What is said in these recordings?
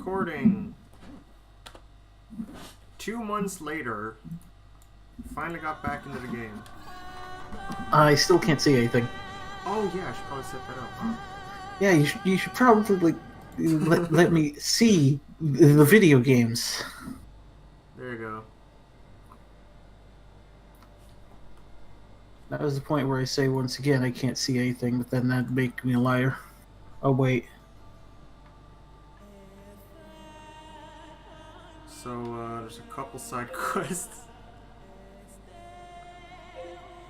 Recording. 2 months later, finally got back into the game. I still can't see anything. Oh yeah, I should probably set that up, huh? Yeah, you should probably let me see the video games. There you go. That was the point where I say once again I can't see anything, but then that'd make me a liar. Oh wait. So there's a couple side quests.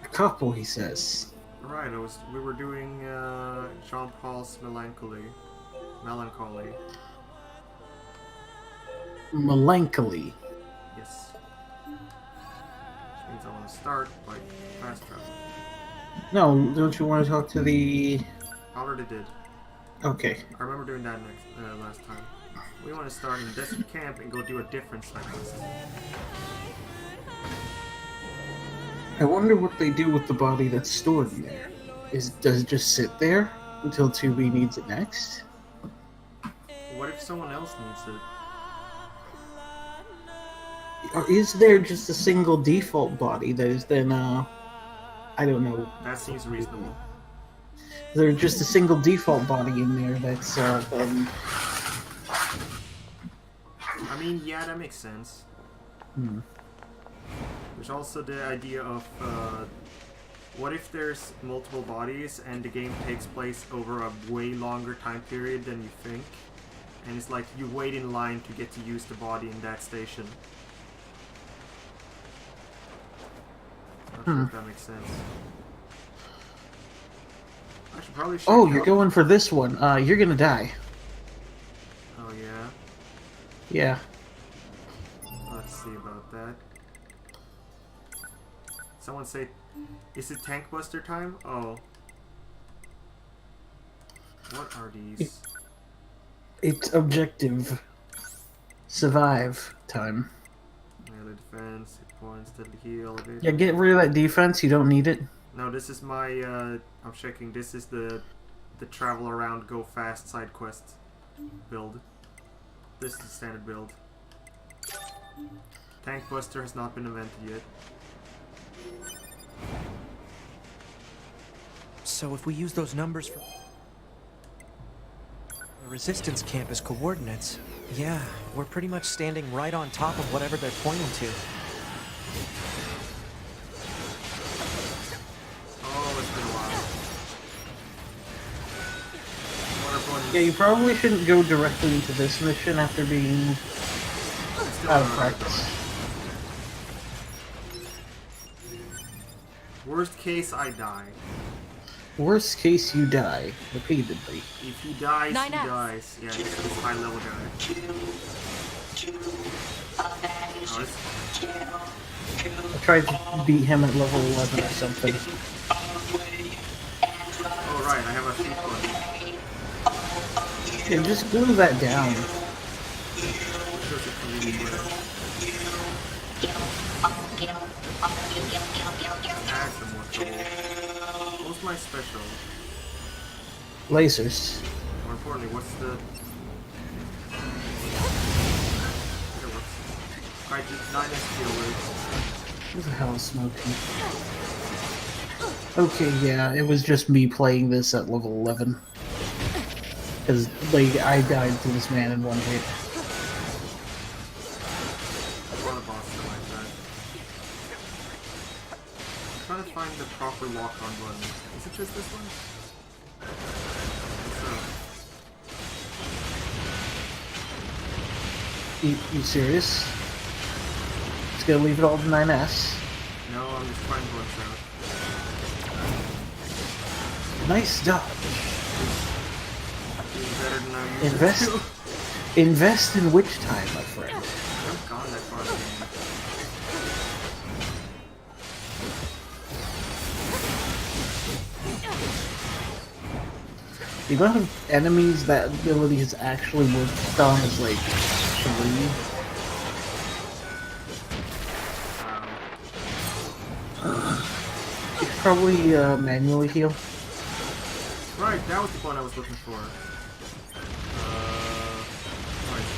A couple, he says. Right, we were doing Jean Paul's Melancholy. Melancholy. Yes. Which means I want to start by fast travel. No, don't you want to talk to the... I already did. Okay. I remember doing that last time. We want to start in Desert Camp and go do a different side quest. I wonder what they do with the body that's stored in there. Does it just sit there until 2B needs it next? What if someone else needs it? Or is there just a single default body that is then, I don't know. That seems reasonable. There's just a single default body in there that's, I mean, yeah, that makes sense. There's also the idea of, what if there's multiple bodies and the game takes place over a way longer time period than you think? And it's like you wait in line to get to use the body in that station. Not sure if that makes sense. I should probably check Oh, you're going for this one. You're gonna die. Oh, yeah? Yeah. Let's see about that. Someone say, is it Tank Buster time? Oh. What are these? It's objective. Survive time. Melee defense, hit points, deadly heal, elevator. Yeah, get rid of that defense. You don't need it. No, this is my, I'm checking. This is the travel around, go fast side quest build. This is the standard build. Tank Buster has not been invented yet. So if we use those numbers for the resistance camp as coordinates, yeah, we're pretty much standing right on top of whatever they're pointing to. Oh, it's been a while. Yeah, you probably shouldn't go directly into this mission after being out of practice. Worst case, I die. Worst case, you die repeatedly. If he dies, he 9F. dies. Yeah, this high level guy. Oh, I tried to beat him at level 11 or something. oh right, I have a shoot button. Yeah, just glue that down. Shows it really well. Add some more trouble. What's my special? Lasers. More importantly, what's the... There it works. Alright, just 9 skill rate. What the hell is smoking? Okay, yeah, it was just me playing this at level 11. Because, like, I died to this man in one hit. A lot of bosses are like that. I'm trying to find the proper lock-on button. Is it just this one? You serious? Just gonna leave it all to 9S. No, I'm just trying to glitch out. Nice dodge. Doing better than I'm used to. Invest in witch time, my friend. I've gone that far in the game. The amount of enemies that ability has actually worked on is like 3. You should probably manually heal. Right, that was the one I was looking for. Right.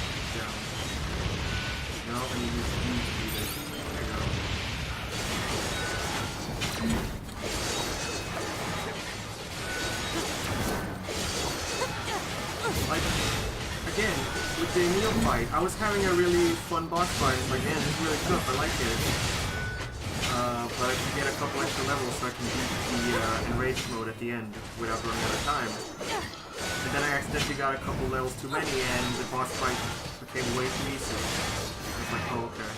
again, with the Emil fight, I was having a really fun boss fight. It's like, man, this is really tough. I like it. But I can get a couple extra levels so I can beat the enrage mode at the end without running out of time. And then I accidentally got a couple levels too many, and the boss fight became way too easy. I was like, oh, okay.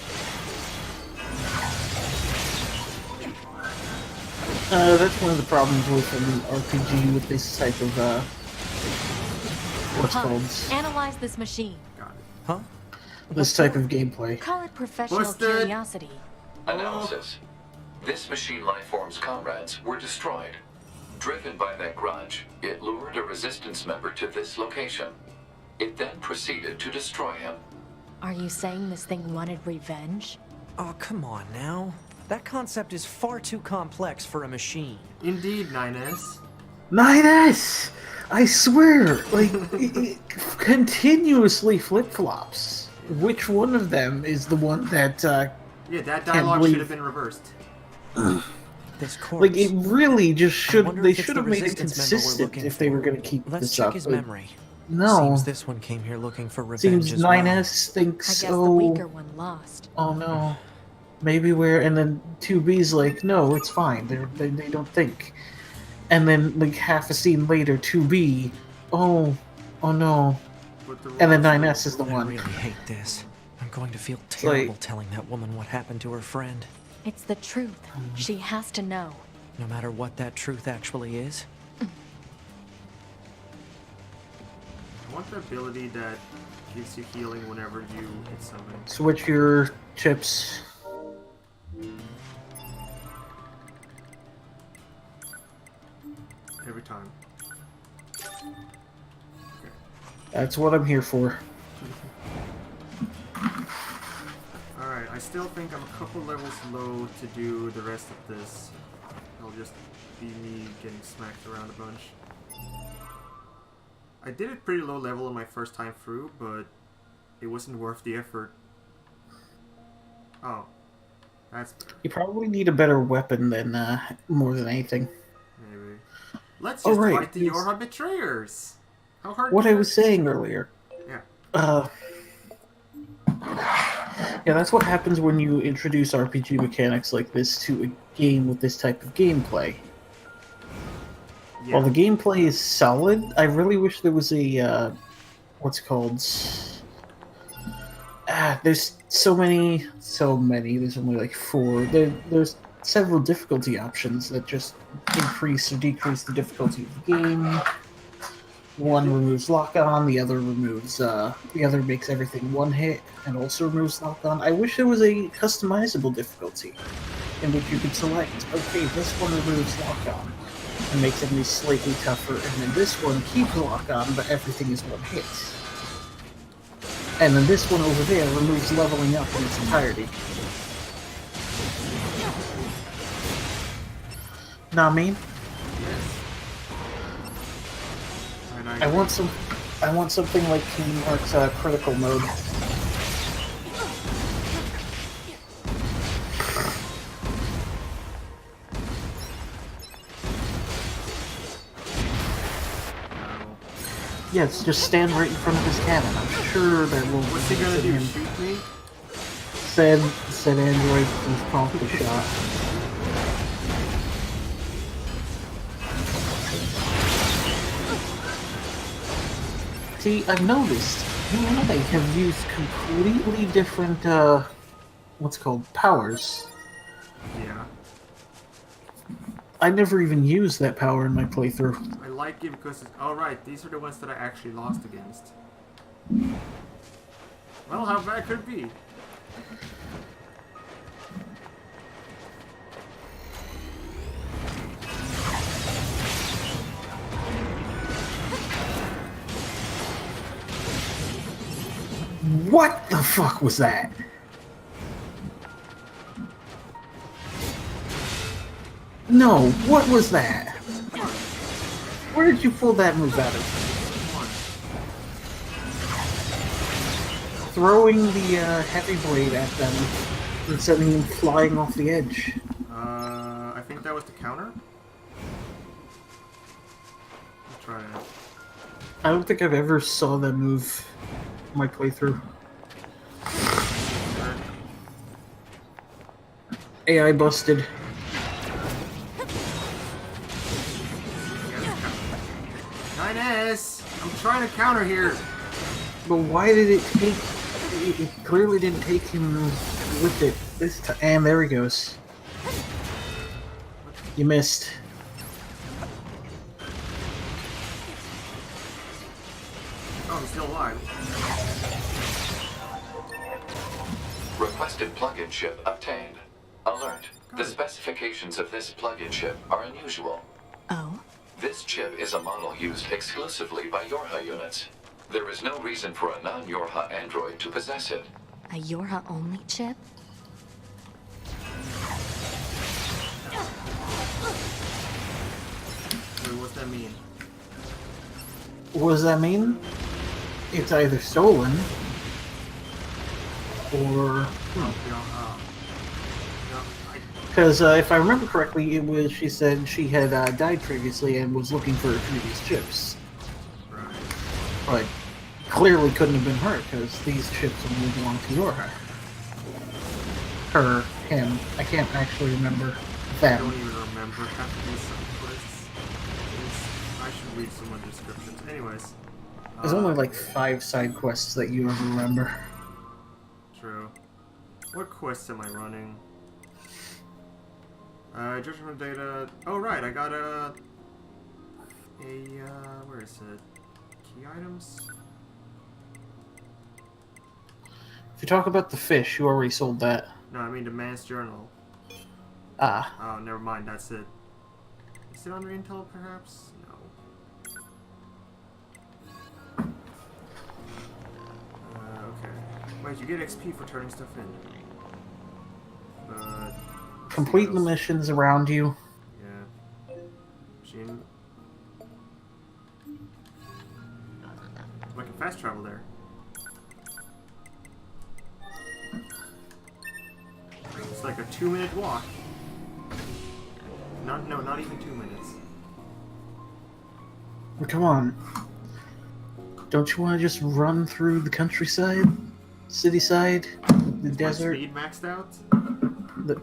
That's one of the problems with an RPG with this type of, what's called? Analyze this machine. Got it. Huh? This type of gameplay. Call it professional Busted. curiosity. Analysis. This machine lifeform's comrades were destroyed. Driven by that grudge, it lured a resistance member to this location. It then proceeded to destroy him. Are you saying this thing wanted revenge? Oh, come on now. That concept is far too complex for a machine. Indeed, 9S. 9S! I swear, like, it continuously flip-flops. Which one of them is the one that, Yeah, that dialogue believe- should have been reversed. This corpse. like, it really just should, wonder they if it's should the have made it resistance member we're consistent looking if they were for. going to keep Let's this check up. his but memory. no. Seems this one came here looking for revenge Seems as well. 9S I thinks, guess the oh, weaker one lost. oh no, maybe we're, and then 2B's like, no, it's fine, they don't think. And then, like, half a scene later, 2B, oh no. But the And then rules- 9S is the I one. really hate this. I'm going to feel like- terrible telling that woman what happened to her friend. It's the truth. She has to know. No matter what that truth actually is. I want the ability that gives you healing whenever you hit something. Switch your chips. Every time. That's what I'm here for. Alright, I still think I'm a couple levels low to do the rest of this. It'll just be me getting smacked around a bunch. I did it pretty low level on my first time through, but it wasn't worth the effort. Oh. That's better. You probably need a better weapon than, more than anything. Maybe. Let's Oh, just right, fight the yes. Yorha betrayers! How hard What can I that was saying earlier. Yeah. Yeah, that's what happens when you introduce RPG mechanics like this to a game with this type of gameplay. Yeah. While the gameplay is solid, I really wish there was a, what's it called? There's so many, there's only like 4. There's several difficulty options that just increase or decrease the difficulty of the game. One removes lock-on, the other removes, the other makes everything one hit, and also removes lock-on. I wish there was a customizable difficulty in which you could select, okay, this one removes lock-on and makes enemies slightly tougher, and then this one keeps lock-on, but everything is one hit. And then this one over there removes leveling up in its entirety. Know what I mean? And I want something like Kingdom Hearts critical mode. Yes, just stand right in front of his cannon. I'm sure that will. What's he gonna do? Shoot me? Said android was promptly shot. See, I've noticed you and I have used completely different what's it called powers. Yeah. I never even used that power in my playthrough. I like it because it's... Oh, right, these are the ones that I actually lost against. Well, how bad could it be? What the fuck was that? No, what was that? Where did you pull that move out of? Throwing the heavy blade at them and sending them flying off the edge. I think that was the counter. Let's try it. I don't think I've ever saw that move for my playthrough. AI busted. 9S! I'm trying to counter here. But why did it take... It clearly didn't take him with it this time. And there he goes. You missed. Oh, he's still alive. Requested plug-in chip obtained. Alert. The specifications of this plug-in chip are unusual. Oh? This chip is a model used exclusively by Yorha units. There is no reason for a non-Yorha android to possess it. A Yorha-only chip? Wait, what's that mean? What does that mean? It's either stolen or... No, Because if I remember correctly, it was she said she had died previously and was looking for her previous chips. right. But clearly couldn't have been her, because these chips only belong to Yorha. Her, him. I can't actually remember I them. don't even remember half of these quests. I should read some of the descriptions. Anyways. There's only like 5 side quests that you ever remember. True. What quests am I running? Judgment data. Oh, right, I got where is it? Key items? If you talk about the fish, you already sold that. No, I mean the man's journal. Ah. Oh, never mind, that's it. Is it under Intel, perhaps? No. Okay. Wait, you get XP for turning stuff in. But... Complete the missions around you. Yeah. Machine. I can fast travel there. It's like a 2-minute walk. Not even 2 minutes. Well, come on. Don't you want to just run through the countryside? City side? The Is desert? my speed maxed out?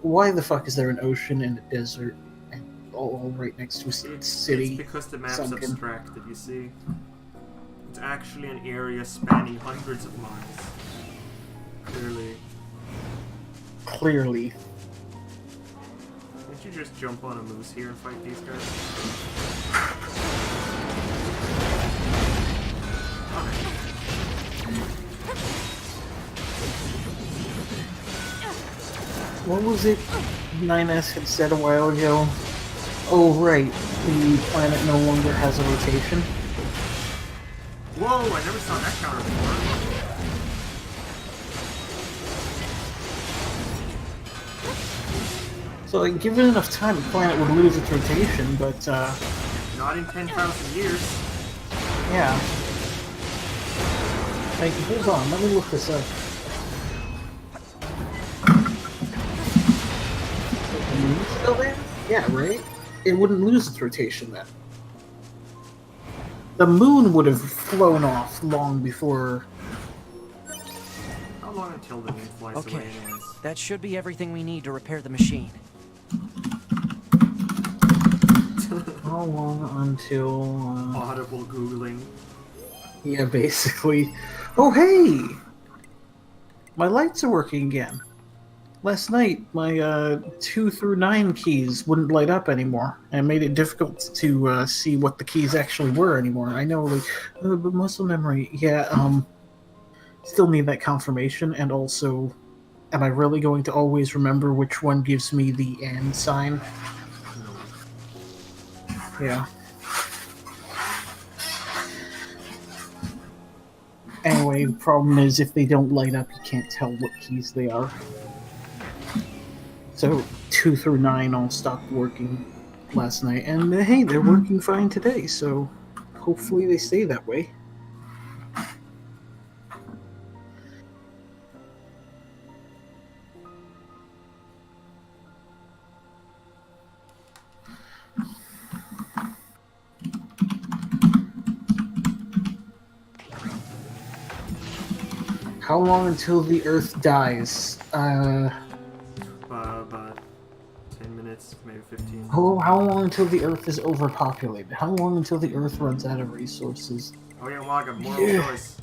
Why the fuck is there an ocean and a desert and all right next to a city? It's because the map's sunken? abstracted, you see. It's actually an area spanning hundreds of miles. Clearly. Clearly. Can't you just jump on a moose here and fight these guys? What was it 9S had said a while ago? Oh, right. The planet no longer has a rotation. Whoa, I never saw that counter before. So, like, given enough time, the planet would lose its rotation, but, Not in 10,000 years. yeah. Like, hold on, let me look this up. The moon's still there? Yeah, right? It wouldn't lose its rotation then. The moon would have flown off long before. How long until the moon flies Okay, away anyways? that should be everything we need to repair the machine. How long until. Audible Googling. Yeah, basically. Oh, hey! My lights are working again. Last night, my 2 through 9 keys wouldn't light up anymore, and it made it difficult to see what the keys actually were anymore. I know, like, but muscle memory, yeah, still need that confirmation, and also, am I really going to always remember which one gives me the and sign? Yeah. Anyway, the problem is if they don't light up, you can't tell what keys they are. So 2 through 9 all stopped working last night, and hey, they're working fine today, so hopefully they stay that way. How long until the Earth dies? About 10 minutes, maybe 15. How long until the Earth is overpopulated? How long until the Earth runs out of resources? Oh yeah, Waga, moral choice.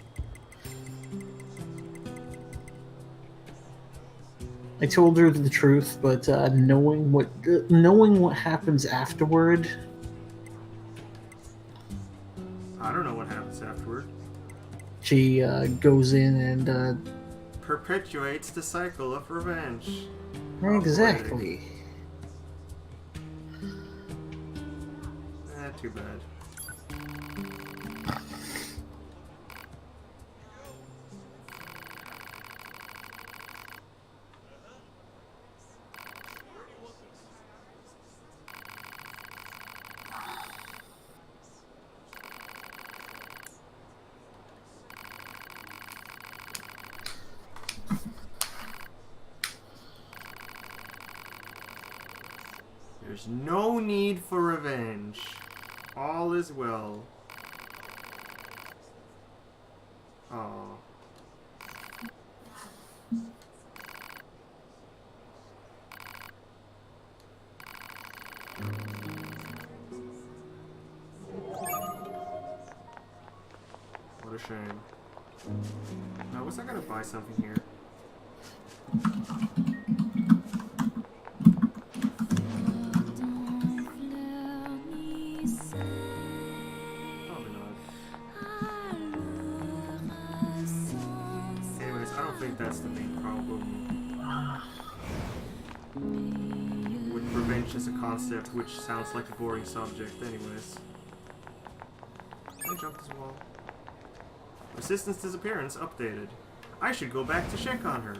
I told her the truth, but knowing what happens afterward, I don't know what happens afterward. she goes in and Perpetuates the cycle of revenge. exactly. Too bad. There's no need for revenge. All is well. Oh. What a shame. Now, was I gonna buy something here? Probably not. Anyways, I don't think that's the main problem with revenge as a concept, which sounds like a boring subject anyways. Can I jump this wall? Resistance disappearance updated. I should go back to check on her.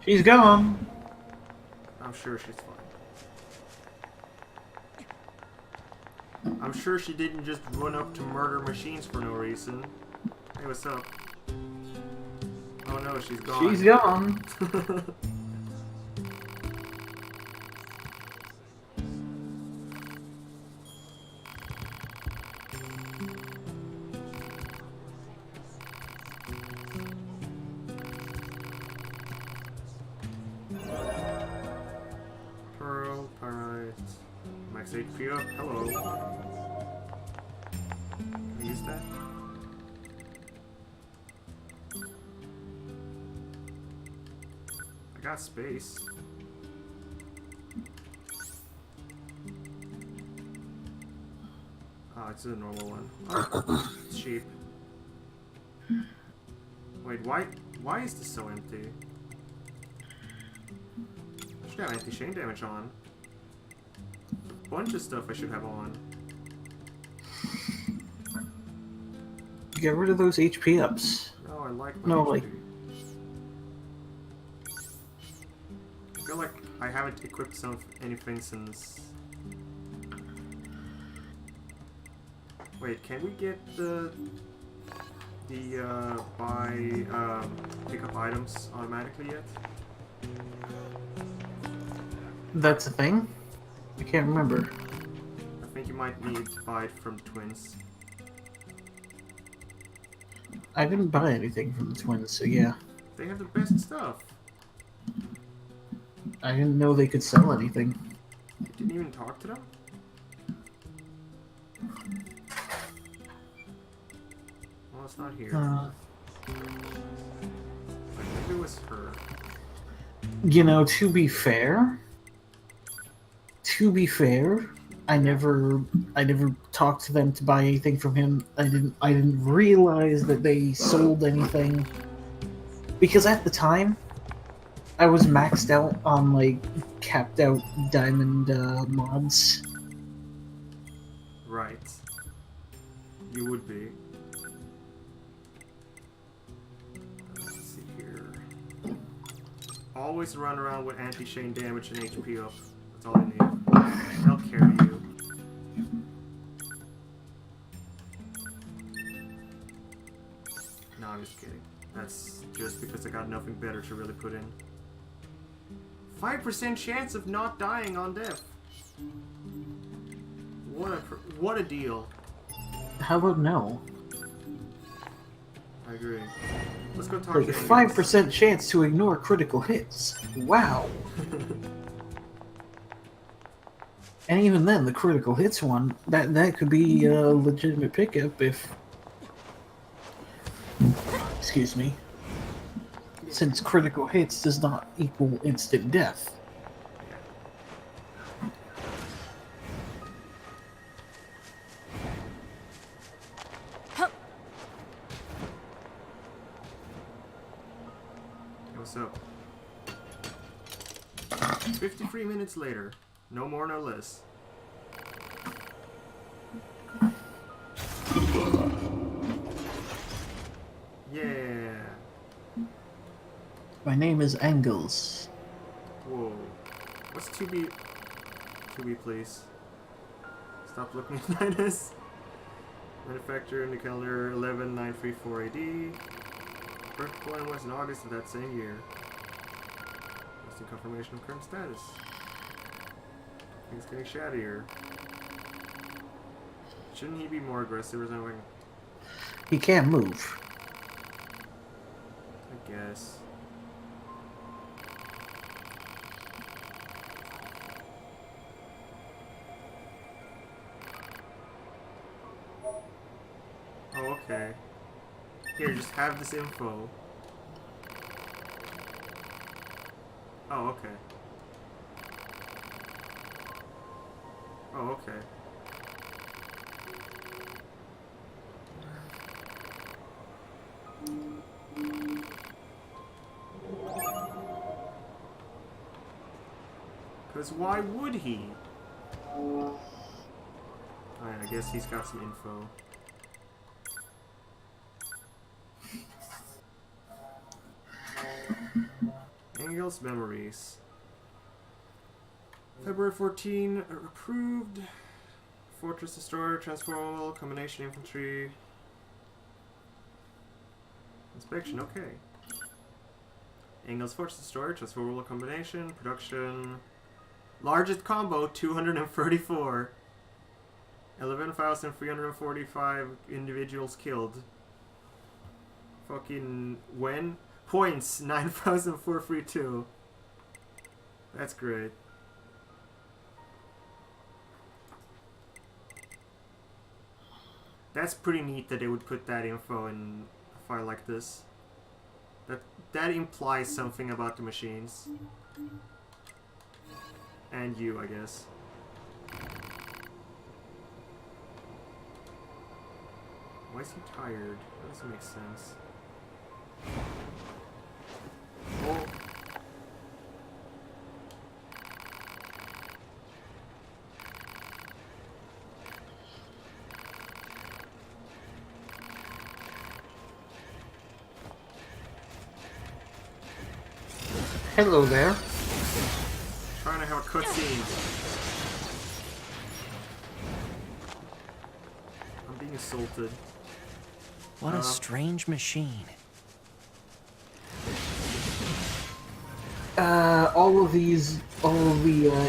She's gone. I'm sure she's fine. I'm sure she didn't just run up to murder machines for no reason. Hey, what's up? Oh no, she's gone. She's gone. Pearl, Pyrite, Max HP up. Hello. Can I use that? I got space. Oh, it's a normal one. Oh, it's cheap. Wait, why is this so empty? I should have anti-chain damage on. A bunch of stuff I should have on. Get rid of those HP ups. No, I like my No, HP. like- I feel like I haven't equipped anything since... Wait, can we get pick up items automatically yet? That's a thing? I can't remember. I think you might need to buy it from Twins. I didn't buy anything from the twins, so yeah. They have the best stuff. I didn't know they could sell anything. You didn't even talk to them? Well, it's not here. Like, maybe it was her. You know, to be fair, I never talked to them to buy anything from him. I didn't realize that they sold anything because at the time I was maxed out on like capped out diamond mods. Right. You would be. Let's see here. Always run around with anti-chain damage and HP up. That's all I need. They'll carry you. No, I'm just kidding. That's just because I got nothing better to really put in. 5% chance of not dying on death. What a deal. How about no? I agree. Let's go talk Like to a Engels. 5% chance to ignore critical hits. Wow. And even then, the critical hits one, that could be a legitimate pickup if... Excuse me. Since critical hits does not equal instant death. Hey, what's up? 53 minutes later. No more, no less. Yeah. My name is Engels. Whoa. What's 2B? 2B, please. Stop looking at minus. Manufacturer in the calendar 11934 AD. First deployment was in August of that same year. Listing confirmation of current status. Things getting shadier. Shouldn't he be more aggressive or something? He can't move. I guess. Oh, okay. Here, just have this info. Oh, okay. Oh, okay. Because why would he? Alright, I guess he's got some info. Engels memories. February 14, approved. Fortress Destroyer, Transformable, Combination Infantry. Inspection, okay. Engels Fortress Destroyer, Transformable Combination, Production. Largest combo, 234. 11,345 individuals killed. Fucking when? Points, 9,432. That's great. That's pretty neat that they would put that info in a file like this. That implies something about the machines. And you, I guess. Why is he tired? That doesn't make sense. Oh. Hello there. Trying to have a cutscene. I'm being assaulted. What a strange machine. All of the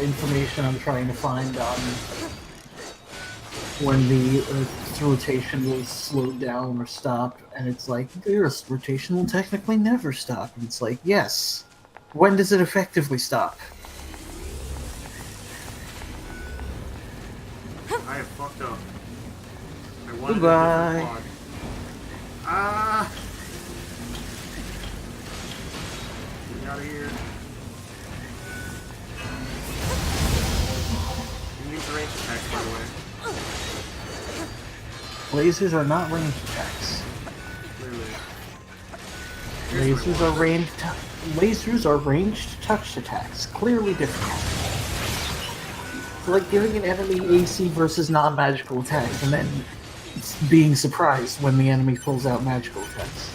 information I'm trying to find on when the Earth's rotation was slowed down or stopped, and it's like, the Earth's rotation will technically never stop. And it's like, yes. When does it effectively stop? I have fucked up. I wanted Goodbye. a different pod. Ah! Get me out of here. You need range attacks, by the way. Lasers are not ranged attacks. Clearly. Lasers are ranged touch attacks. Clearly different. Like giving an enemy AC versus non-magical attacks, and then being surprised when the enemy pulls out magical attacks.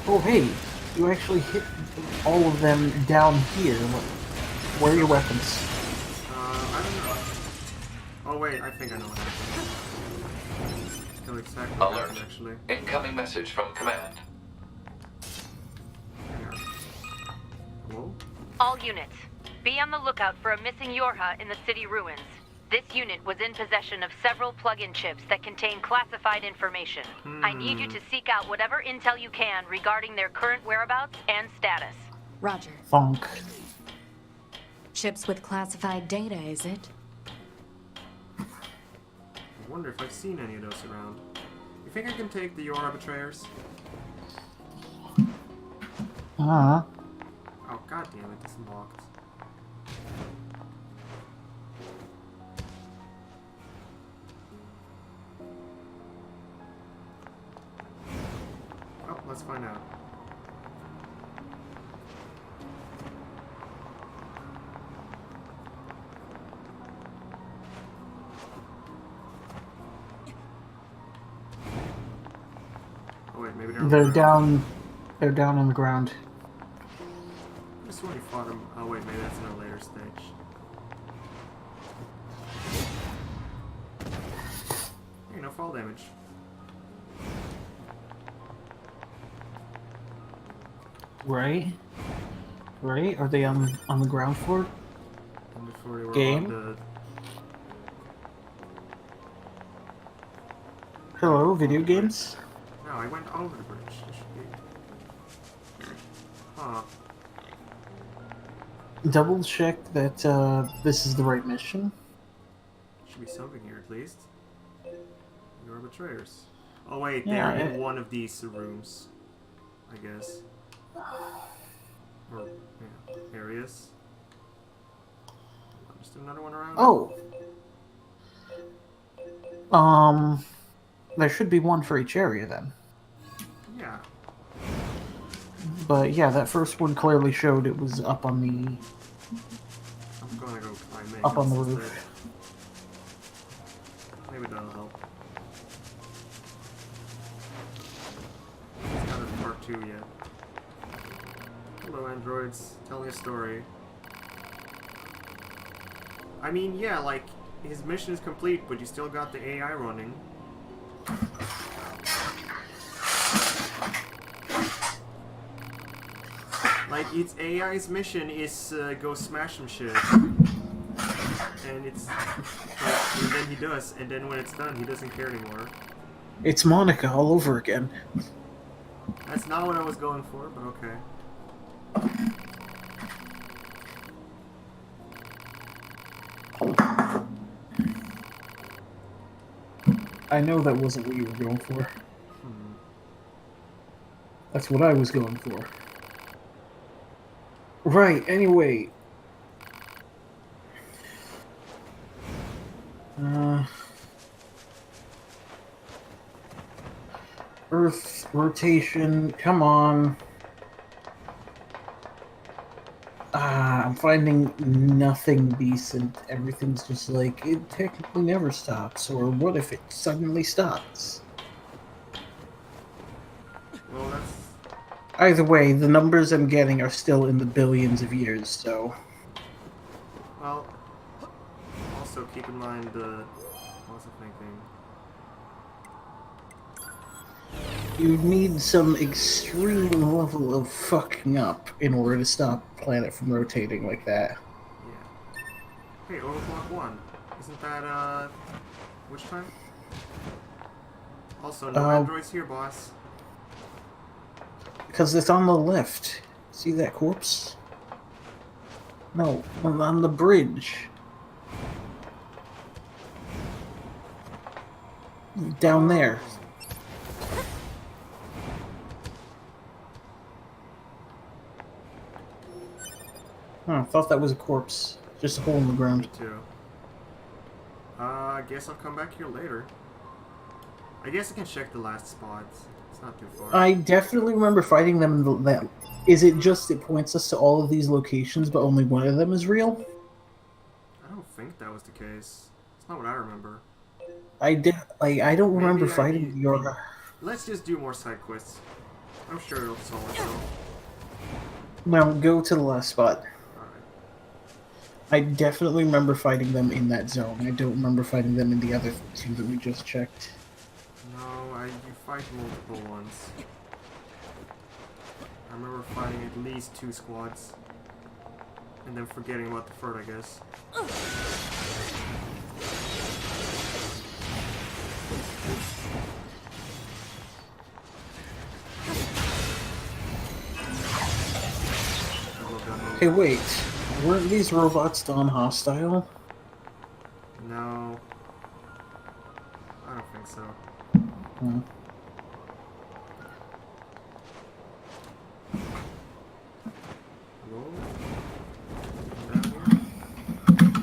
Oh hey, you actually hit all of them down here. Where are your weapons? I don't know. Oh wait, I think I know what happened. Know exactly what Alert. happened, actually. Incoming message from command. Hang on. Hello? All units, be on the lookout for a missing Yorha in the city ruins. This unit was in possession of several plug-in chips that contain classified information. I need you to seek out whatever intel you can regarding their current whereabouts and status. Roger. Funk. Chips with classified data, is it? I wonder if I've seen any of those around. You think I can take the Yora Betrayers? Ah. Oh, god damn it, this is locked. Oh, let's find out. Oh wait, maybe They're down. They're down on the ground. I just when he fought him. Oh wait, maybe that's in a later stage. Hey, no fall damage. Right. Right? Are they on the ground floor? And before they were Game? on the... Hello, video games. No, I went over the bridge. It should be... Huh. Double check that this is the right mission. Should be something here at least. You're betrayers. Oh wait, Yeah, they're in one of these rooms. I guess. Or, yeah, areas. Just another one around? Oh. There should be one for each area then. Yeah. But yeah, that first one clearly showed it was up on the I'm gonna go climb in. up on the roof. Maybe that'll help. It's not in part 2 yet. Hello, androids. Tell me a story. I mean, yeah, like, his mission is complete, but you still got the AI running. Like, its AI's mission is go smash some shit. And it's like, and then he does, and then when it's done, he doesn't care anymore. It's Monica all over again. That's not what I was going for, but okay. I know that wasn't what you were going for. That's what I was going for. Right, anyway. Earth rotation, come on. I'm finding nothing decent. Everything's just like, it technically never stops, or what if it suddenly stops? Well, that's... Either way, the numbers I'm getting are still in the billions of years, so... Well, also keep in mind the... What was I thinking? You need some extreme level of fucking up in order to stop a planet from rotating like that. Yeah. Hey, overclock 1. Isn't that, which time? Also, no androids here, boss. Because it's on the left. See that corpse? No, on the bridge. Down there. Huh, I thought that was a corpse. Just a hole in the ground. Me too. I guess I'll come back here later. I guess I can check the last spots. It's not too far. I definitely remember fighting them in the... Is it just it points us to all of these locations, but only one of them is real? I don't think that was the case. It's not what I remember. I don't remember Maybe fighting your... Let's just do more side quests. I'm sure it'll solve itself. Now, go to the last spot. Alright. I definitely remember fighting them in that zone. I don't remember fighting them in the other two that we just checked. No, you fight multiple ones. I remember fighting at least 2 squads. And then forgetting about the third, I guess. Hey, wait. Weren't these robots done hostile? No. I don't think so. Hmm. Hello? Down here?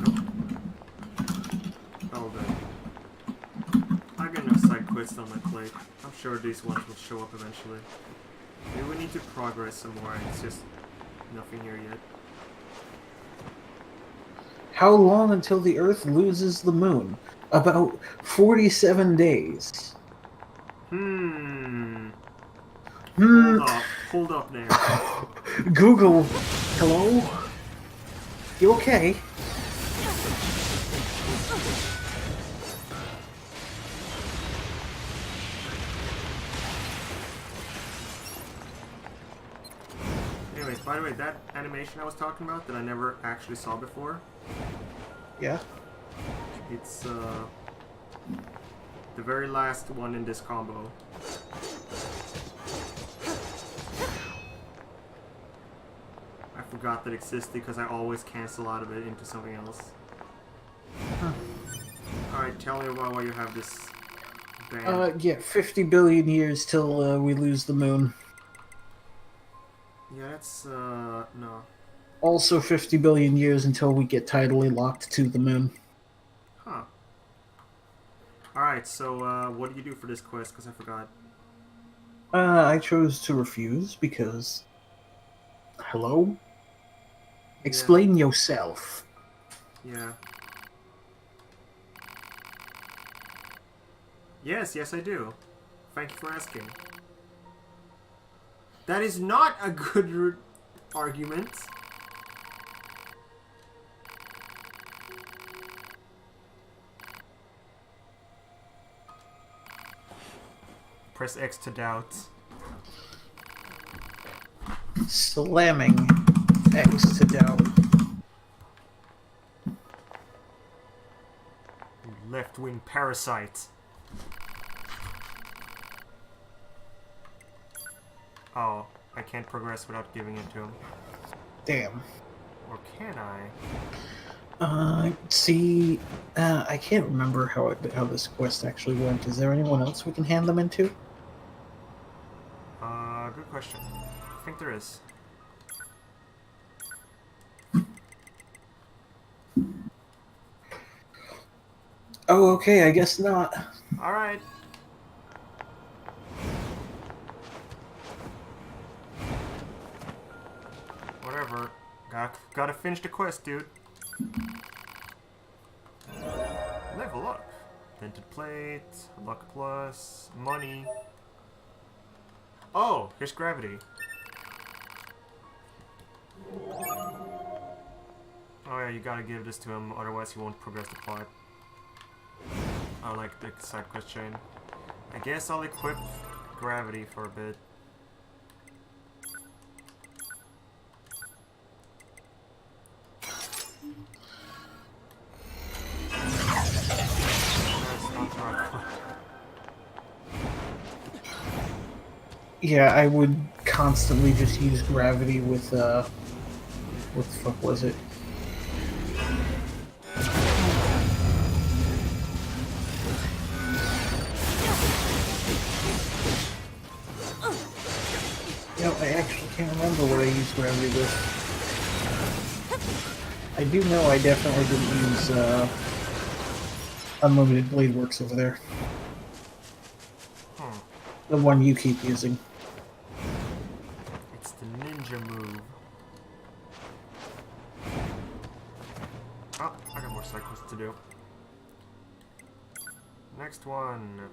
Nope. Oh, good. I got enough side quests on my plate. I'm sure these ones will show up eventually. Maybe we need to progress some more, and it's just nothing here yet. How long until the Earth loses the moon? About 47 days. Hmm. Hmm. Hold up there. Google. Hello? You okay? Anyways, by the way, that animation I was talking about that I never actually saw before, Yeah. it's the very last one in this combo. I forgot that existed because I always cancel out of it into something else. Alright, tell me about why you have this band. Yeah, 50 billion years till we lose the moon. Yeah, that's, no. Also 50 billion years until we get tidally locked to the moon. Huh. Alright, so, what do you do for this quest? Because I forgot. I chose to refuse because... Hello? Explain yourself. Yeah. Yes, I do. Thank you for asking. That is not a good argument. Press X to doubt. Slamming X to doubt. You left-wing parasite. Oh, I can't progress without giving it to him. Damn. Or can I? See, I can't remember how this quest actually went. Is there anyone else we can hand them into? Good question. I think there is. Oh, okay, I guess not. Alright. Whatever. Gotta finish the quest, dude. Level up. Dented plate, luck plus, money. Oh, here's gravity. Oh yeah, you gotta give this to him, otherwise he won't progress the plot. I like the side quest chain. I guess I'll equip gravity for a bit. Yeah, I would constantly just use gravity with, what the fuck was it? You know, I actually can't remember what I used gravity with. I do know I definitely didn't use, Unlimited Blade Works over there. The one you keep using. It's the ninja move. Oh, I got more side quests to do. Next one.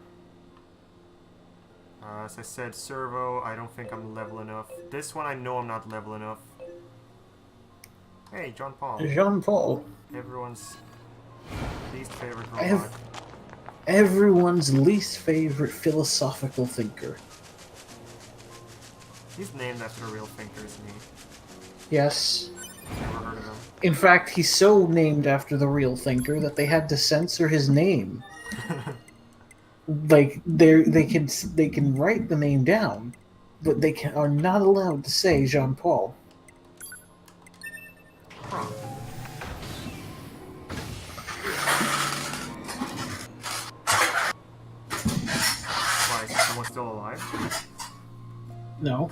As I said, servo, I don't think I'm level enough. This one I know I'm not level enough. Hey, John Paul. Jean-Paul. Everyone's least favorite robot. Everyone's least favorite philosophical thinker. He's named after a real thinker, isn't he? Yes. Never heard of him. In fact, he's so named after the real thinker that they had to censor his name. Like they can write the name down, but they are not allowed to say Jean-Paul. still alive? No.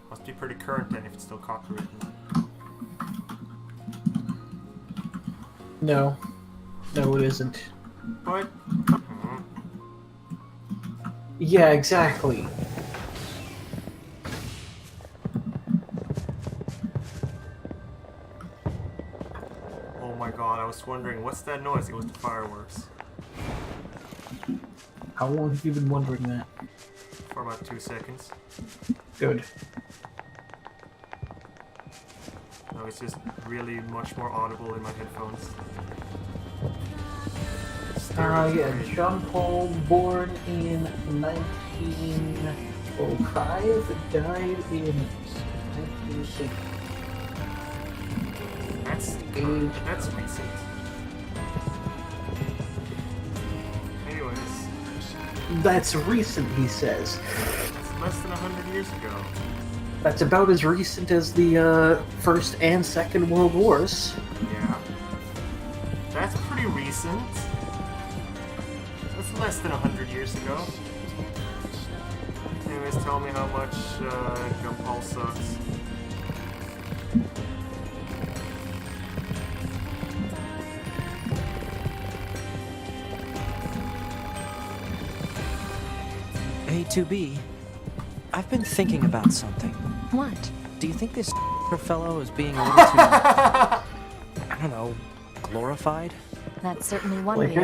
Must be pretty current then if it's still copywritten. No. No, it isn't. But Yeah, exactly. oh my god, I was wondering, what's that noise? It was the fireworks. How long have you been wondering that? For about 2 seconds. Good. No, it's just really much more audible in my headphones. Yeah, John Paul, born in 1905, died in 1960. That's recent. Anyways, That's recent, he says. that's less than 100 years ago. That's about as recent as the First and Second World Wars. Yeah. That's pretty recent. That's less than 100 years ago. Anyways, tell me how much Jump Paul sucks. A2B, I've been thinking about something. What? Do you think this fellow is being a little too, I don't know, glorified? That's certainly one way Like to I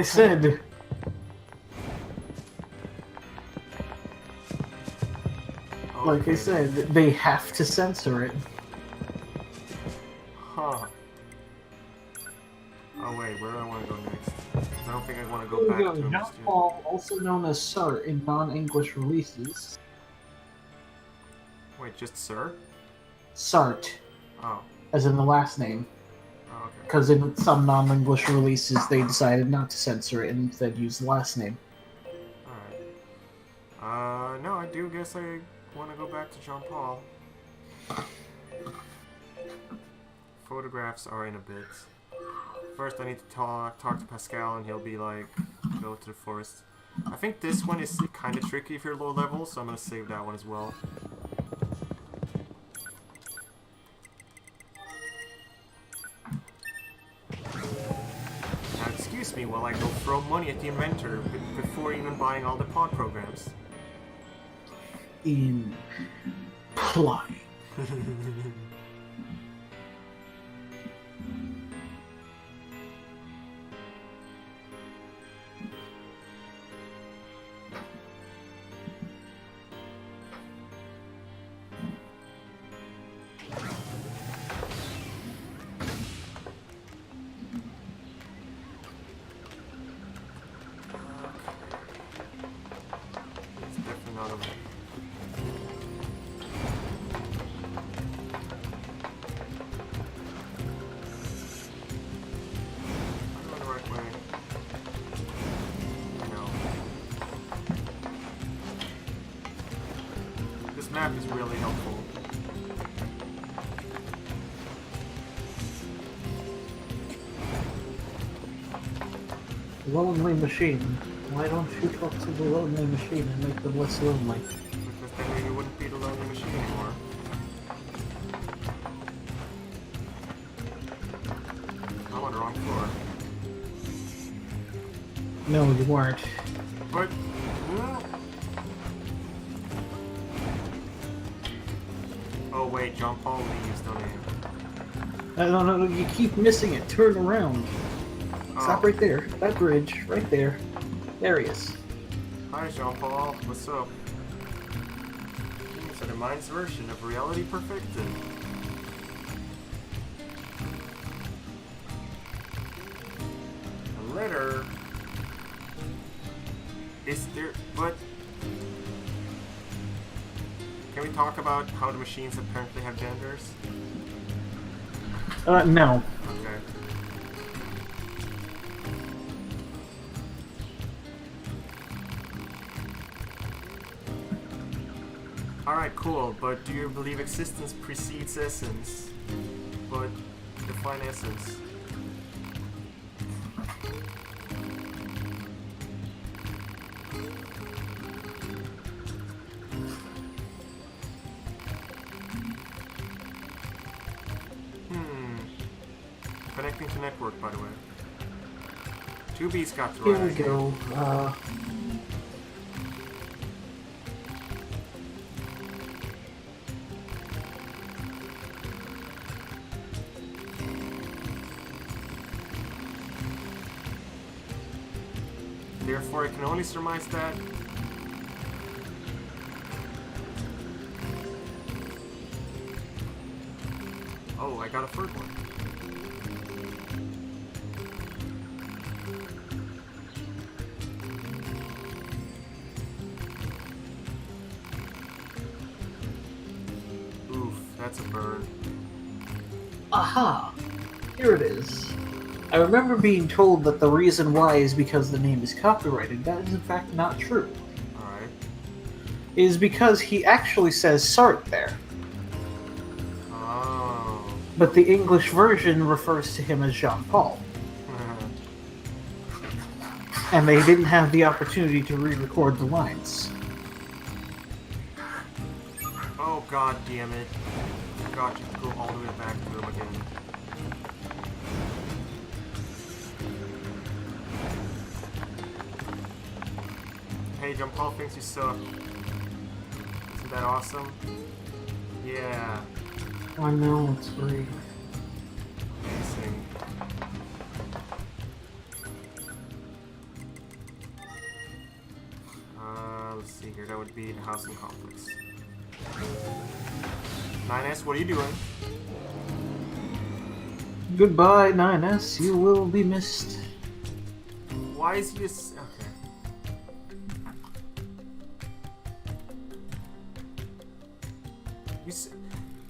put it. said, they have to censor it. Huh. Oh wait, where do I want to go next? 'Cause I don't think I want to go back to him. John just yet. Paul, also known as Sart in non-English releases. Wait, just Sir? Sart, Oh. as in the last name. Oh, okay. Because in some non-English releases, they decided not to censor it and instead use the last name. Alright. No, I do guess I want to go back to Jean Paul. Photographs are in a bit. First, I need to talk to Pascal, and he'll be like, go to the forest. I think this one is kind of tricky if you're low level, so I'm going to save that one as well. Now, excuse me while I go throw money at the inventor before even buying all the pod programs. Imply. It's definitely not over. I'm going the right way. No. This map is really helpful. Lonely machine. Why don't you talk to the lonely machine and make them less lonely? Because then you wouldn't be the lonely machine anymore. I'm on the wrong floor. No, you weren't. But... Oh wait, John Paul leaves, don't he? No, you keep missing it. Turn around. Stop Oh. right there. That bridge, right there. There he is. Hi, Jean Paul. What's up? So the mind's version of reality perfected. A letter. Is there? But can we talk about how the machines apparently have genders? No. Okay. Alright, cool, but do you believe existence precedes essence? But define essence. artwork, by the way. 2B's got the Here we right. go. Therefore, I can only surmise that. Oh, I got a third one. Oof, that's a burn. Aha! Here it is. I remember being told that the reason why is because the name is copyrighted. That is in fact not true. Alright. It is because he actually says Sart there. Oh. But the English version refers to him as Jean-Paul. And they didn't have the opportunity to re-record the lines. Oh, god damn it. God, you have to go all the way back to him again. Hey, John Paul thinks you suck. Isn't that awesome? Yeah. I know, it's great. Amazing. Let's see here. That would be the housing complex. 9S, what are you doing? Goodbye, 9S. You will be missed. Why is he just... Okay.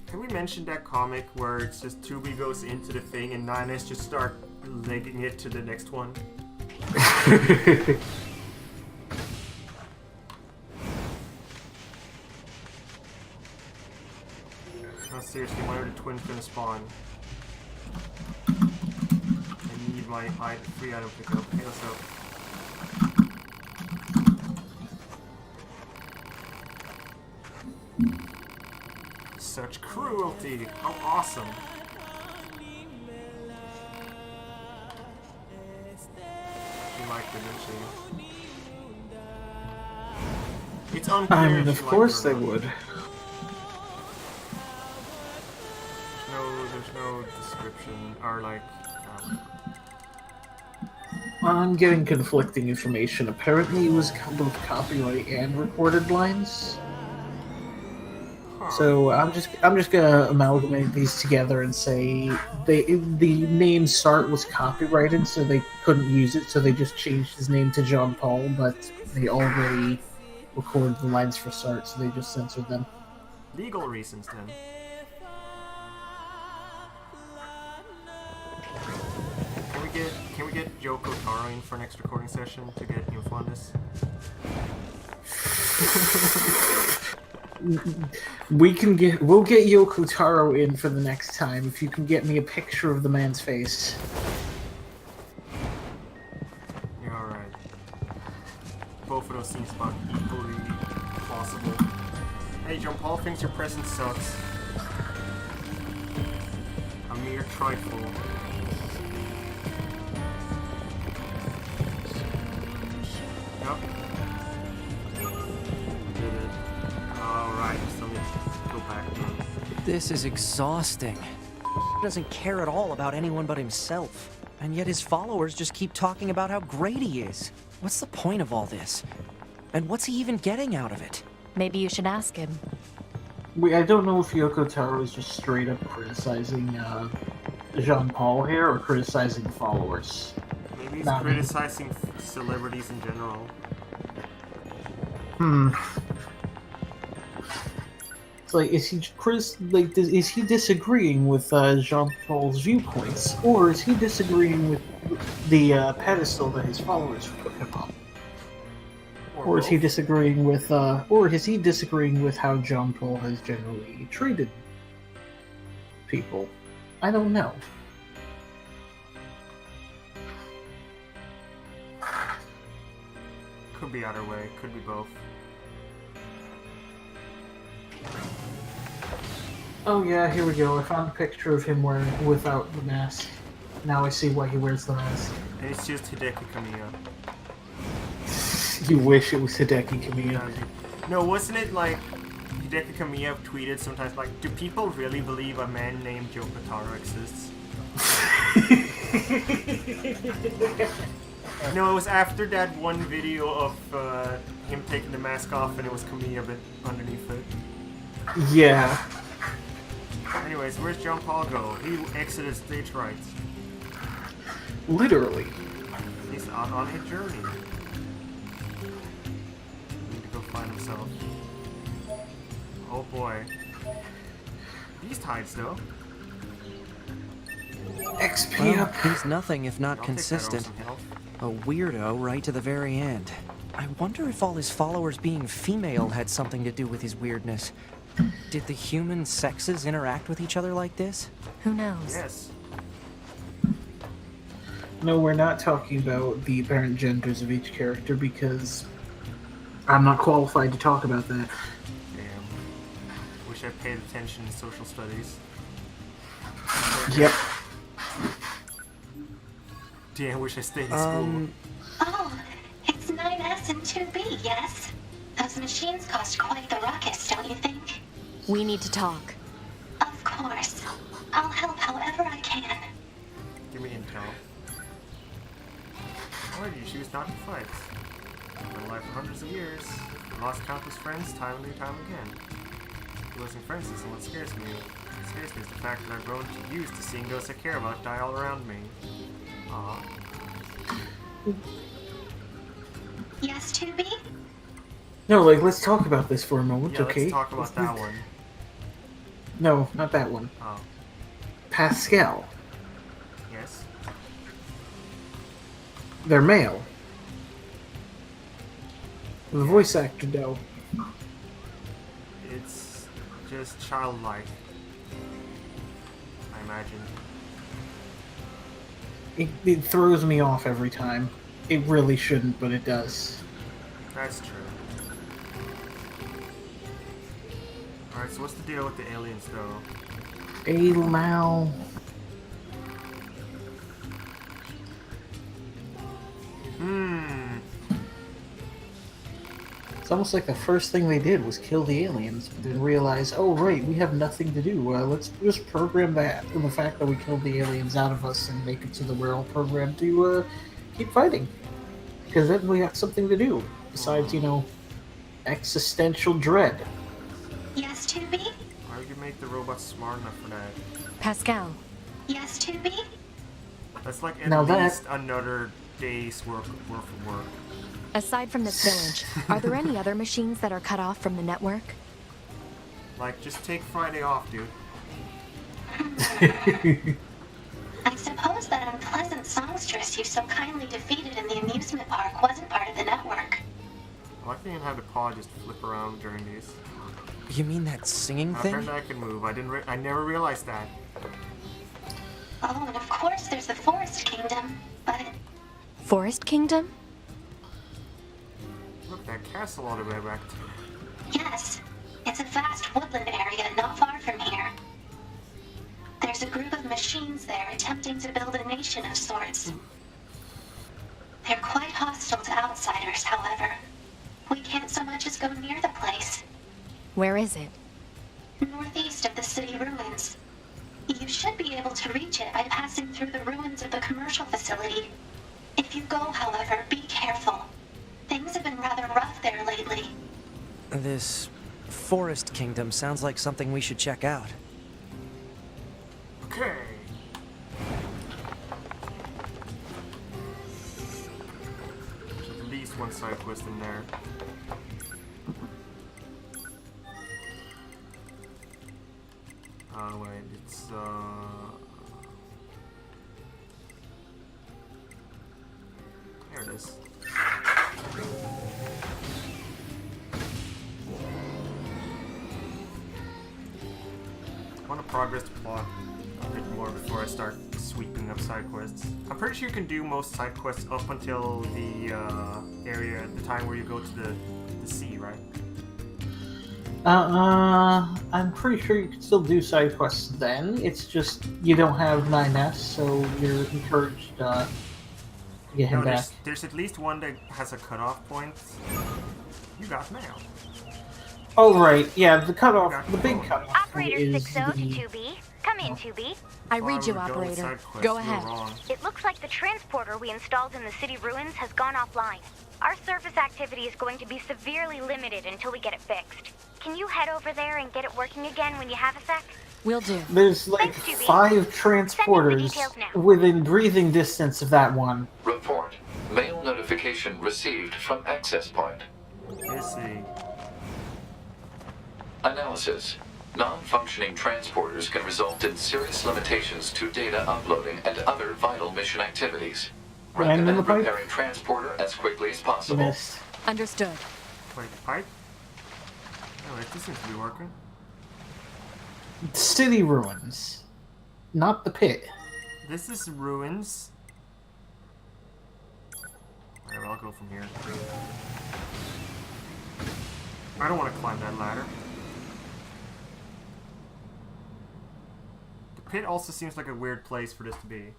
Can we mention that comic where it's just 2B goes into the thing and 9S just start linking it to the next one? No, seriously, when are the twins gonna spawn? I need my free item pickup. Hey, what's up? Such cruelty! How awesome! She liked it, didn't she? It's unclear. I mean, if of she course liked they it or not. would. There's no description, or like, I'm getting conflicting information. Apparently, it was both copyright and recorded lines. huh. So I'm just gonna amalgamate these together and say the name Sart was copyrighted, so they couldn't use it. So they just changed his name to Jean Paul, but they already recorded the lines for Sart, so they just censored them. Legal reasons, then. Can we get Yoko Taro in for next recording session to get info on this? We'll get Yoko Taro in for the next time if you can get me a picture of the man's face. Yeah, alright. Both of those seem about equally plausible. Hey, John Paul thinks your presence sucks. A mere trifle. Yep. Did it. Alright, still need to go back to him. This is exhausting. He doesn't care at all about anyone but himself. And yet his followers just keep talking about how great he is. What's the point of all this? And what's he even getting out of it? Maybe you should ask him. I don't know if Yoko Taro is just straight up criticizing Jean Paul here or criticizing followers. Maybe he's Not me. criticizing celebrities in general. It's like, is he disagreeing with Jean Paul's viewpoints, or is he disagreeing with the pedestal that his followers put him on? Or is he disagreeing with how Jean Paul has generally treated people? I don't know. Could be either way, could be both. Oh yeah, here we go. I found a picture of him without the mask. Now I see why he wears the mask. And it's just Hideki Kamiya. You wish it was Hideki Kamiya. No, wasn't it like Hideki Kamiya tweeted sometimes like, do people really believe a man named Yokotaro exists? No, it was after that one video of him taking the mask off and it was Kamiya but underneath it. Yeah. Anyways, where's John Paul go? He exited stage right. Literally. He's out on a journey. Need to go find himself. Oh boy. Beast hides though. XP Well, up. he's nothing if not I'll consistent. Take that over some health. A weirdo right to the very end. I wonder if all his followers being female had something to do with his weirdness. Did the human sexes interact with each other like this? Who knows? Yes. No, we're not talking about the apparent genders of each character because I'm not qualified to talk about that. Damn. Wish I paid attention in social studies. Yep. Damn, wish I stayed in school. Oh, it's 9S and 2B, yes? Those machines cost quite the ruckus, don't you think? We need to talk. Of course. I'll help however I can. Give me intel. Why did you choose not to fight? I've been alive for hundreds of years. I lost countless friends time and time again. Losing friends isn't what scares me. What scares me is the fact that I've grown used to seeing those I care about die all around me. Aw. Yes, 2B? No, like, let's talk about this for a moment, Yeah, okay? let's talk about that one. No, not that one. Oh. Pascal. Yes? They're male. The voice actor, though. It's just childlike. I imagine. It throws me off every time. It really shouldn't, but it does. That's true. Alright, so what's the deal with the aliens, though? Lamau. It's almost like the first thing they did was kill the aliens, but then realize, oh right, we have nothing to do. Let's just program that, and the fact that we killed the aliens out of us and make it so that we're all programmed to keep fighting. Because then we got something to do, besides, existential dread. Yes, 2B? Why would you make the robots smart enough for that? Pascal, Yes, 2B? That's like at Now that- least another day's worth of work. aside from this village, are there any other machines that are cut off from the network? Like, just take Friday off, dude. I suppose that unpleasant songstress you so kindly defeated in the amusement park wasn't part of the network. I like that you have the paw just flip around during these. You mean that singing thing? Apparently I can move. I never realized that. Oh, and of course there's the Forest Kingdom, but Forest Kingdom? Look, that castle all the way back. yes, it's a vast woodland area not far from here. There's a group of machines there attempting to build a nation of sorts. They're quite hostile to outsiders, however. We can't so much as go near the place. Where is it? Northeast of the city ruins. You should be able to reach it by passing through the ruins of the commercial facility. If you go, however, be careful. Things have been rather rough there lately. This Forest Kingdom sounds like something we should check out. Okay. There's at least one side quest in there. Oh wait, it's there it is. I want to progress the plot a bit more before I start sweeping up side quests. I'm pretty sure you can do most side quests up until the area at the time where you go to the sea, right? I'm pretty sure you can still do side quests then. It's just you don't have 9S, so you're encouraged to get him No, back. there's at least one that has a cutoff point. You got mail. Oh, right. Yeah, the cutoff, the big cutoff point Operator is 60 to the... 2B. Come in, 2B. I Thought read you, we were done with operator. side quests. Go You were ahead. wrong. It looks like the transporter we installed in the city ruins has gone offline. Our surface activity is going to be severely limited until we get it fixed. Can you head over there and get it working again when you have a sec? Will do. There's like Thanks, Juby. 5 transporters details now. within breathing distance of that one. Report. Mail notification received from access point. Let's see. Analysis. Non-functioning transporters can result in serious limitations to data uploading and other vital mission activities. Land in the Recommend pipe? repairing transporter as quickly as possible. Missed. Understood. Wait, pipe? Anyway, this seems to be working. City ruins. Not the pit. This is ruins. Alright, well, I'll go from here. I don't want to climb that ladder. The pit also seems like a weird place for this to be.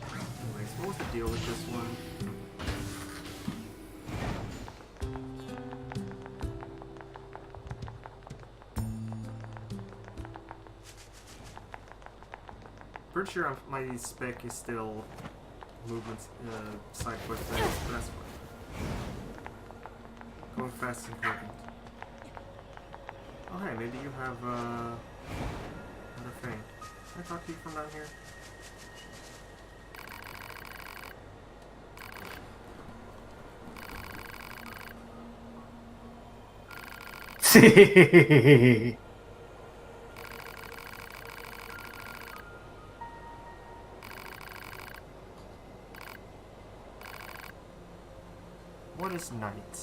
Anyways, what was the deal with this one? Pretty sure my spec is still movement side quest, but that's fine. Going fast is important. Oh hey, maybe you have another thing. Can I talk to you from down here? What is night?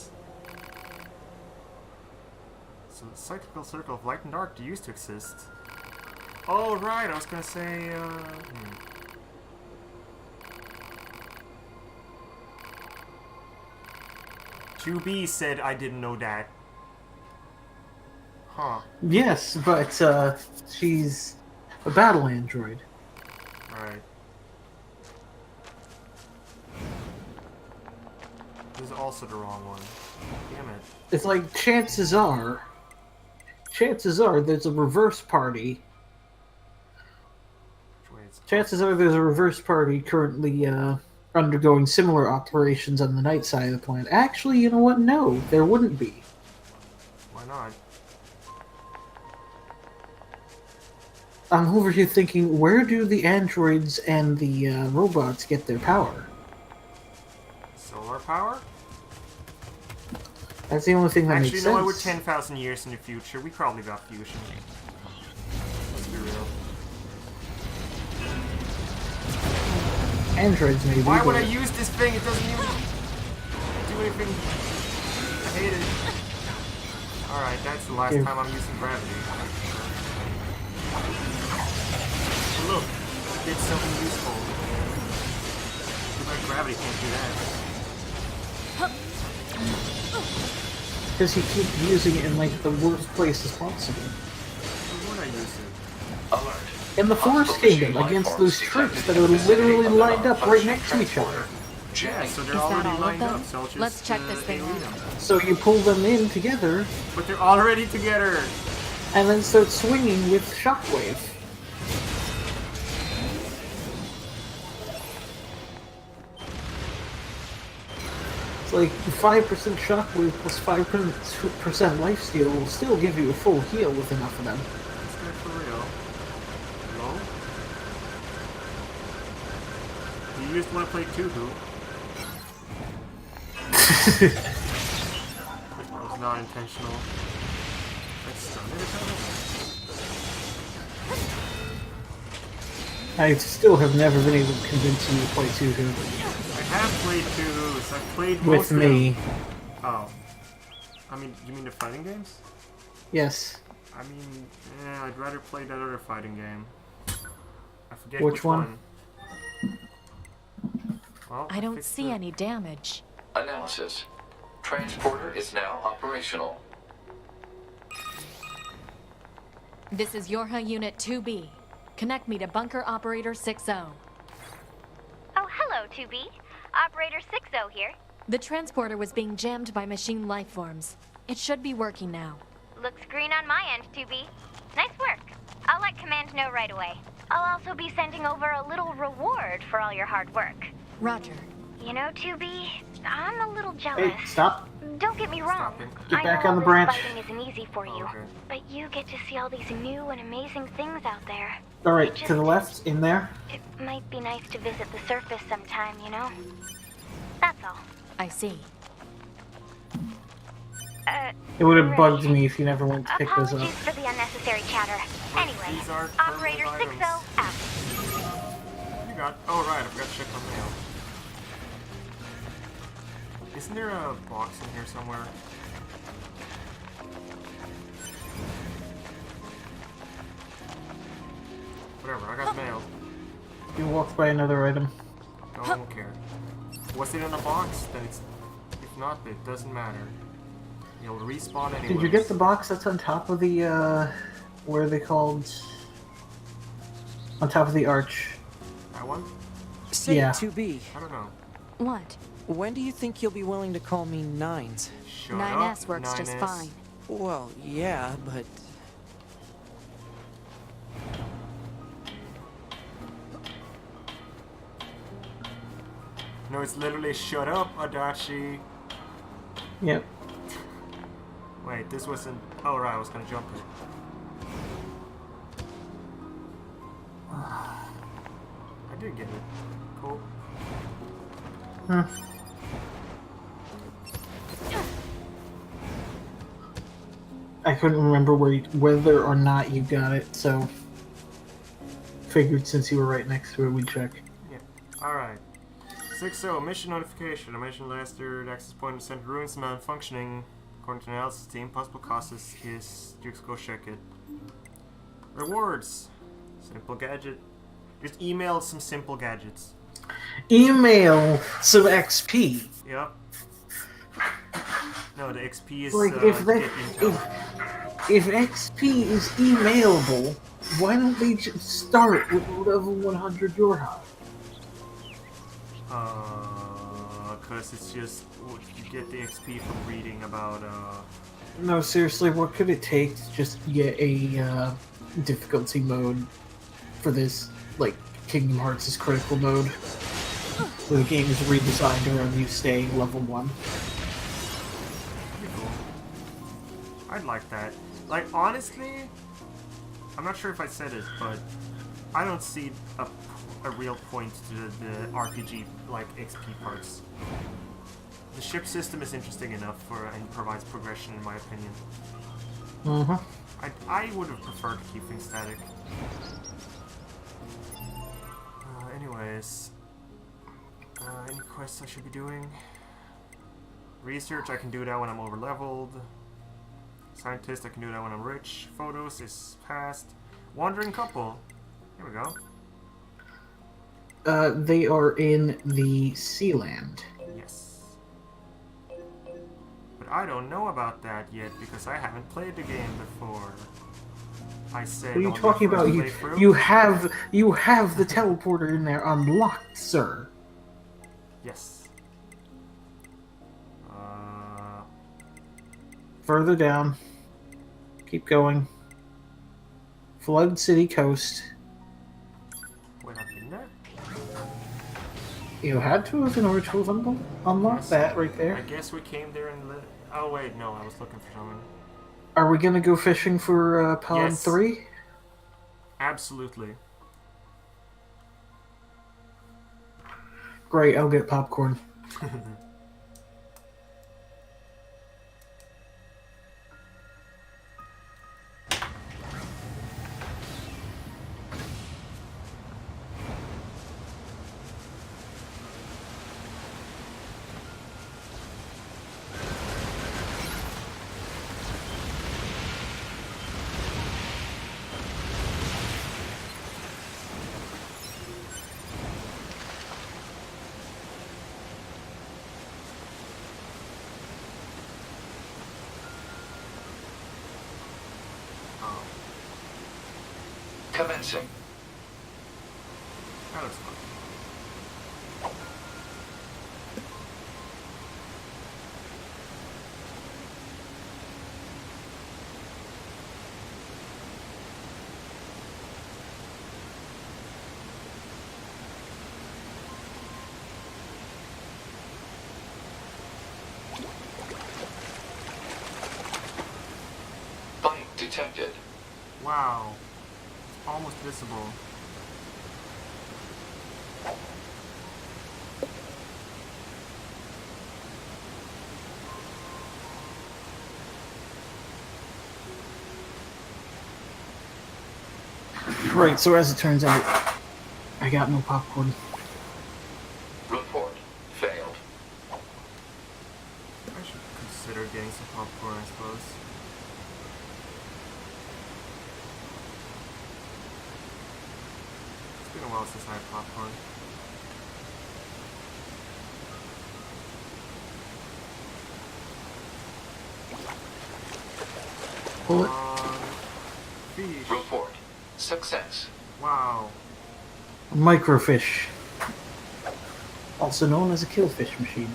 So the cyclical circle of light and dark used to exist. Oh right, I was gonna say. 2B said I didn't know that. Huh. Yes, but she's a battle android. Alright. This is also the wrong one. Damn it. It's like chances are there's a reverse party. Which way is it? Chances are there's a reverse party currently undergoing similar operations on the night side of the planet. Actually, you know what? No, there wouldn't be. Why not? I'm over here thinking, where do the androids and the robots get their power? Solar power? That's the only thing that Actually, makes no, sense. we're 10,000 years in the future. We probably got fusion. Let's be real. Androids maybe. Why would I but- use this thing? It doesn't even do anything. I hate it. Alright, that's the last Here. time I'm using gravity. Oh, look, it did something useful. Too bad gravity can't do that. Because you keep using it in like the worst places possible. Why would I use it? Alert. In the Forest Hostile Kingdom, machine against life those forms troops that detected are in the vicinity literally of the lined up right non-functioning next to each other. transporter. Yeah, Jamming. so they're Is that already all of lined them? up, so I'll just Let's check this thing alien out. them. So you pull them in together, But they're already together! and then start swinging with Shockwave. It's like 5% Shockwave plus 5% lifesteal will still give you a full heal with enough of them. This guy for real. Hello? You used want to play Tubu. That was not intentional. That's stunned it I still have never been able to convince you to play 2 I have played Tubus. I've played with mostly me. Oh. I mean, you mean the fighting games? Yes. I mean, I'd rather play that other fighting game. I forget Which which one? Well, I don't fixed see it. any damage. Analysis. Transporter is now operational. This is Yorha Unit 2B. Connect me to Bunker Operator 60. Oh, hello, 2B. Operator 60 here. The transporter was being jammed by machine lifeforms. It should be working now. Looks green on my end, 2B. Nice work. I'll let Command know right away. I'll also be sending over a little reward for all your hard work. Roger. You know, 2B, I'm a little jealous. Hey, stop. Don't get me wrong. Stop it. Get I back know on all the this branch. fighting isn't easy for you, Okay. but you get to see all these new and amazing things out there. Alright, It to the just- left, in there. It might be nice to visit the surface sometime, you know? That's all. I see. It would have Right. bugged me if you never went to pick those Apologies up. for the unnecessary chatter. Anyway, These are Operator permanent 60 out. You got. Oh, right, I forgot to check on mail. Isn't there a box in here somewhere? Whatever, I got mail. You walked by another item. No, I don't care. Was it in a box? Then it's. If not, it doesn't matter. You'll respawn anyways. Did you get the box that's on top of the, what are they called? On top of the arch. That one? Say, Yeah. 2B, I don't know. What? when do you think you'll be willing to call me Nines? Shut 9S up, works just 9S. fine. Well, yeah, but... No, it's literally shut up, Adachi. Yep. Wait, this wasn't. Oh, right, I was gonna jump it. I did get it. Cool. I couldn't remember whether or not you got it, so figured since you were right next to it, we'd check. Yeah. Alright. 6-0, mission notification. A mission lasted access point in Central Ruins malfunctioning. According to the analysis team, possible causes is just go check it. Rewards. Simple gadget. Just email some simple gadgets. Email some XP. Yep. No, the XP is Like if get intel. if XP is emailable, why don't they just start with level 100 Yorha? Because it's just you get the XP from reading about No, seriously, what could it take to just get a difficulty mode for this, like Kingdom Hearts' critical mode, where the game is redesigned around you staying level 1? pretty cool. I'd like that. Like honestly, I'm not sure if I said it, but I don't see a real point to the RPG like XP parts. The ship system is interesting enough and provides progression in my opinion. Mm-hmm. I would have preferred to keep things static. Anyways, any quests I should be doing? Research, I can do that when I'm over-leveled. Scientist, I can do that when I'm rich. Photos is past. Wandering couple. Here we go. They are in the Sealand. Yes. But I don't know about that yet because I haven't played the game before. I said. What are you on my talking first about? playthrough- You have the teleporter in there unlocked, sir. Yes. Further down. Keep going. Flood City Coast. Wait, I've been there? You had to have in order to have unlocked Yes. that right I there. guess we came there and oh wait, no, I was looking for someone. Are we gonna go fishing for Pond Yes. 3? Absolutely. Great, I'll get popcorn. commencing. That looks fun. Bite detected. Wow. It's almost visible. Right, so as it turns out, I got no popcorn. Report failed. I should consider getting some popcorn, I suppose. It's been a while since I had popcorn. Bullet. Fish. Report success. Wow. Microfish. Also known as a killfish machine.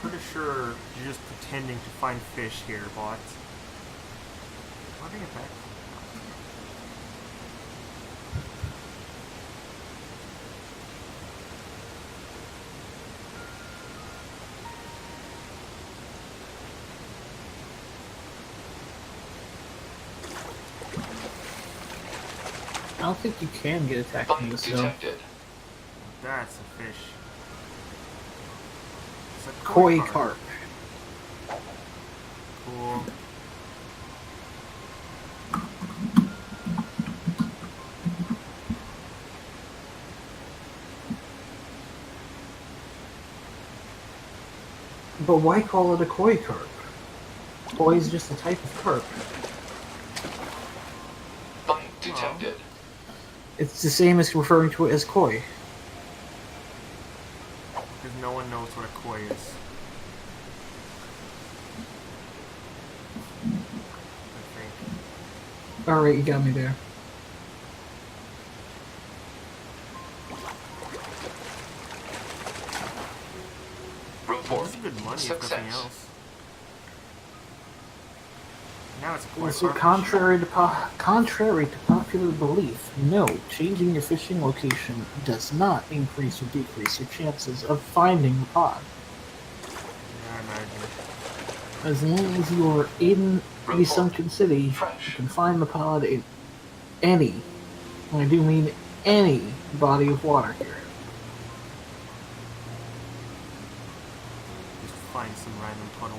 Pretty sure you're just pretending to find fish here, bot. What do you get back? I don't think you can get attacked from Bite this though. detected. That's a fish. It's a Koi carp. Cool. But why call it a koi carp? Koi is just a type of carp. Bite detected. It's the same as referring to it as koi. Because no one knows what a koi is. I think. Alright, you got me there. Report This is good money if success. nothing else. Now it's a koi Well, so carp. contrary to popular belief, no, changing your fishing location does not increase or decrease your chances of finding the pod. Yeah, I imagine. As long as you are in the Report sunken city, you fresh. can find the pod in any, and I do mean any, body of water here. Just find some random puddle.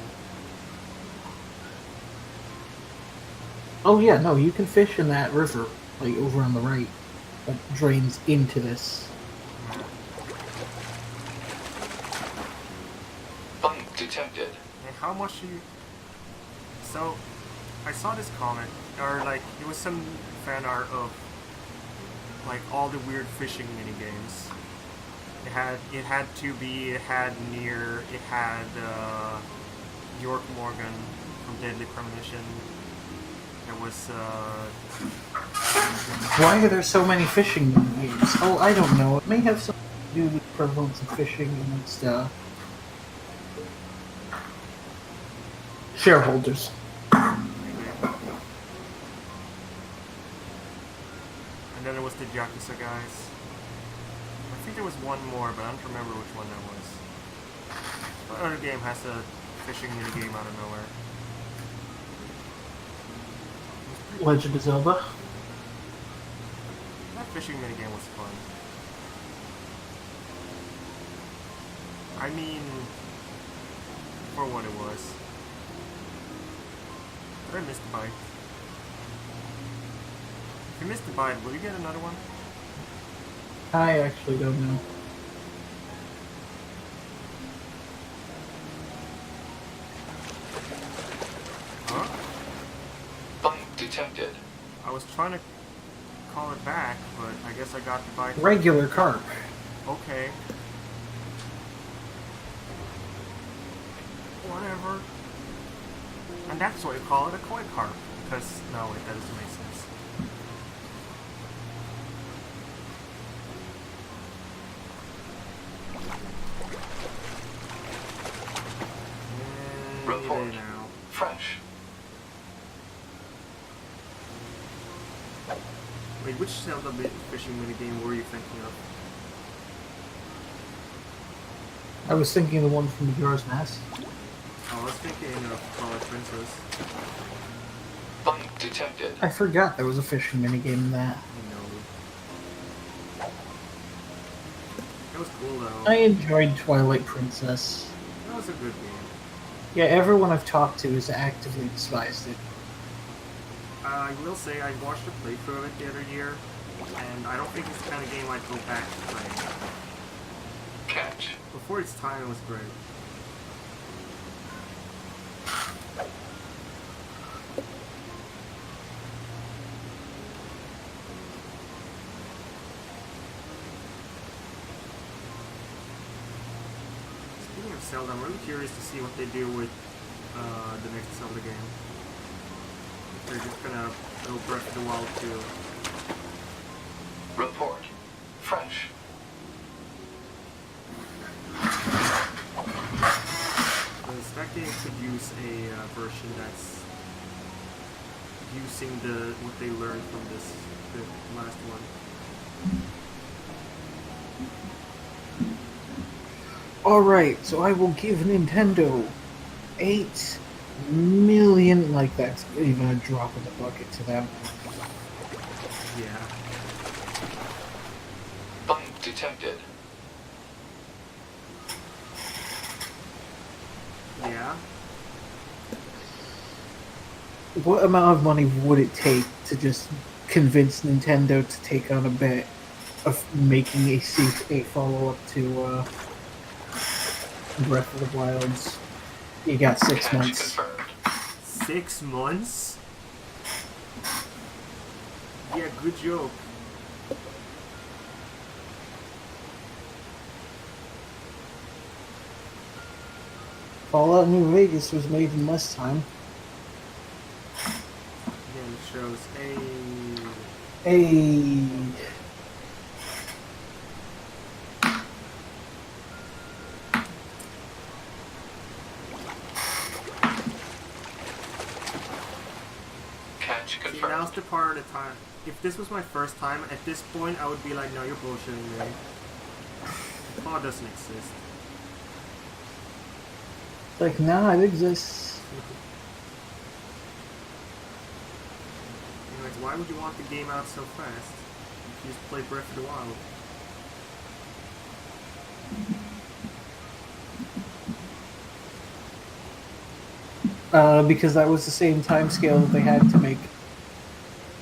Oh yeah, no, you can fish in that river, like over on the right, that drains into this. Bite detected. And how much do you... So, I saw this comment, or like, it was some fan art of like all the weird fishing mini games. It had 2B, it had Nier, it had York Morgan from Deadly Premonition. There was Why are there so many fishing games? Oh, I don't know. It may have something to do with the prevalence of fishing amongst shareholders. and then there was the Yakuza guys. I think there was one more, but I don't remember which one that was. What other game has a fishing mini game out of nowhere? Legend of Zelda. That fishing minigame was fun. I mean, for what it was. Did I miss the bite? If you missed the bite, will you get another one? I actually don't know. Huh? Bite detected. I was trying to call it back, but I guess I got the bite. Regular carp. Okay. Whatever. And that's why you call it a koi carp. Because, no, wait, that doesn't make sense. Report. day now. Fresh. Wait, which Zelda fishing minigame were you thinking of? I was thinking the one from Majora's Mask. I was thinking of Twilight Princess. Bite detected. I forgot there was a fishing minigame in that. No. It was cool though. I enjoyed Twilight Princess. That was a good game. Yeah, everyone I've talked to has actively despised it. I will say I watched a playthrough of it the other year, and I don't think it's the kind of game I'd go back to playing. Catch. Before its time, it was great. Speaking of Zelda, I'm really curious to see what they do with the next Zelda game. If they're just gonna go Breath of the Wild 2. Report. Fresh. Because that game could use a version that's using what they learned from the last one. Alright, so I will give Nintendo 8 million, like that's even a drop in the bucket to them. Yeah. Bite detected. Yeah. What amount of money would it take to just convince Nintendo to take on a bet of making a follow-up to Breath of the Wild's? You got 6 Catch months. confirmed. 6 months? Yeah, good joke. Fallout New Vegas was made in less time. Again, it shows a... Hey, Catch See, now's confirmed. the part of the time. If this was my first time, at this point I would be like, no, you're bullshitting me. Claw doesn't exist. like, nah, it exists. Anyways, why would you want the game out so fast? You just play Breath of the Wild. Because that was the same time scale that they had to make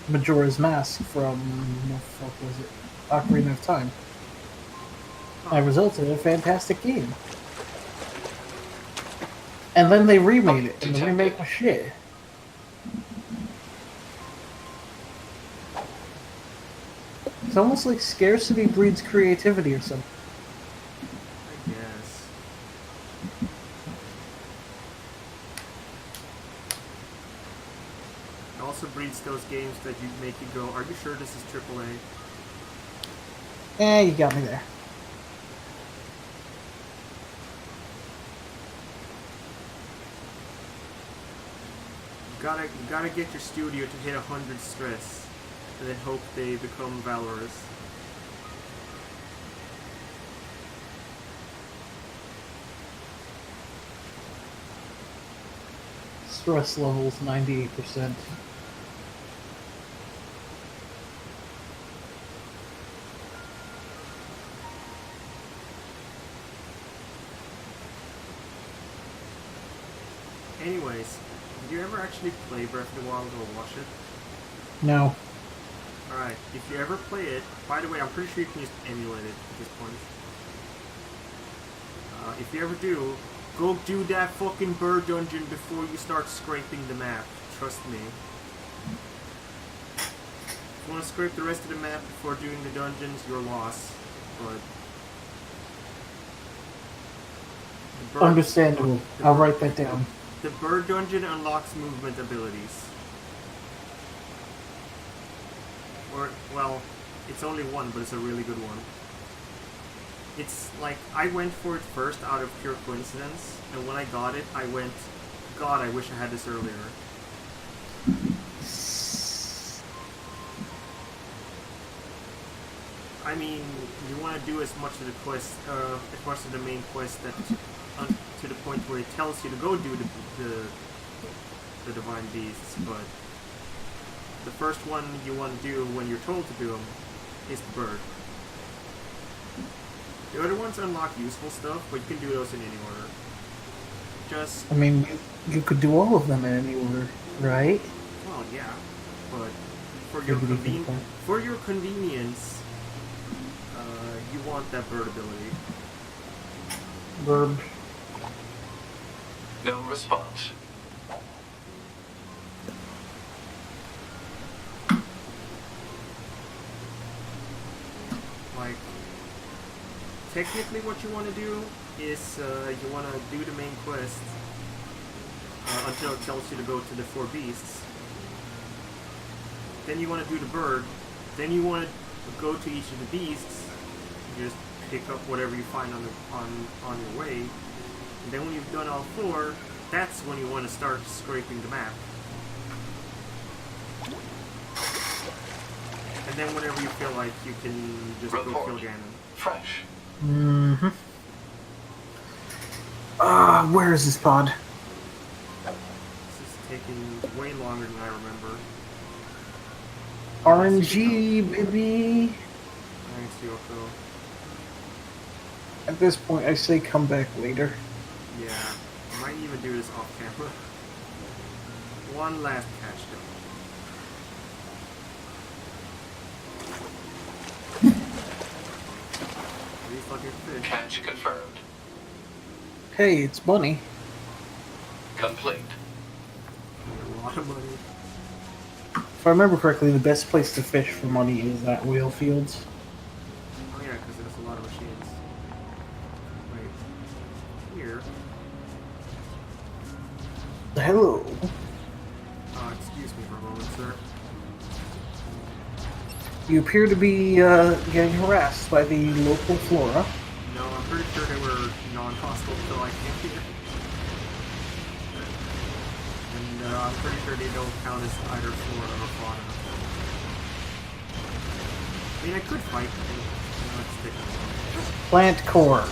Majora's Mask from, what the fuck was it? Ocarina of Time. That resulted in a fantastic game. And then they remade it, and the remake was shit. It's almost like scarcity breeds creativity or something. I guess. It also breeds those games that you make you go, are you sure this is AAA? You got me there. You gotta get your studio to hit 100 stress, and then hope they become valorous. Stress levels 98%. Anyways, did you ever actually play Breath of the Wild or watch it? No. Alright, if you ever play it, by the way, I'm pretty sure you can just emulate it at this point. If you ever do, go do that fucking bird dungeon before you start scraping the map. Trust me. If you want to scrape the rest of the map before doing the dungeons, your loss. But... the bird- Understandable. I'll write that down. The bird dungeon unlocks movement abilities. Or, well, it's only one, but it's a really good one. It's like, I went for it first out of pure coincidence, and when I got it, I went, God, I wish I had this earlier. I mean, you want to do as much of the quest, as much of the main quest that to the point where it tells you to go do the divine beasts, but the first one you want to do when you're told to do them is the bird. The other ones unlock useful stuff, but you can do those in any order. Just, I mean, you could do all of them in any order, right? well, yeah, but for Maybe your convenience, you want that bird ability. Verb. No response. Like, technically what you want to do is you want to do the main quest until it tells you to go to the 4 beasts. Then you want to do the bird. Then you want to go to each of the beasts. You just pick up whatever you find on your way. And then when you've done all 4, that's when you want to start scraping the map. And then whenever you feel like you can just go kill Ganon. Fresh. Mm-hmm. Where is this pod? This is taking way longer than I remember. RNG, baby! Thanks, Yoko. At this point, I say come back later. Yeah, I might even do this off camera. One last catch though. These fucking fish. Catch confirmed. Hey, it's Bunny. Complete. A lot of money. If I remember correctly, the best place to fish for money is at whale fields. Oh yeah, because there's a lot of machines. Wait. Here. Hello. Excuse me for a moment, sir. You appear to be getting harassed by the local flora. No, I'm pretty sure they were non-hostile until I came here. And I'm pretty sure they don't count as either flora or fauna. I mean, I could fight them. Let's take them. Plant core.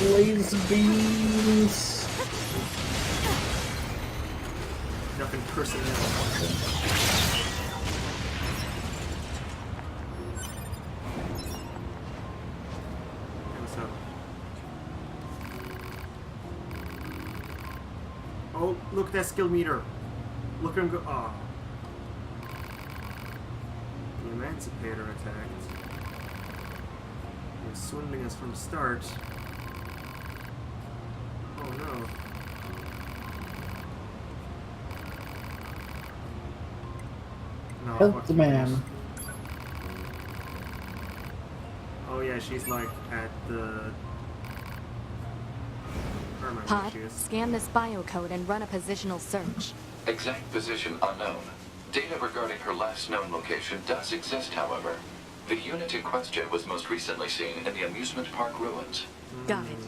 Laser beams. Nothing personnel. What's up? Oh, look at that skill meter. Look at him go. Ah. The Emancipator attacked. He was swindling us from the start. Oh no. No, Help fuck the you. man. Oh yeah, she's like at the... I remember Pod, where she is. scan this biocode and run a positional search. Exact position unknown. Data regarding her last known location does exist, however. The unit in question was most recently seen in the amusement park ruins. Got it. Yeah.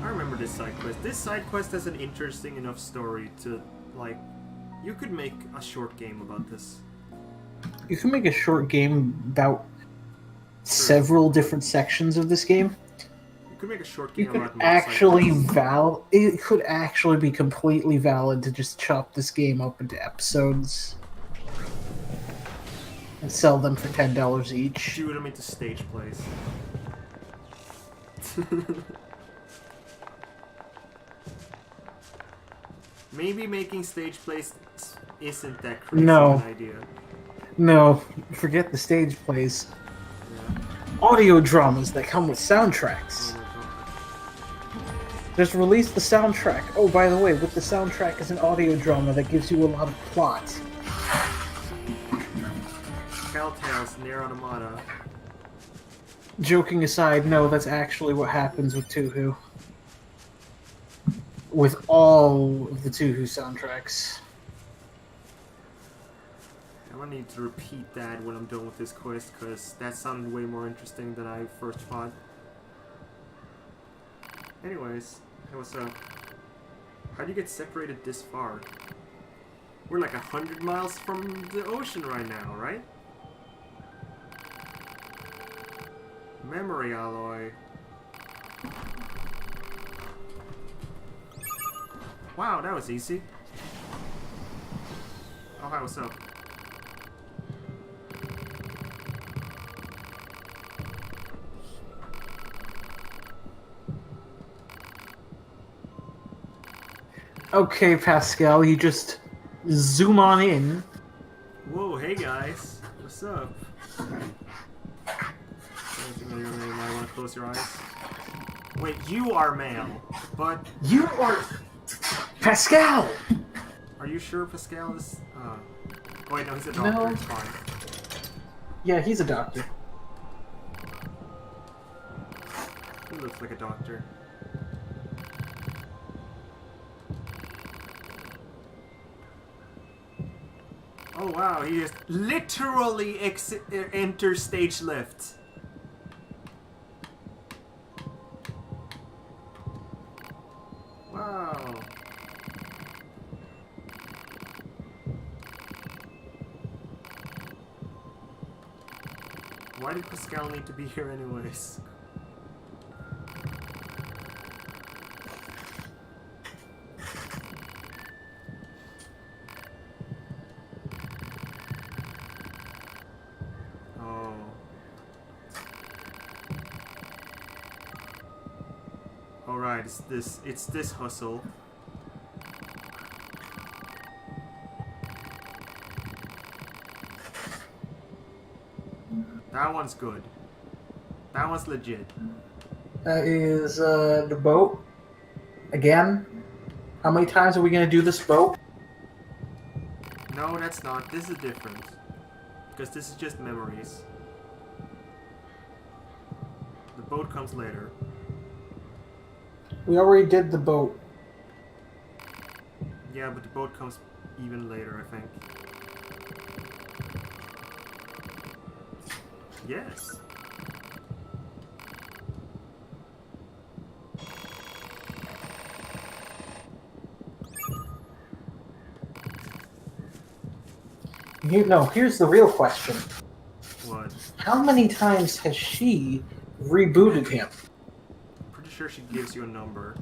I remember this side quest. This side quest has an interesting enough story to, like, you could make a short game about this. You can make a short game about several different sections of this game. You could make a short You game could about actually motorcycles. it could actually be completely valid to just chop this game up into episodes and sell them for $10 each. Shoot them into stage plays. Maybe making stage plays isn't that crazy of an idea. No, forget the stage plays. Yeah. Audio dramas that come with soundtracks. Oh my god. Just release the soundtrack. Oh, by the way, with the soundtrack is an audio drama that gives you a lot of plot. Telltale's Nier Automata. Joking aside, no, that's actually what happens with Tuhu. With all of the Tuhu soundtracks. I'm gonna need to repeat that when I'm done with this quest, because that sounded way more interesting than I first thought. Anyways, hey, what's up? How do you get separated this far? We're like 100 miles from the ocean right now, right? Memory alloy. Wow, that was easy. Oh, hi, what's up? Okay, Pascal, you just zoom on in. Whoa, hey guys. What's up? Anything on your name? I want to close your eyes. Wait, you are male, but You are... Pascal! are you sure Pascal is... wait, no, he's a doctor. No. It's fine. Yeah, he's a doctor. He looks like a doctor. Oh wow, he is literally enter stage left. Wow. Why did Pascal need to be here anyways? Oh. Alright, it's this hustle. That one's good. That one's legit. That is, the boat. Again? How many times are we gonna do this boat? No, that's not. This is different. Because this is just memories. The boat comes later. We already did the boat. Yeah, but the boat comes even later, I think. Yes. Here's the real question. What? How many times has she rebooted him? Pretty sure she gives you a number.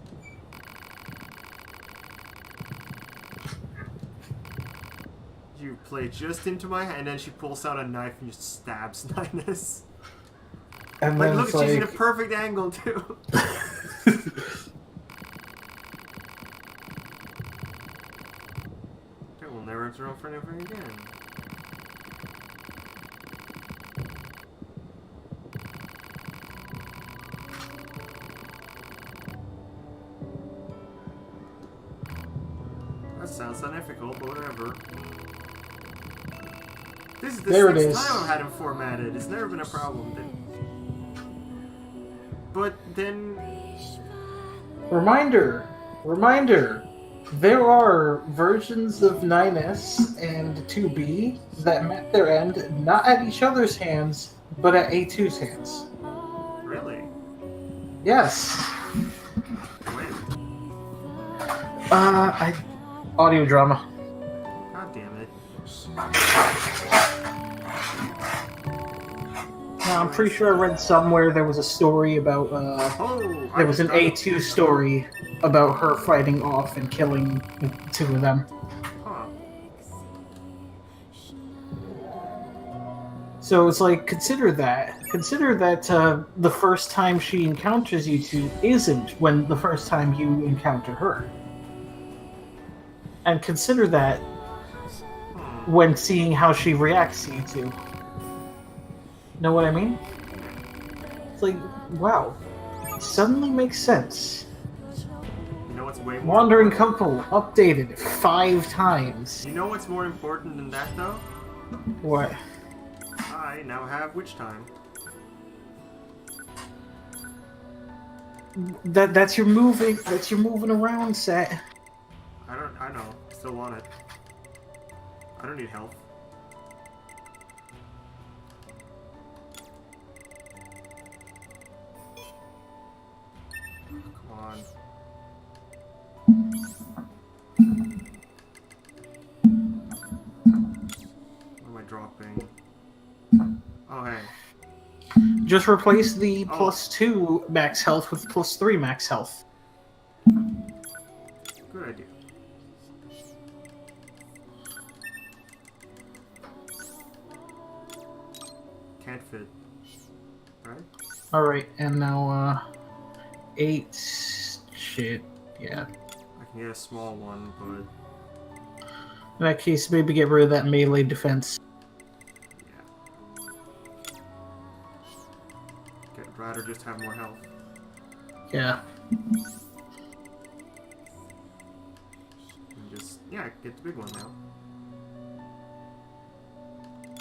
You play just into my hand, and then she pulls out a knife and just stabs Ninus. And Like, then look, it's she's in a like... perfect angle, too. Okay, we'll never have to run for anything again. That sounds unethical, but whatever. This is the There it sixth is. time I've had him formatted. It's never been a problem. But then... Reminder! There are versions of 9S and 2B that met their end not at each other's hands, but at A2's hands. Really? Yes. When? Audio drama. God damn it. Now, I'm pretty sure I read somewhere there was a story about, Oh! there was an A2 story about her fighting off and killing the two of them. Huh. So it's like, consider that. Consider that the first time she encounters you two isn't when the first time you encounter her. And consider that when seeing how she reacts to you two. Know what I mean? It's like, wow. It suddenly makes sense. You know what's way more Wandering important? Couple updated 5 times. You know what's more important than that, though? What? I now have witch time. That's your moving. That's your moving around set. I know. Still want it. I don't need health. Come on. What am I dropping? Oh, hey. Just replace the Oh. +2 max health with +3 max health. Good idea. Can't fit. Right? Alright, and now, 8... Shit. Yeah. I can get a small one, but In that case, maybe get rid of that melee defense. yeah. I'd rather just have more health. Yeah. And just, yeah, get the big one now.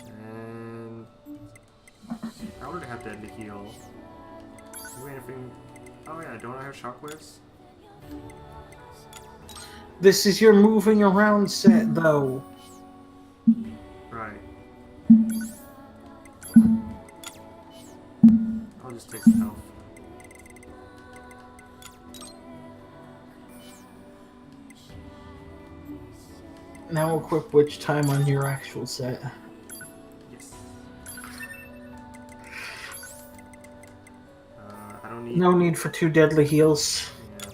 And I already have deadly heal. Do anything? Oh yeah, don't I have shockwaves? This is your moving around set, though. Right. I'll just take some health. Now equip witch time on your actual set. Yes. I don't need. No need for 2 deadly heals. Yeah.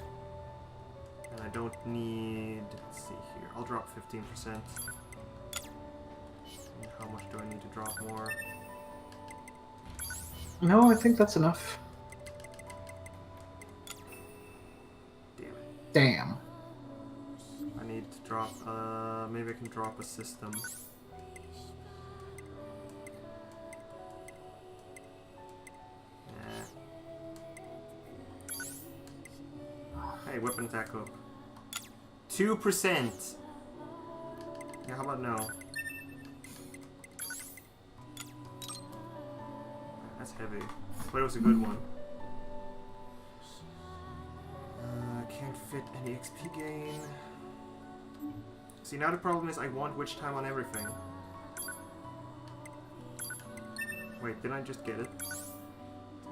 And I don't need. Let's see here. I'll drop 15%. And how much do I need to drop more? No, I think that's enough. Damn it. Damn. I need to drop. Maybe I can drop a system. Hey, weapon attack up. 2%! Yeah, how about no? That's heavy. But it was a good one. Can't fit any XP gain. See, now the problem is I want witch time on everything. Wait, didn't I just get it?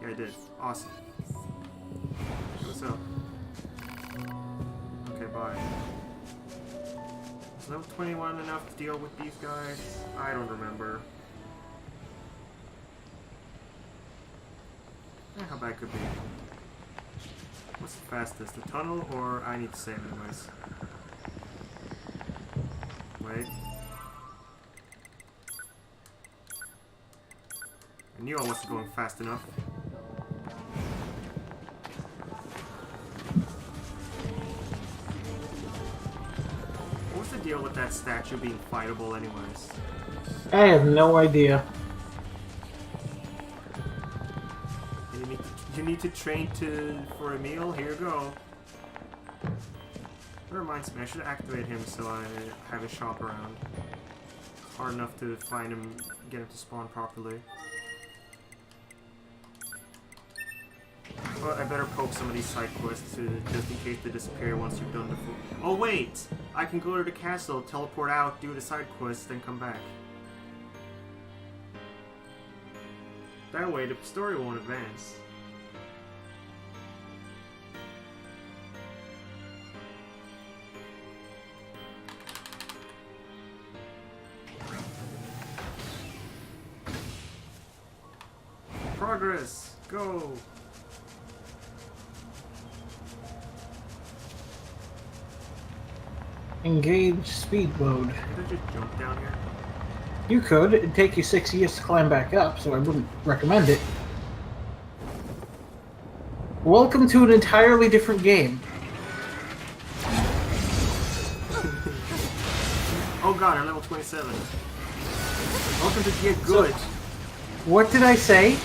Yeah, I did. Awesome. What's up? Okay, bye. Is level 21 enough to deal with these guys? I don't remember. How bad could be. What's the fastest? The tunnel, or I need to save anyways? Wait. I knew I wasn't going fast enough. What's the deal with that statue being fightable anyways? I have no idea. You need to train for a meal? Here you go. That reminds me, I should activate him so I have a shop around. It's hard enough to find him, get him to spawn properly. But I better poke some of these side quests just in case they disappear once you've done the full. Oh wait! I can go to the castle, teleport out, do the side quests, then come back. That way the story won't advance. Progress! Go! Engage speed mode. Did I just jump down here? You could. It'd take you 6 years to climb back up, so I wouldn't recommend it. Welcome to an entirely different game. Oh god, I'm level 27. Welcome to Get Good. What did I say?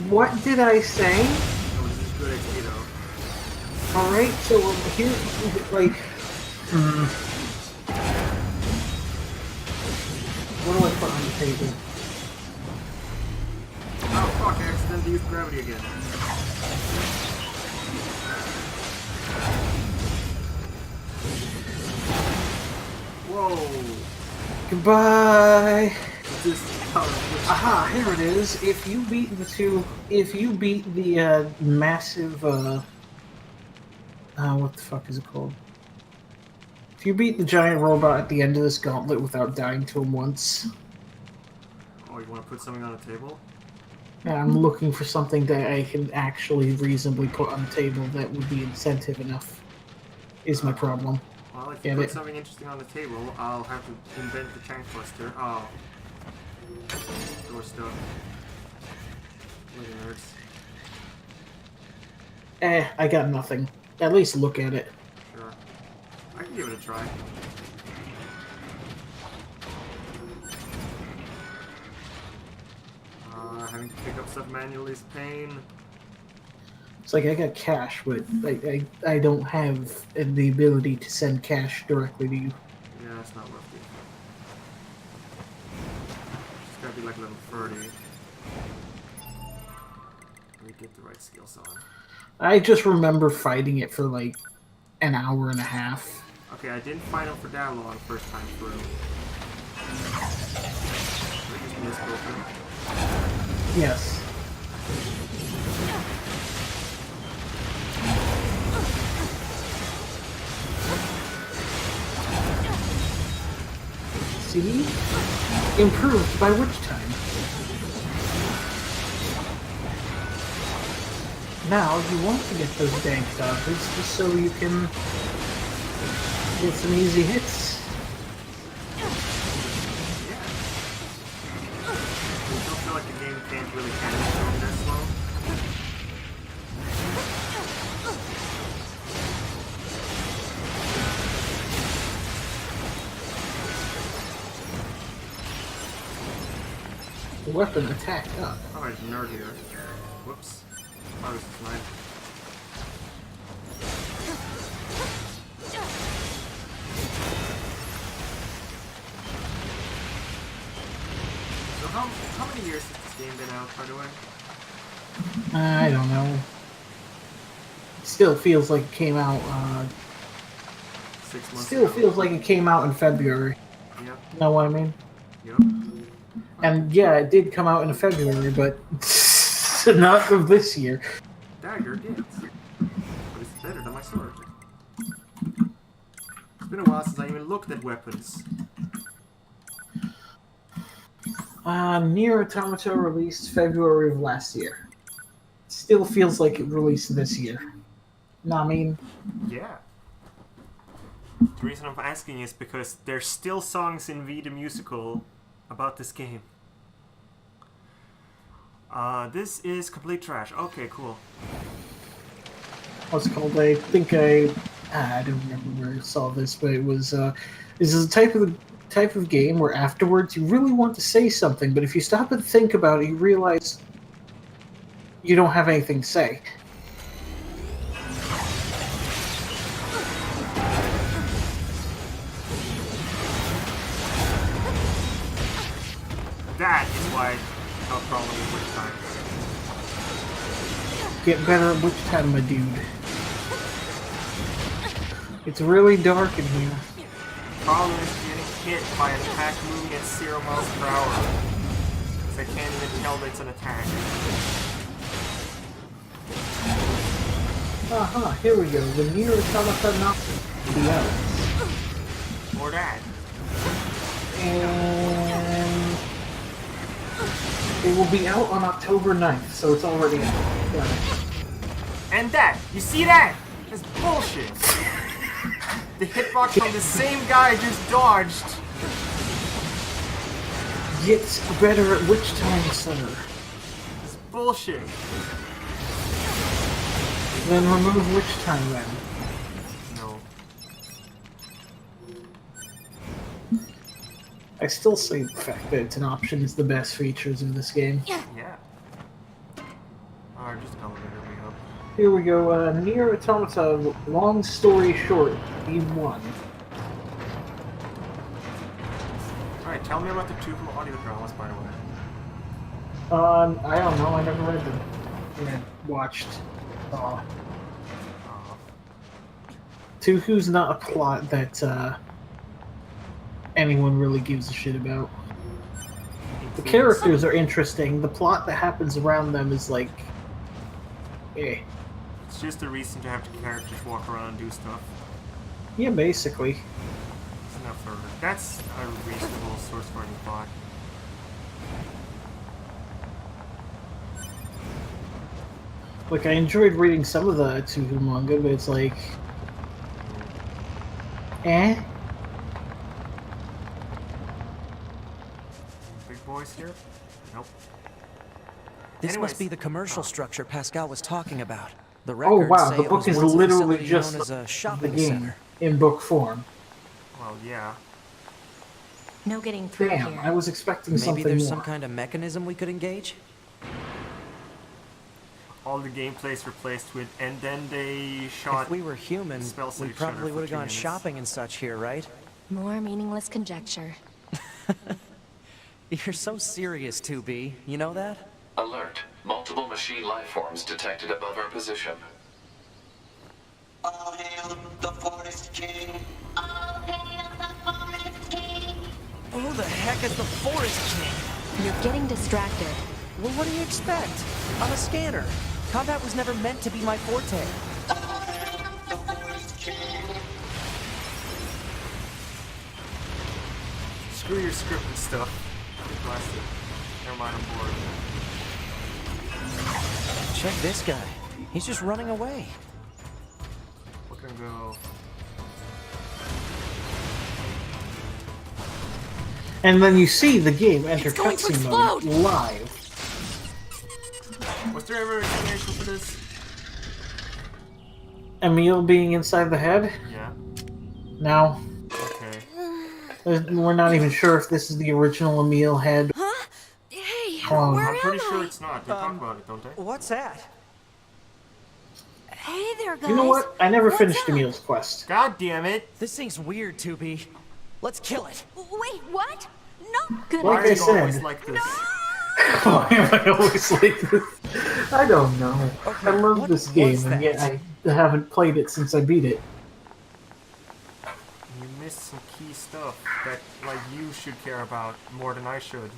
What did I say? Oh, this is good XP though. Alright, so here, like... table. Oh fuck, I accidentally used gravity again. Whoa. Goodbye! This Aha, here it is. If you beat the massive, what the fuck is it called? If you beat the giant robot at the end of this gauntlet without dying to him once, Oh, you want to put something on the table? I'm looking for something that I can actually reasonably put on the table that would be incentive enough, is my problem. Well, if you put something interesting on the table, I'll have to invent the tank buster. Oh. Door stuff. Little nerds. I got nothing. At least look at it. Sure. I can give it a try. Having to pick up stuff manually is pain. It's like I got cash, but I don't have the ability to send cash directly to you. Yeah, it's not worth it. It's gotta be like level 30. Let me get the right skills on. I just remember fighting it for like an hour and a half. Okay, I didn't fight him for that long first time through. I just missed both of them. Yes. See? Improved by which time? Now you want to get those dank dodges just so you can get some easy hits. I don't feel like the game can't really handle going that slow. The weapon attack up. Oh, there's a nerd here. Whoops. Oh, this is mine. So how many years has this game been out, by the way? I don't know. Still feels like it came out. 6 months Still ago. feels like it came out in February. Yep. Know what I mean? Yep. And yeah, it did come out in February, but not of this year. Dagger gets. But it's better than my sword. It's been a while since I even looked at weapons. Nier Automata released February of last year. Still feels like it released this year. Know what I mean? Yeah. The reason I'm asking is because there's still songs in V the Musical about this game. This is complete trash. Okay, cool. What's it called? I think I don't remember where I saw this, but it was this is a type of game where afterwards you really want to say something, but if you stop and think about it, you realize you don't have anything to say. That is why I'll probably win time. Get better at which time, my dude. It's really dark in here. Problem is getting hit by an attack moving at 0 miles per hour. Because I can't even tell that it's an attack. Aha, here we go. The Nier Automata Nocturne will be out. Or that. And it will be out on October 9th, so it's already out. Got it. And that! You see that? That's bullshit! The hitbox from the same guy just dodged! Get better at which time, sir? It's bullshit. Then remove which time then. No. I still say the fact that it's an option is the best features of this game. Yeah. Alright, just elevator me up. Here we go, Nier Automata, long story short, E1. Alright, Alright, tell me about the two audio dramas, by the way. I don't know. I never read them. I watched. Oh. Tuhu's not a plot that anyone really gives a shit about. The characters are interesting. The plot that happens around them is like, eh. It's just a reason to have the characters walk around and do stuff. Yeah, basically. It's enough for that's a reasonable source for any plot. Like, I enjoyed reading some of the Tuhu manga, but it's like, eh. Big boys here? Nope. This Anyways. must be the commercial structure Pascal was talking about. The Oh records wow, say the it book was is once a literally facility just known as a the shopping game center. in book form. Well, yeah. No getting through Damn, here. I was expecting Maybe something there's more. some kind of mechanism we could engage? All the gameplay's replaced with, and then they shot. If we were human, spell we save shutter probably for would have 2 gone minutes. shopping and such here, right? More meaningless conjecture. You're so serious, 2B. You know that? Alert. Multiple machine life forms detected above our position. All hail the Forest King. All hail the Forest King. Who the heck is the Forest King? You're getting distracted. Well, what do you expect? I'm a scanner. Combat was never meant to be my forte. All hail the Forest King. Screw your scripted stuff. Get blasted. Never mind, I'm bored. Check this guy. He's just running away. We're gonna go. And then you see the game enter It's going to cutscene mode explode! live. Was there ever an explanation for this? Emil being inside the head? Yeah. No. Okay. We're not even sure if this is the original Emil head. Huh? Hey, Oh. where I'm pretty am sure I? it's not. They talk about it, don't they? What's that? Hey there, guys. You know what? I never What's finished up? Emil's quest. God damn it! This thing's weird, 2B. Let's kill it. Wait, what? No. Good Like Why I are you said. always like this? Why am I always like this? I don't know. Okay, I love what this was game, and that? yet I haven't played it since I beat it. You missed some key stuff that, like, you should care about more than I should.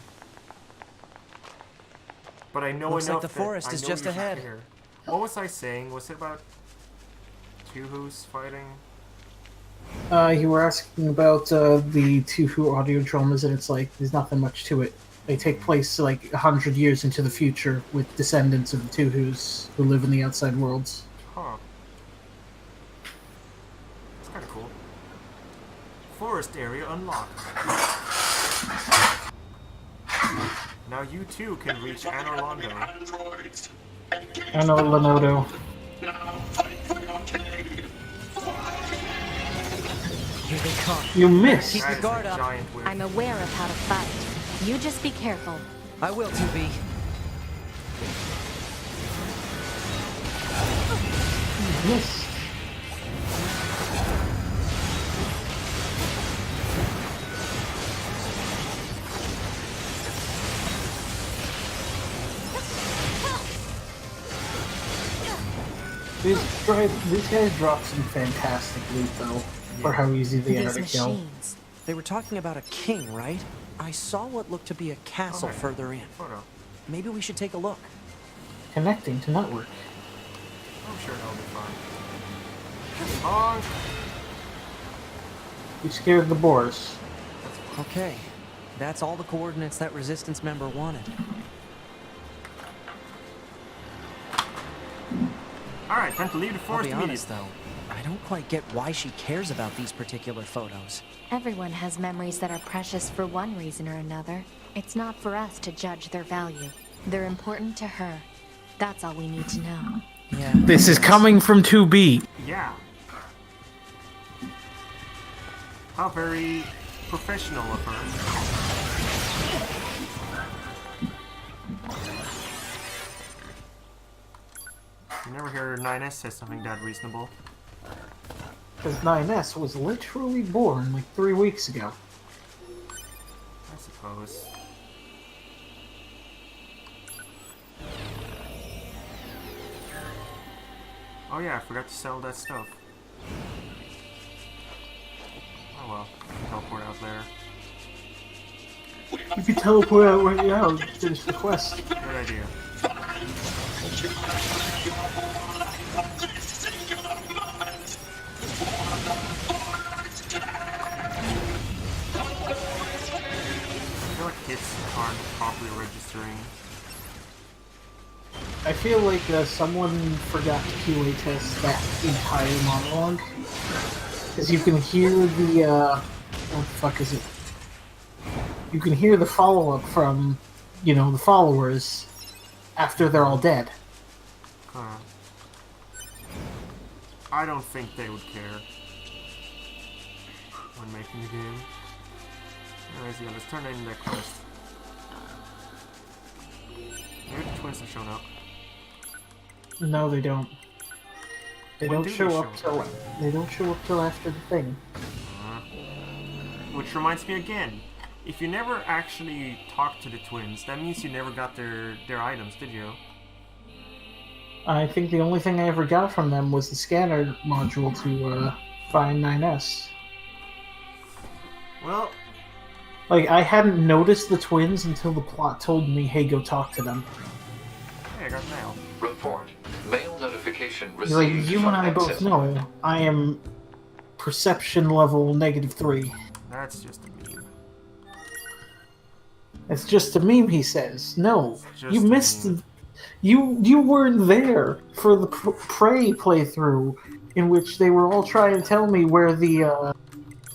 But I know Looks like enough the that forest I is know just you should ahead. care. What was I saying? Was it about Tuhu's fighting? You were asking about the Tuhu audio dramas, and it's like, there's nothing much to it. They take place like 100 years into the future with descendants of the Tuhus who live in the outside worlds. Huh. It's kind of cool. Forest area unlocked. Now you too can reach Anor Londo. Androids. Engage Anor Londo. now. Fight for your king. Here they come. You missed! Keep That your is guard a up. giant whip. I'm aware of how to fight. You just be careful. I will, 2B. Missed. These guys drop some fantastic loot, though, for how easy they are These to kill. machines. They were talking about a king, right? I saw what looked to be a castle Okay. further in. Photo. Maybe we should take a look. Connecting to network. I'm sure that'll be fine. Bonk! You scared the boars. Okay. That's all the coordinates that Resistance member wanted. Alright, time to leave the I'll forest be honest, immediately. though. I don't quite get why she cares about these particular photos. Everyone has memories that are precious for one reason or another. It's not for us to judge their value. They're important to her. That's all we need to know. Yeah. This is coming from 2B. Yeah. How very professional of her. You never hear 9S say something that reasonable. Because 9S was literally born like 3 weeks ago. suppose. Oh yeah, I forgot to sell that stuff. Oh well, teleport out there. You can teleport out right now and finish the quest. Good idea. I feel like hits aren't properly registering. I feel like someone forgot to QA test that entire monologue. Because you can hear the, what the fuck is it? You can hear the follow-up from, you know, the followers after they're all dead. Huh. I don't think they would care when making the game. Anyways, yeah, let's turn in their quest. Maybe the twins have shown up. No, they don't. They When don't do show they up show till they don't show up till after the thing. Which reminds me again, if you never actually talked to the twins, that means you never got their items, did you? I think the only thing I ever got from them was the scanner module to find 9S. Well, Like, I hadn't noticed the twins until the plot told me, hey, go talk to them. hey, I got mail. Report. Mail notification Like, received you from and I both access know point. I am perception level -3. That's just a meme. It's just a meme, he says. No, Just you a missed... meme. You weren't there for the Prey playthrough, in which they were all trying to tell me where the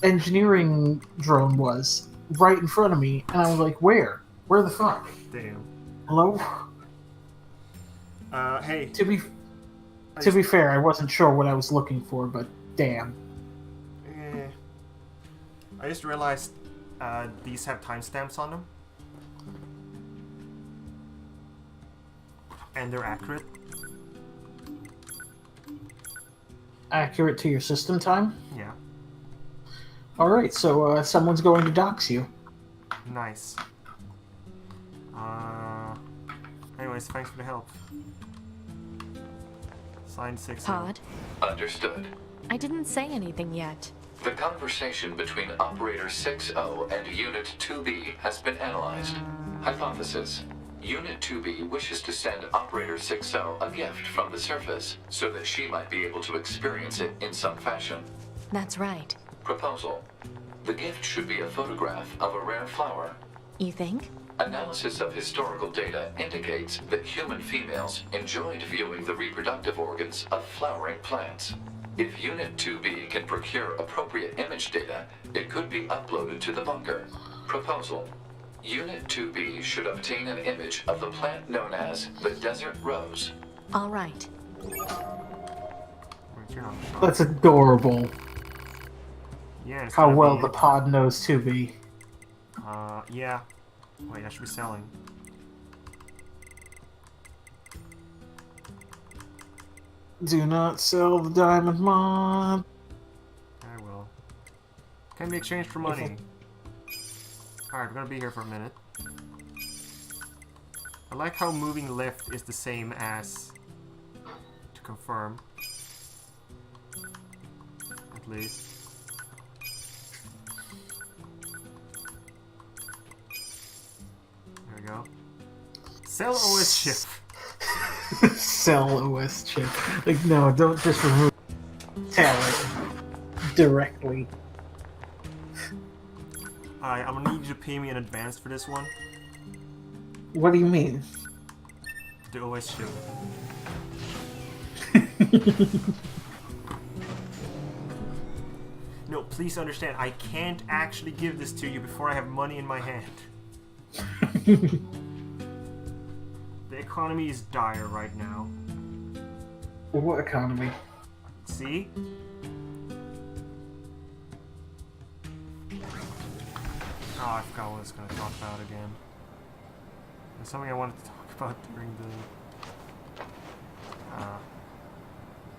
engineering drone was. Right in front of me, and I was like, where? Where the fuck? Damn. Hello? Hey. To be fair, I wasn't sure what I was looking for, but damn. I just realized these have timestamps on them. And they're accurate. Accurate to your system time? Yeah. Alright, so someone's going to dox you. Nice. Anyways, thanks for the help. Signed 6. Pod, Understood. I didn't say anything yet. The conversation between Operator 6-0 and Unit 2B has been analyzed. Hypothesis. Unit 2B wishes to send Operator 6-0 a gift from the surface so that she might be able to experience it in some fashion. That's right. Proposal. The gift should be a photograph of a rare flower. You think? Analysis of historical data indicates that human females enjoyed viewing the reproductive organs of flowering plants. If Unit 2B can procure appropriate image data, it could be uploaded to the bunker. Proposal. Unit 2B should obtain an image of the plant known as the desert rose. All right. Wait, you're not sure. That's adorable. Yeah, it's How gonna well be- the pod knows to be. Yeah. Wait, I should be selling. Do not sell the diamond mod. I will. Can be exchanged for money. Alright, we're gonna be here for a minute. I like how moving left is the same as to confirm. At least. There we go. Sell OS chip. Sell OS chip. Like, no, don't just remove talent directly. Alright, I'm gonna need you to pay me in advance for this one. What do you mean? The OS chip. No, please understand, I can't actually give this to you before I have money in my hand. The economy is dire right now. What economy? See? Oh, I forgot what I was going to talk about again. There's something I wanted to talk about during the...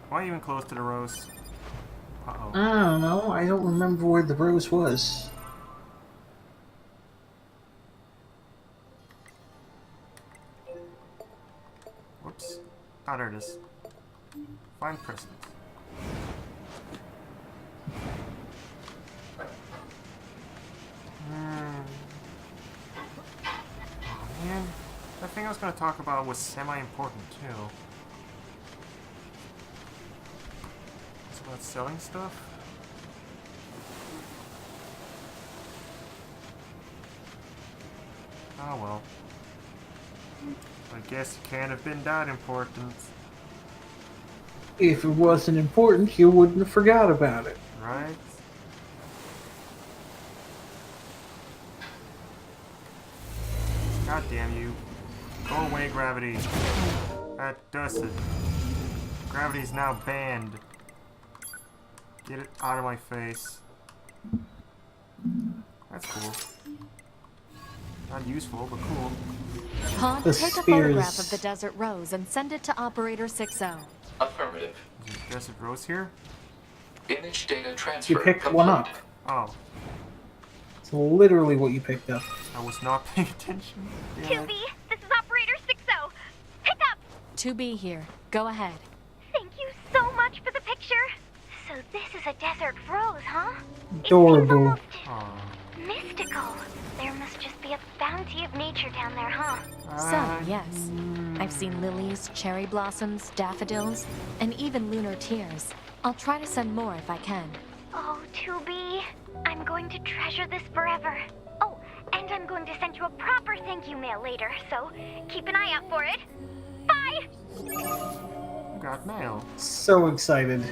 Why even close to the rose? Uh-oh. I don't know. I don't remember where the rose was. Ah, there it is. Find presents. Oh man, that thing I was gonna talk about was semi-important too. It's about selling stuff. Oh well. I guess it can't have been that important, If it wasn't important, you wouldn't have forgot about it. right? God damn you. Go away, gravity. That does it. Gravity's now banned. Get it out of my face. That's cool. Not useful, but cool. Pod, The take a spears. photograph of the Desert Rose and send it to Operator 60. Affirmative. Is it Desert Rose here? Image data transfer You picked complete. one up. Oh, It's literally what you picked up. I was not paying attention. Damn 2B, it. this is Operator 60. Pick up! 2B here. Go ahead. Thank you so much for the picture. So this is a desert rose, huh? It seems Adorable. almost Aw. mystical. There must just be a bounty of nature down there, huh? Some, yes. I've seen lilies, cherry blossoms, daffodils, and even lunar tears. I'll try to send more if I can. Oh, 2B, I'm going to treasure this forever. Oh, and I'm going to send you a proper thank you mail later, so keep an eye out for it. Bye! Got mail. So excited.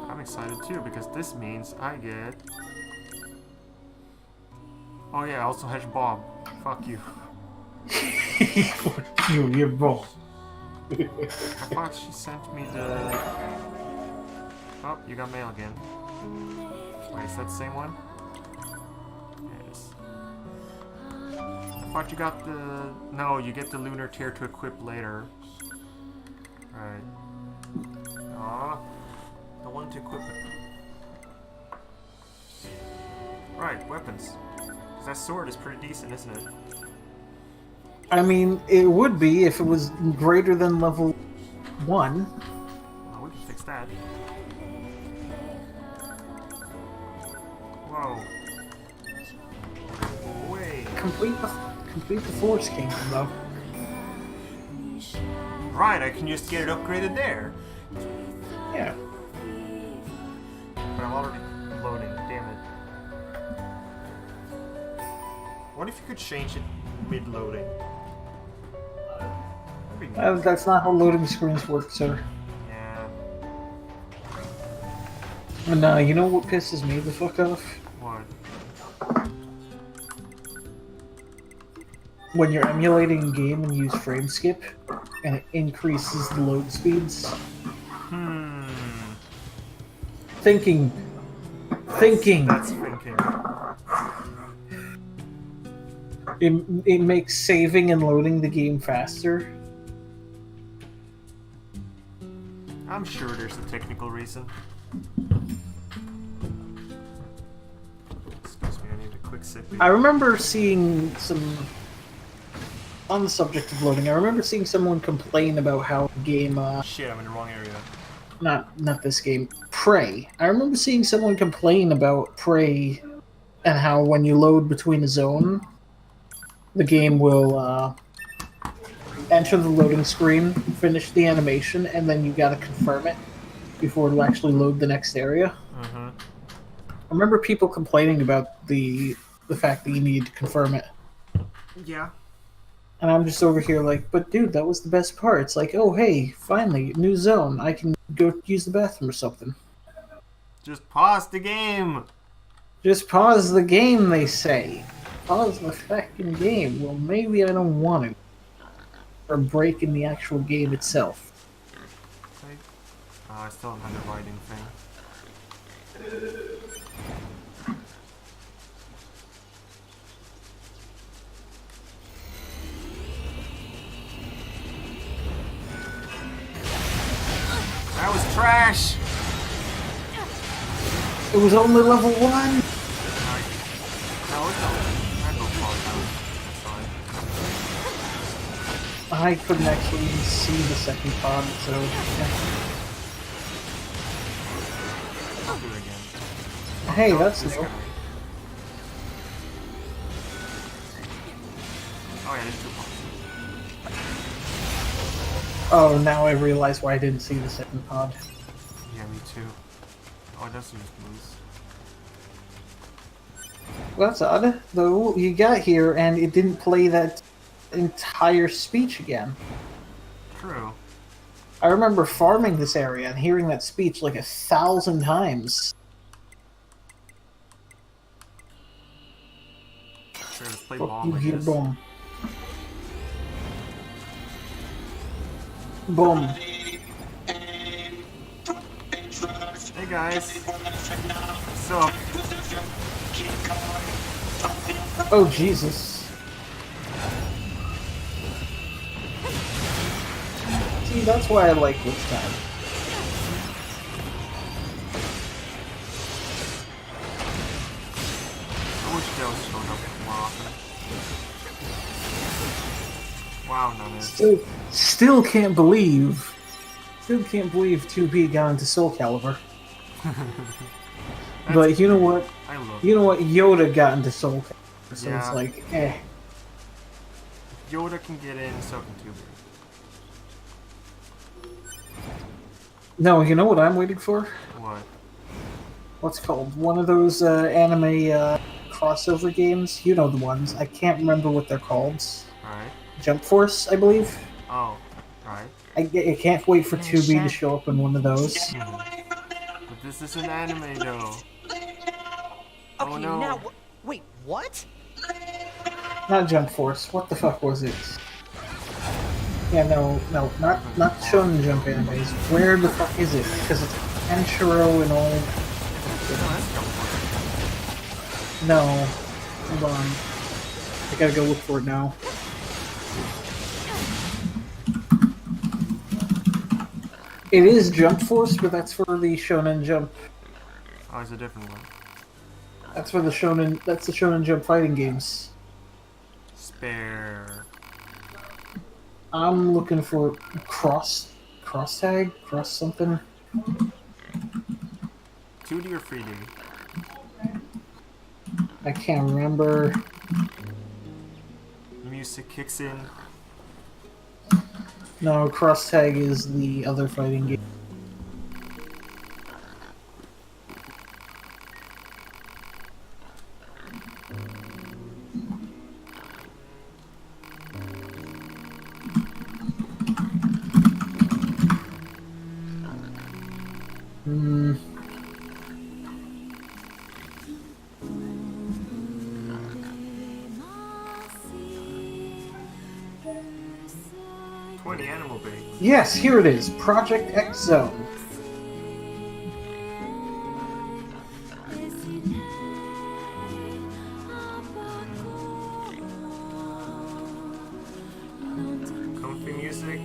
I'm excited too because this means I get. Oh yeah, I also has Bob. Fuck you. You're wrong. I thought she sent me the. Oh, you got mail again. Wait, is that the same one? Yeah, it is. I thought you got the. No, you get the lunar tier to equip later. Right. Aw. The one to equip it. Right, weapons. 'Cause that sword is pretty decent, isn't it? I mean, it would be if it was greater than level 1. Well, we can fix that. Whoa. Wait. Complete the Force Kingdom, though. Right, I can just get it upgraded there. Yeah. But I'm already loading, damn it. What if you could change it mid-loading? That'd be neat. That's not how loading screens work, sir. Yeah. And you know what pisses me the fuck off? What? When you're emulating a game and use frame skip, and it increases the load speeds. Thinking. That's thinking. It makes saving and loading the game faster. I'm sure there's a technical reason. Excuse me, I need a quick sip. I remember seeing some. On the subject of loading, I remember seeing someone complain about how the game. Shit, I'm in the wrong area. Not this game. Prey. I remember seeing someone complain about Prey and how when you load between a zone, the game will enter the loading screen, finish the animation, and then you gotta confirm it before it'll actually load the next area. Mm-hmm. I remember people complaining about the fact that you need to confirm it. Yeah. And I'm just over here like, but dude, that was the best part. It's like, oh hey, finally, new zone. I can go use the bathroom or something. Just pause the game! Just pause the game, they say. Pause the fucking game. Well, maybe I don't want to. Or break in the actual game itself. Wait. Oh, I still don't have the writing thing. That was trash! It was only level 1! No, it's not. I don't fall down. That's fine. I couldn't actually see the second pod, so yeah. I'll do it again. Hey, No, that's this new. guy. Oh yeah, there's 2 pods. Oh, now I realize why I didn't see the second pod. Yeah, me too. Oh, it doesn't use blues. Well, that's odd, though. You got here and it didn't play that entire speech again. True. I remember farming this area and hearing that speech like 1,000 times. Sure, let's play Fuck bomb, you I here, guess. boom. Boom. Hey guys. What's up? Oh, Jesus. See, that's why I like this time. I wish Dale showed up more often. Wow, none is. Still can't believe 2B got into Soul Calibur. But you know what? I love You know what? Yoda got into Soul Calibur, so Yeah. it's like, eh. Yoda can get in, so can 2B. No, you know what I'm waiting for? What? What's it called? One of those anime crossover games. You know the ones. I can't remember what they're called. Alright. Jump Force, I believe. Oh, right. I can't wait for Oh, 2B to shit. show up in one of those. But this is an anime, though. Oh Okay, no. now wait, what? Not Jump Force. What the fuck was it? Yeah, no, not Shonen Jump animes. Where the fuck is it? Because it's Kenshiro and all. No, that's Jump Force. No, hold on. I gotta go look for it now. It is Jump Force, but that's for the Shonen Jump. Oh, it's a different one. That's for the Shonen. That's the Shonen Jump fighting games. Spare. I'm looking for cross tag, cross something. 2D or 3D? I can't remember. Music kicks in. No, cross tag is the other fighting game. Hmm. Animal bait. Yes, here it is. Project X Zone. Comfy music.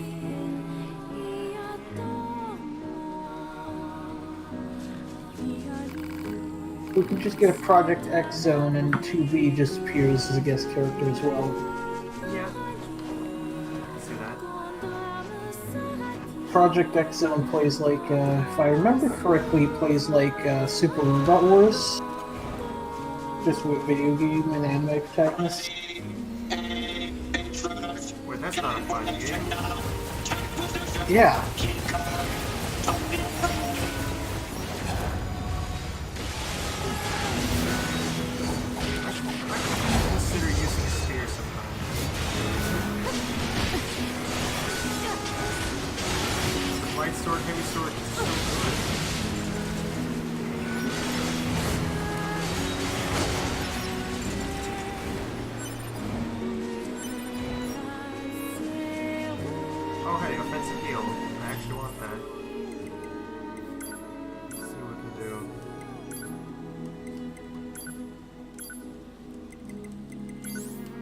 We could just get a Project X Zone and 2B just appears as a guest character as well. Yeah. See that? Project X Zone plays like, if I remember correctly, it plays like Super Robot Wars. Just with video game and anime protagonists. Wait, that's not a fighting game. Yeah. Consider using a spear sometimes. Light sword, heavy sword, this is so good. Oh hey, offensive heal. I actually want that. Let's see what we can do.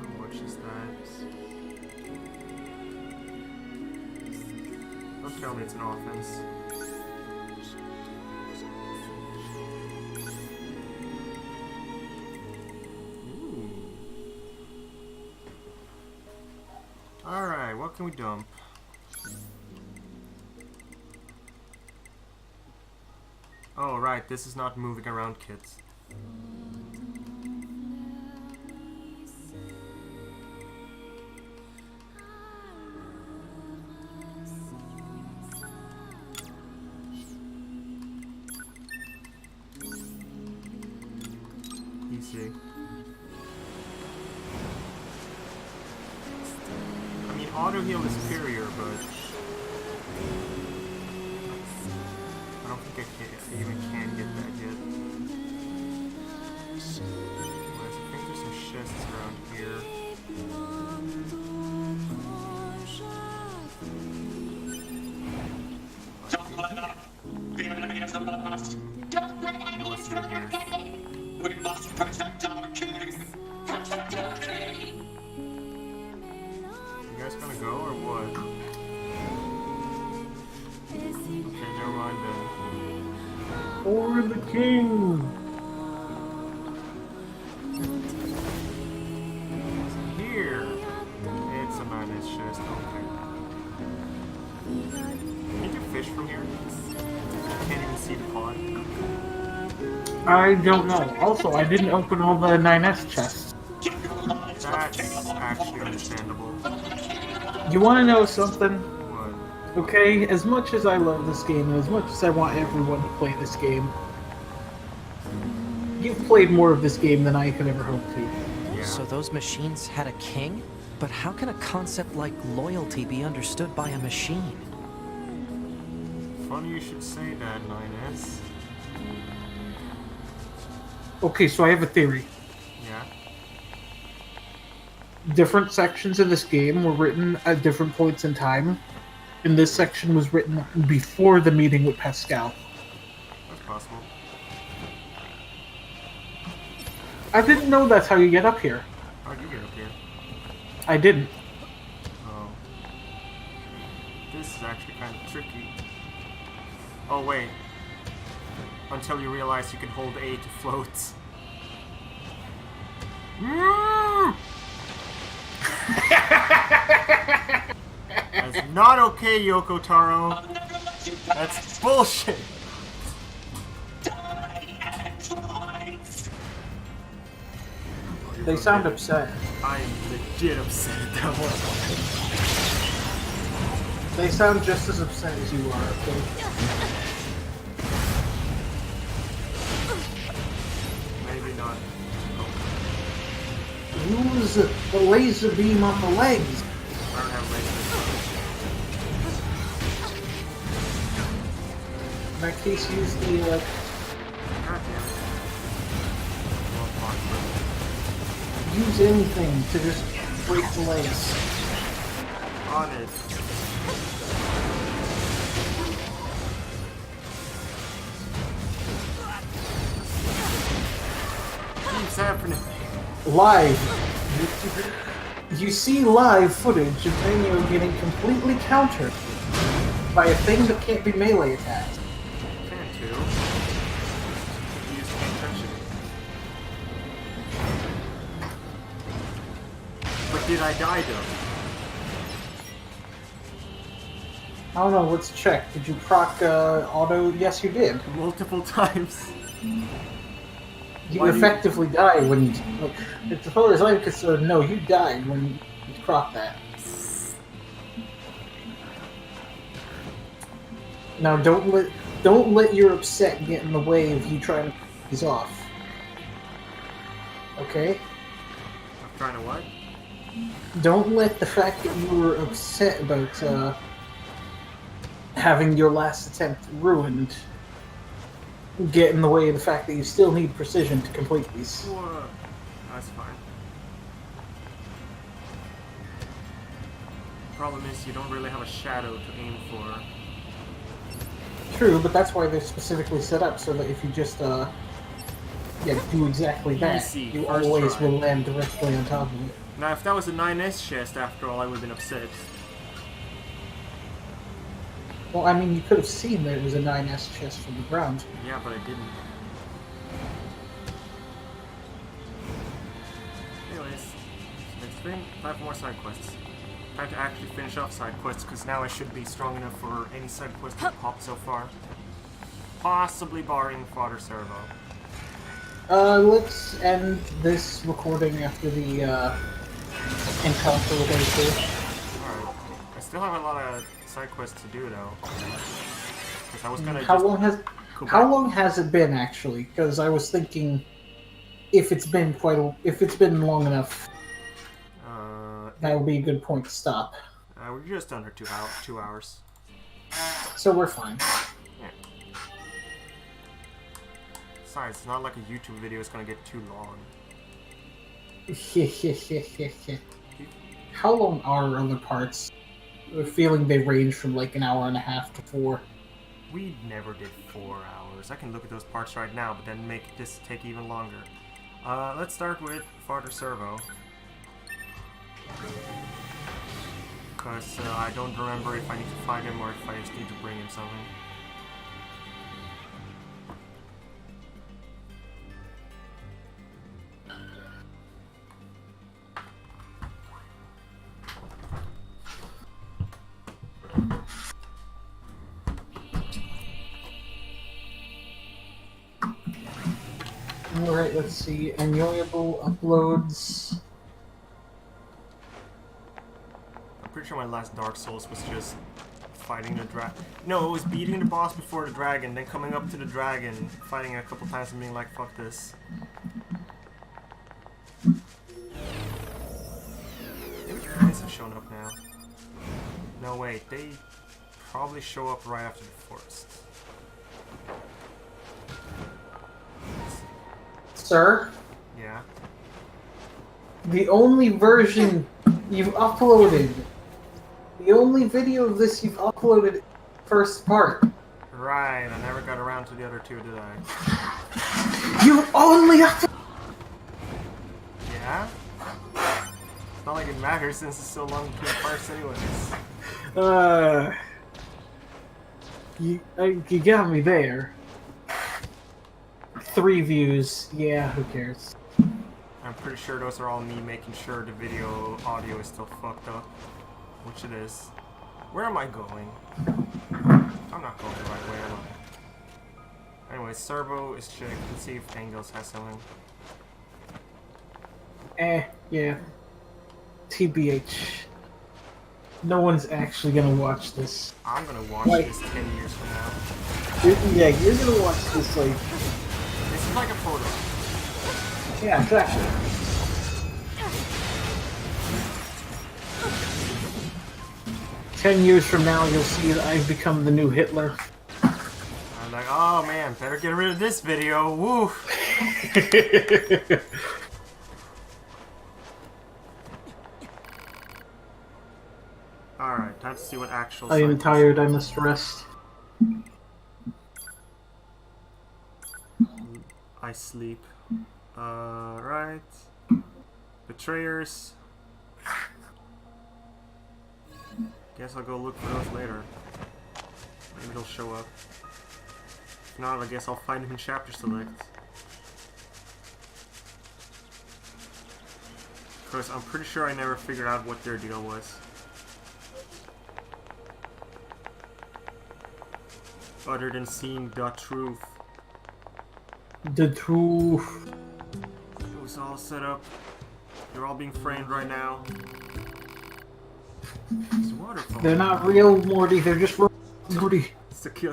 How much is that? Don't tell me it's an offense. Alright, what can we dump? Oh, right, this is not moving around kits. Easy. I mean, auto heal is superior, but I don't think I even can get that yet. Anyways, I think there's some chests around here. Don't let up. The enemy is lost. Don't let enemies run our king. We must protect our king. Protect our king. You guys gonna go or what? Okay, never mind then. For the king! Here! It's a minus chest, okay. Can you fish from here? I can't even see the pond. I don't know. Also, I didn't open all the 9S chests. That's actually understandable. You want to know something? What? Okay, as much as I love this game, and as much as I want everyone to play this game, you've played more of this game than I could ever hope to. Yeah. So those machines had a king? But how can a concept like loyalty be understood by a machine? Funny you should say that, 9S. Okay, so I have a theory. Yeah. Different sections of this game were written at different points in time, and this section was written before the meeting with Pascal. That's possible. I didn't know that's how you get up here. How'd you get up here? I didn't. Oh. This is actually kind of tricky. Oh, wait. Until you realize you can hold A to float. That's not okay, Yoko Taro. That's bullshit. They sound upset. I am legit upset at that one. They sound just as upset as you are, okay? Maybe not. Use the laser beam on the legs. I don't have lasers. In that case, use the, God damn it. Well, fine. use anything to just break the legs. On it. What's happening? Live. You see live footage of Daniel getting completely countered by a thing that can't be melee attacked. Can too. You just can't touch it. But did I die though? I don't know, let's check. Did you proc auto? Yes, you did. Multiple times. You Why do you- effectively die when you... Like, as far as I'm concerned, no, you died when you proc that. Now, don't let your upset get in the way of you trying to pick these off. Okay? I'm trying to what? Don't let the fact that you were upset about having your last attempt ruined get in the way of the fact that you still need precision to complete these. Whoa. That's fine. Problem is, you don't really have a shadow to aim for. True, but that's why they're specifically set up, so that if you just do exactly that, Easy, you first always try. will land directly on top of it. Now, if that was a 9S chest, after all, I would have been upset. Well, I mean, you could have seen that it was a 9S chest from the ground. Yeah, but I didn't. Anyways, next thing, 5 more side quests. Time to actually finish off side quests, because now I should be strong enough for any side quest to pop so far. Possibly barring Fodder Servo. Let's end this recording after the encounter we're going to do. Alright. I still have a lot of side quests to do, though. Because I was gonna How long has it been, actually? Because I was thinking, if it's been long enough, that would be a good point to stop. we're just under 2 hours. So we're fine. Yeah. Besides, it's not like a YouTube video is gonna get too long. How long are other parts? I have a feeling they range from like an hour and a half to 4. We never did 4 hours. I can look at those parts right now, but then make this take even longer. Let's start with Fodder Servo. Because I don't remember if I need to find him or if I just need to bring him something. Alright, let's see. Enjoyable uploads. I'm pretty sure my last Dark Souls was just fighting the dragon. No, it was beating the boss before the dragon, then coming up to the dragon, fighting it a couple times and being like, fuck this. Maybe the guys have shown up now. No, wait, they probably show up right after the forest. Sir? Yeah? The only version you've uploaded, the only video of this you've uploaded, first part. Right, I never got around to the other two, did I? You only uploaded. Yeah? It's not like it matters since it's so long between parts anyways. You got me there. 3 views, yeah, who cares? I'm pretty sure those are all me making sure the video audio is still fucked up. Which it is. Where am I going? I'm not going the right way, am I? Anyway, Servo is checked. Let's see if Angels has something. Yeah. TBH. No one's actually gonna watch this. I'm gonna watch this 10 years from now. You're gonna watch this like... This is like a photo. Yeah, exactly. "10 years from now, you'll see that I've become the new Hitler." I'm like, oh man, better get rid of this video. Woo! Alright, time to see what actual I am site tired, I must rest. I sleep. Right. Betrayers. Guess I'll go look for those later. Maybe they'll show up. If not, I guess I'll find them in chapter select. Because I'm pretty sure I never figured out what their deal was. Other than seeing the truth. The truth. It was all set up. They're all being framed right now. It's waterfall. They're not real, Morty, they're just Morty. It's okay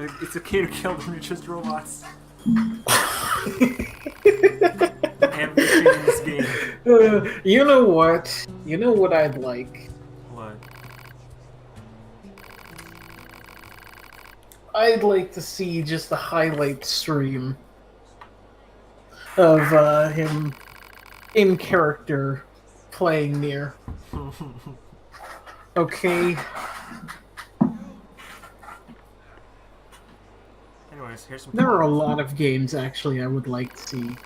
to kill them, they're just robots. Everything in this game. You know what? You know what I'd like? What? I'd like to see just a highlight stream of him in character playing Nier. Okay. Anyways, here's some. There are a lot of games actually I would like to see.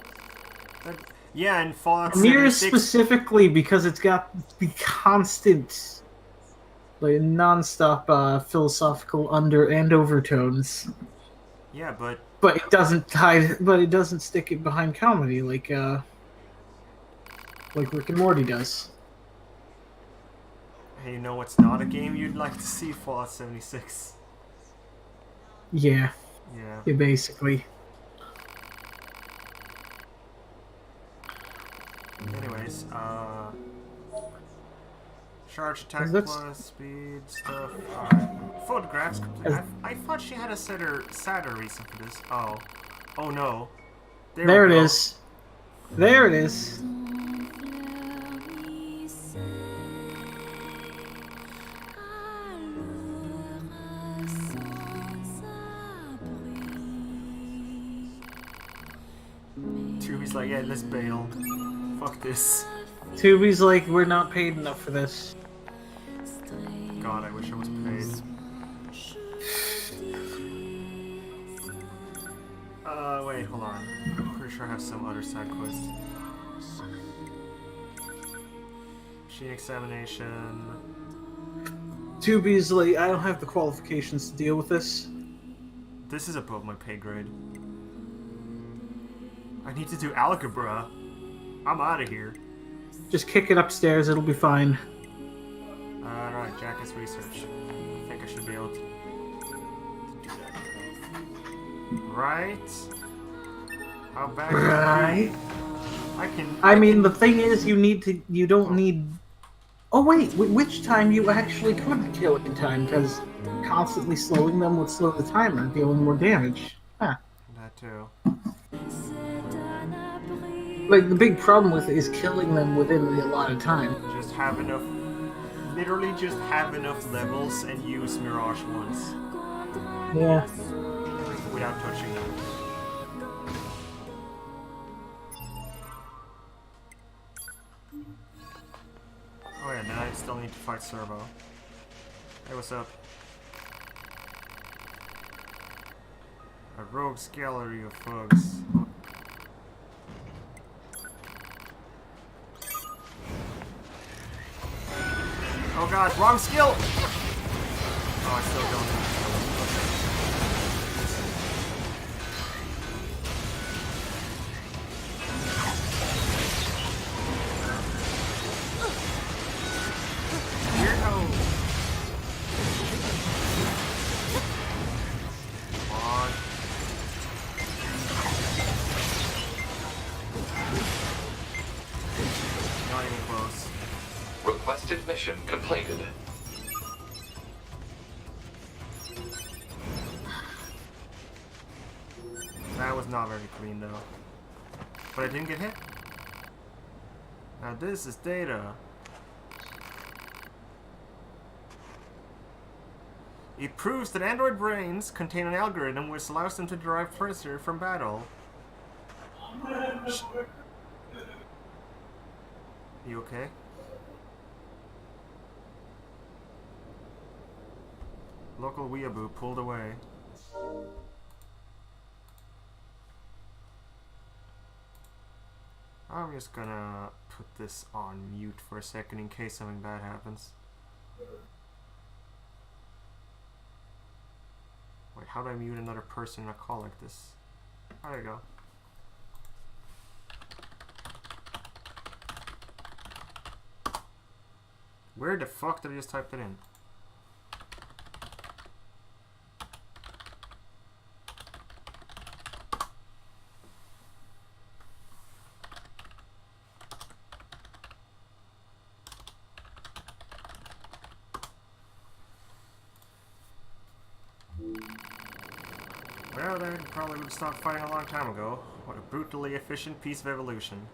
Yeah, and Fallout Nier 76. specifically because it's got the constant, like non-stop philosophical under and overtones. Yeah, but it doesn't hide. But it doesn't stick it behind comedy like Rick and Morty does. Hey, you know what's not a game you'd like to see? Fallout 76. Yeah, Yeah. yeah, basically. Anyways, charge attack That's- plus speed stuff. Alright. Photographs complete. I thought she had a sadder reason for this. Oh. Oh no. There we it go. is. There it is. Tubi's like, yeah, let's bail. Fuck this. Tubi's like, we're not paid enough for this. God, I wish I was paid. Wait, hold on. I'm pretty sure I have some other side quests. Machine examination. Tubi's like, I don't have the qualifications to deal with this. This is above my pay grade. I need to do algebra. I'm out of here. Just kick it upstairs, it'll be fine. Alright, Jackass research. I think I should be able to do that. Right? How bad can Right. it be? I mean, the thing is, you don't need... Oh wait, which time you actually could kill it in time, because constantly slowing them would slow the timer, dealing more damage. Huh. That too. Like, the big problem with it is killing them within the allotted time. Just have enough... Literally just have enough levels and use Mirage once. Yeah. Without touching them. Oh yeah, then I still need to fight Servo. Hey, what's up? A rogue's gallery of thugs. Oh god, wrong skill! Oh, I still don't have the skill. Weirdo! Come on. Not even close. Requested mission completed. That was not very clean though. But I didn't get hit. Now this is data. It proves that android brains contain an algorithm which allows them to derive pleasure from battle. You okay? Local weeaboo pulled away. I'm just gonna put this on mute for a second in case something bad happens. Wait, how do I mute another person in a call like this? Oh, there you go. Where the fuck did I just type that in? Well, then probably would have stopped fighting a long time ago. What a brutally efficient piece of evolution.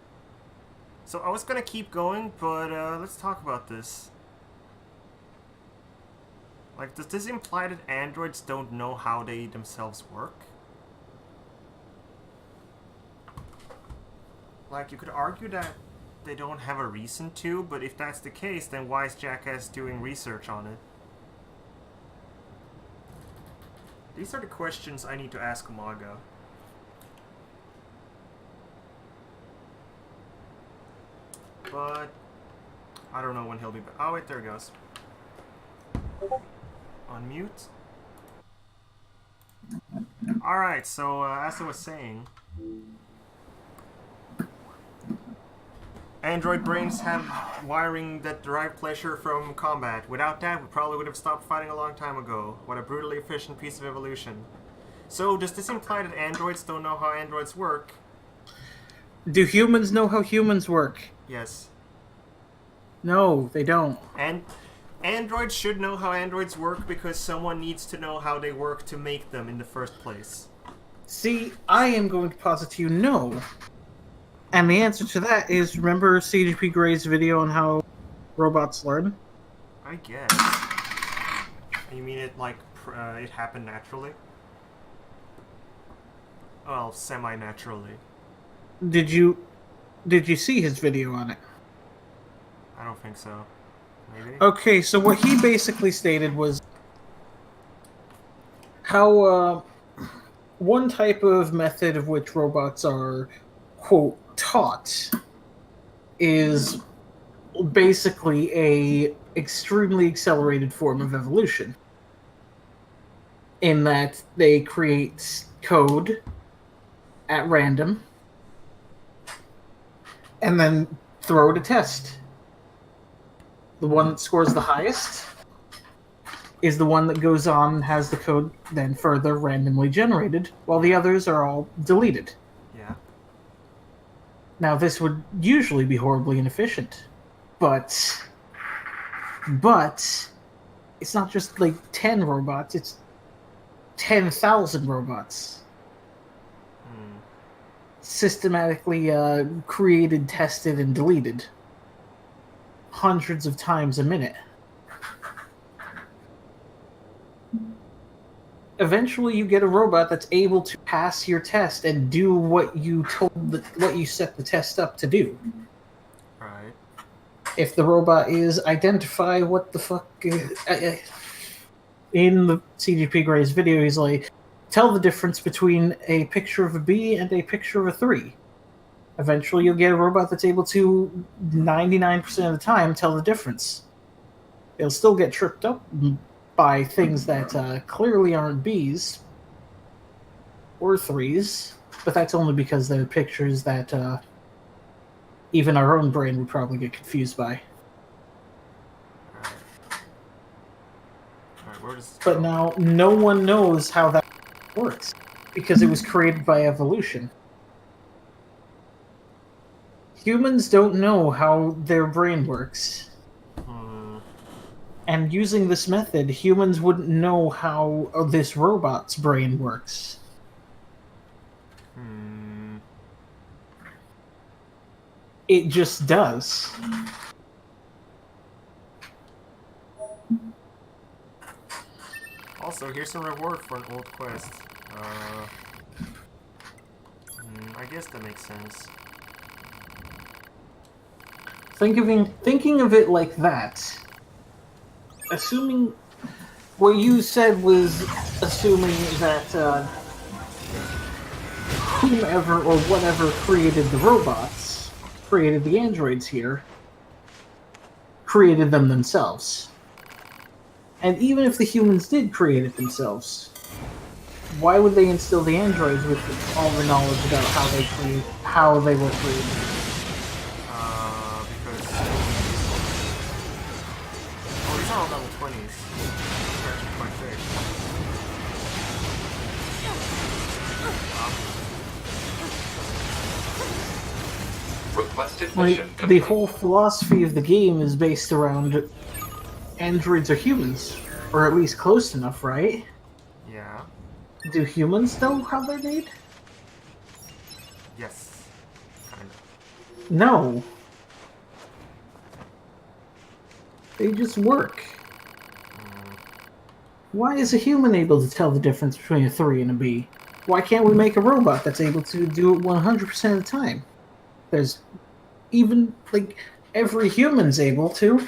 So I was gonna keep going, but let's talk about this. Like, does this imply that androids don't know how they themselves work? Like, you could argue that they don't have a reason to, but if that's the case, then why is Jackass doing research on it? These are the questions I need to ask Umaga. But I don't know when he'll be back. Oh wait, there he goes. Unmute. Alright, so as I was saying, Android brains have wiring that derive pleasure from combat. Without that, we probably would have stopped fighting a long time ago. What a brutally efficient piece of evolution. So, does this imply that androids don't know how androids work? Do humans know how humans work? Yes. No, they don't. And androids should know how androids work because someone needs to know how they work to make them in the first place. See, I am going to posit to you no. And the answer to that is, remember CGP Gray's video on how robots learn? I guess. You mean it like it happened naturally? Well, semi-naturally. Did you see his video on it? I don't think so. Maybe? Okay, so what he basically stated was how one type of method of which robots are, quote, taught is basically a extremely accelerated form of evolution. In that they create code at random and then throw it a test. The one that scores the highest is the one that goes on and has the code then further randomly generated, while the others are all deleted. Yeah. Now, this would usually be horribly inefficient, but it's not just like 10 robots, it's 10,000 robots. Systematically created, tested, and deleted hundreds of times a minute. Eventually, you get a robot that's able to pass your test and do what you what you set the test up to do. Right. If the robot is identify what the fuck in the CGP Gray's video, he's like, tell the difference between a picture of a B and a picture of a 3. Eventually, you'll get a robot that's able to 99% of the time tell the difference. It'll still get tripped up by things that clearly aren't Bs or 3s, but that's only because they're pictures that even our own brain would probably get confused by. Alright, where does But now, no one knows how that works, because it was created by evolution. Humans don't know how their brain works. And using this method, humans wouldn't know how this robot's brain works. It just does. Also, here's some reward for an old quest. I guess that makes sense. Thinking of it like that, assuming what you said was assuming that whomever or whatever created the robots, created the androids here, created them themselves. And even if the humans did create it themselves, why would they instill the androids with all the knowledge about how they were created? Because... Oh, these are all level 20s. They're actually quite thick. Requested mission Like, the complete. whole philosophy of the game is based around androids are humans, or at least close enough, right? Yeah. Do humans know how they're made? Yes. Kind of. No. They just work. Why is a human able to tell the difference between a 3 and a B? Why can't we make a robot that's able to do it 100% of the time? There's even, like, every human's able to.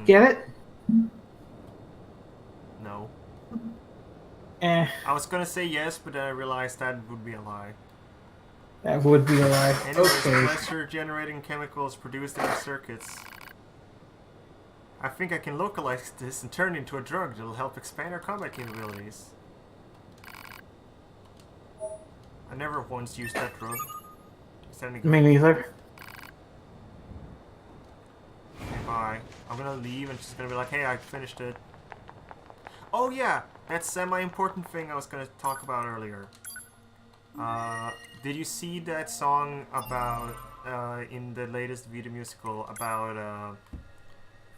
Get it? No. Eh, I was gonna say yes, but then I realized that would be a lie. that would be a lie. Anyways, Okay. pleasure-generating chemicals produced in the circuits. I think I can localize this and turn it into a drug that'll help expand our combat capabilities. I never once used that drug. Is that any good? Me neither. Okay, bye. I'm gonna leave and she's gonna be like, hey, I finished it. Oh yeah, that semi-important thing I was gonna talk about earlier. Did you see that song about, in the latest video musical about,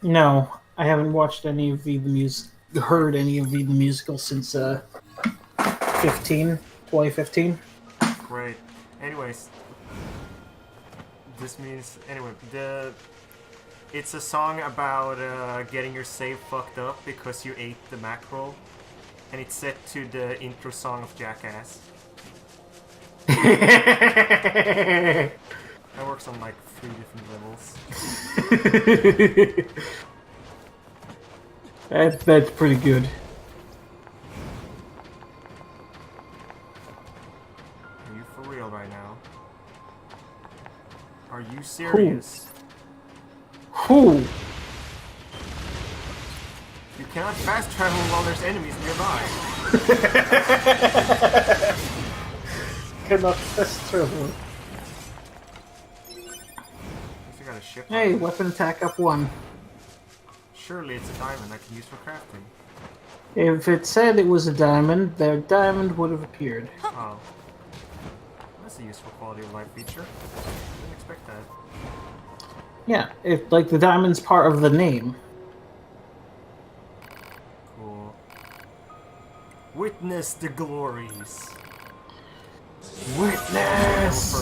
No, I haven't watched any of the music, heard any of the musical since 2015. Great. Anyways, this means, anyway, it's a song about getting your save fucked up because you ate the mackerel, and it's set to the intro song of Jackass. That works on like 3 different levels. That's pretty good. Are you for real right now? Are you serious? Who? You cannot fast travel while there's enemies nearby. Cannot fast travel. I got a ship. Hey, weapon attack up 1. Surely it's a diamond I can use for crafting. If it said it was a diamond, the diamond would have appeared. Oh. That's a useful quality of life feature. Didn't expect that. Yeah, if like the diamond's part of the name. Cool. Witness the glories. Witness!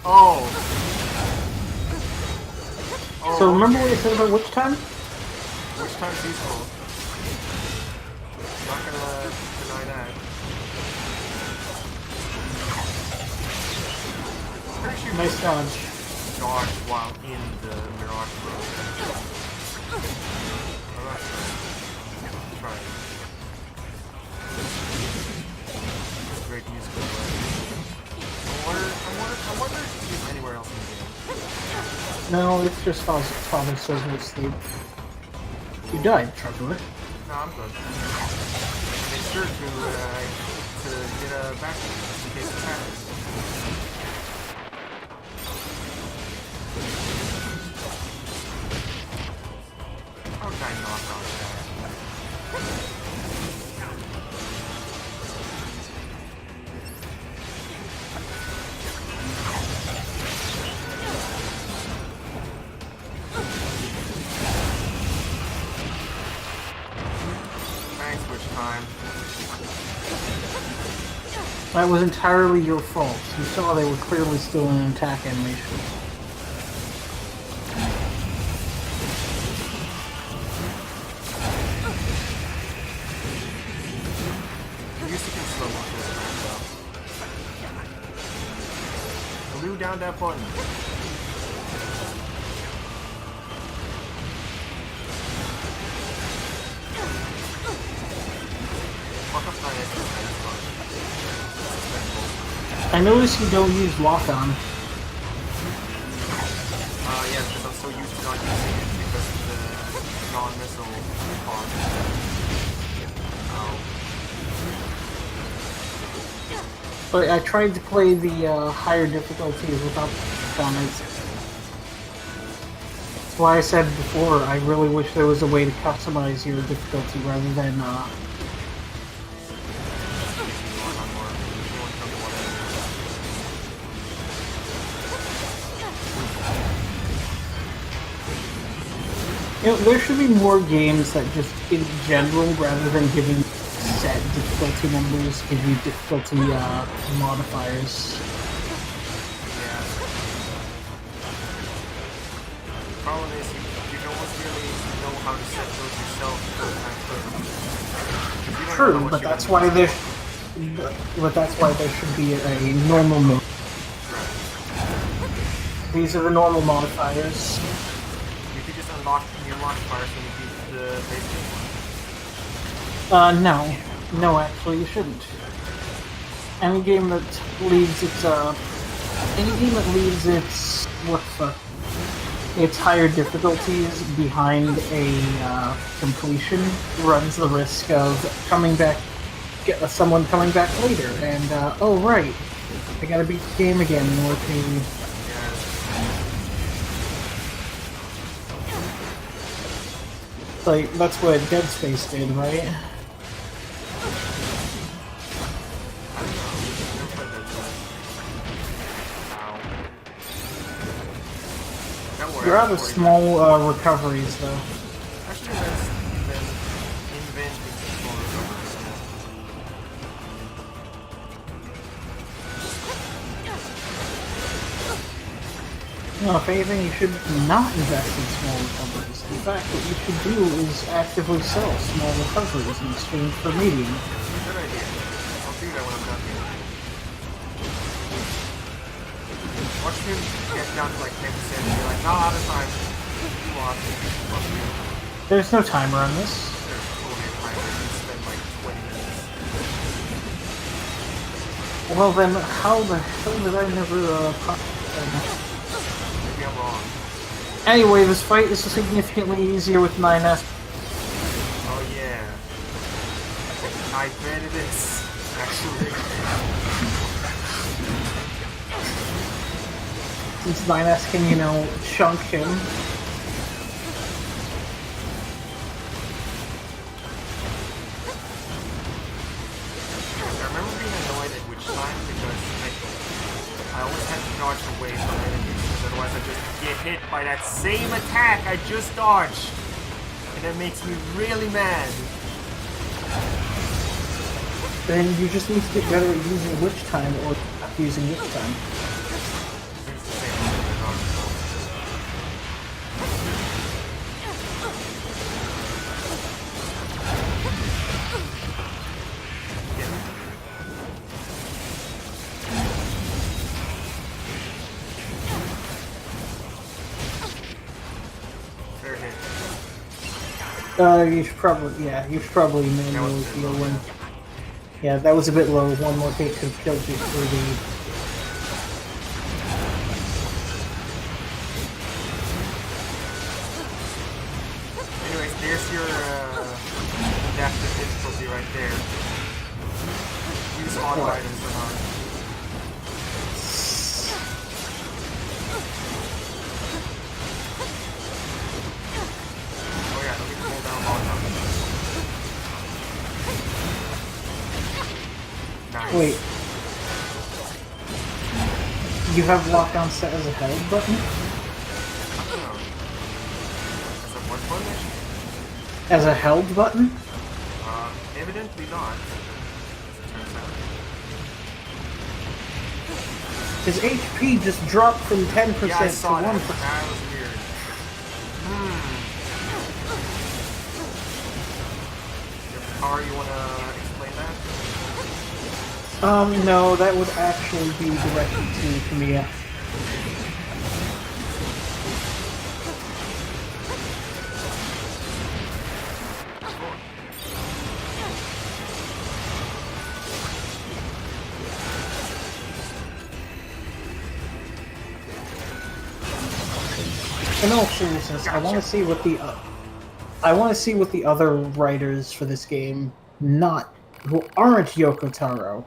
Oh! Oh, So remember okay. what you said about witch time? Which time's useful? Not gonna deny that. Pretty sure Nice dodge. dodge while in the Mirage Road. I'm not sure. Try it. Great musical. I wonder if it's used anywhere else in the game. No, it's just Father says we'll sleep. You died, Traveler. No, I'm good. Make sure to get a vacuum just in case it happens. How can I knock on that? Thanks, which time? That was entirely your fault. You saw they were clearly still in an attack animation. You used to can slow motion attack though. Glue down that button. Fuck up my extra, that's fine. I noticed you don't use lock-on. Yeah, because I'm so used to not using it because of the non-missile part. Ow. But I tried to play the higher difficulties without lock-on. That's why I said before, I really wish there was a way to customize your difficulty rather than you know, there should be more games that just, in general, rather than giving set difficulty numbers, give you difficulty modifiers. Yeah. Problem is, you don't really know how to set those yourself first. You don't know True, what but you're that's gonna why do. that's why there should be a normal mode. These are the normal modifiers. You could just unlock new modifiers when you beat the basic one. No. No, actually, you shouldn't. Any game that leaves its, its higher difficulties behind a, completion runs the risk of someone coming back later, and, oh right, I gotta beat the game again in order to... Like, that's what Dead Space did, right? There are the small recoveries, though. Actually, let's invent small recoveries. No, if anything, you should not invest in small recoveries. In fact, what you should do is actively sell small recoveries in exchange for medium. Good idea. I'll do that when I'm done here. Watch him get down to like 10% and be like, no, out of time. You lost. There's no timer on this. There's totally a timer. You spend like 20 minutes. Well then, how the hell did I never Maybe I'm wrong. Anyway, this fight is significantly easier with 9S. Oh yeah. I bet it is, actually. Since 9S can, you know, chunk him. I remember being annoyed at which time because I always had to dodge away from enemies, because otherwise I just get hit by that same attack I just dodged. And that makes me really mad. Then you just need to get better at using witch time or not using witch time. It's the same as the dodge roll. Fair hit. You should probably manually heal when... Yeah, that was a bit low. One more hit could have killed you for the... Anyways, there's your adaptive difficulty right there. Use auto items or not. Oh yeah, let me pull down all Nice. Wait. You have lockdown set as a held button? Oh. As a what button? As a held button? Evidently not. As it turns out. His HP just dropped from 10% Yeah, I to saw 1%. that. That was weird. Car, you wanna explain that? No, that would actually be directed to Kamiya. In all seriousness, I want to see what the other writers for this game, who aren't Yoko Taro.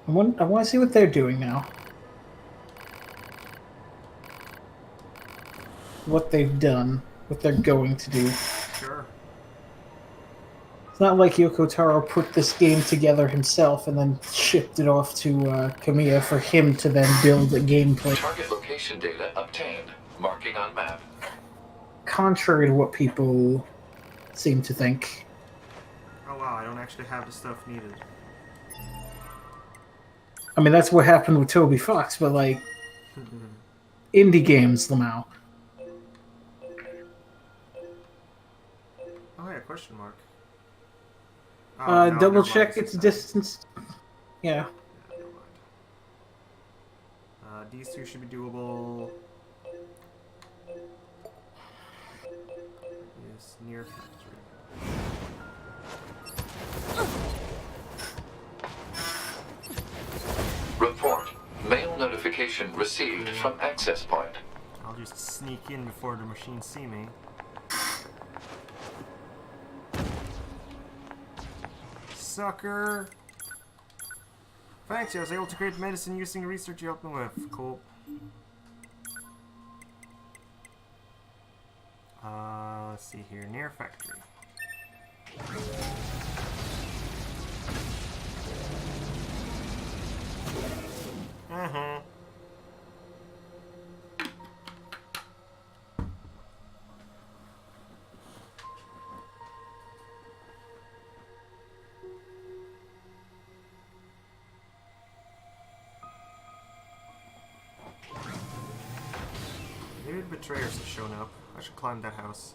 I want to see what they're doing now. What they've done, what they're going to do. Sure. It's not like Yoko Taro put this game together himself and then shipped it off to Kamiya for him to then build a gameplay. Target location data obtained. Marking on map. Contrary to what people seem to think. Oh wow, I don't actually have the stuff needed. I mean, that's what happened with Toby Fox, but like, indie games, Lamau. Oh yeah, question mark. Oh, no, double never check mind, its it's distance. Yeah. never mind. These two should be doable. Yes, near factory. Report. Mail notification received from access point. I'll just sneak in before the machines see me. Sucker! Thanks, I was able to create medicine using the research you helped me with. Cool. Let's see here. Near factory. Uh-huh. Maybe the betrayers have shown up. I should climb that house.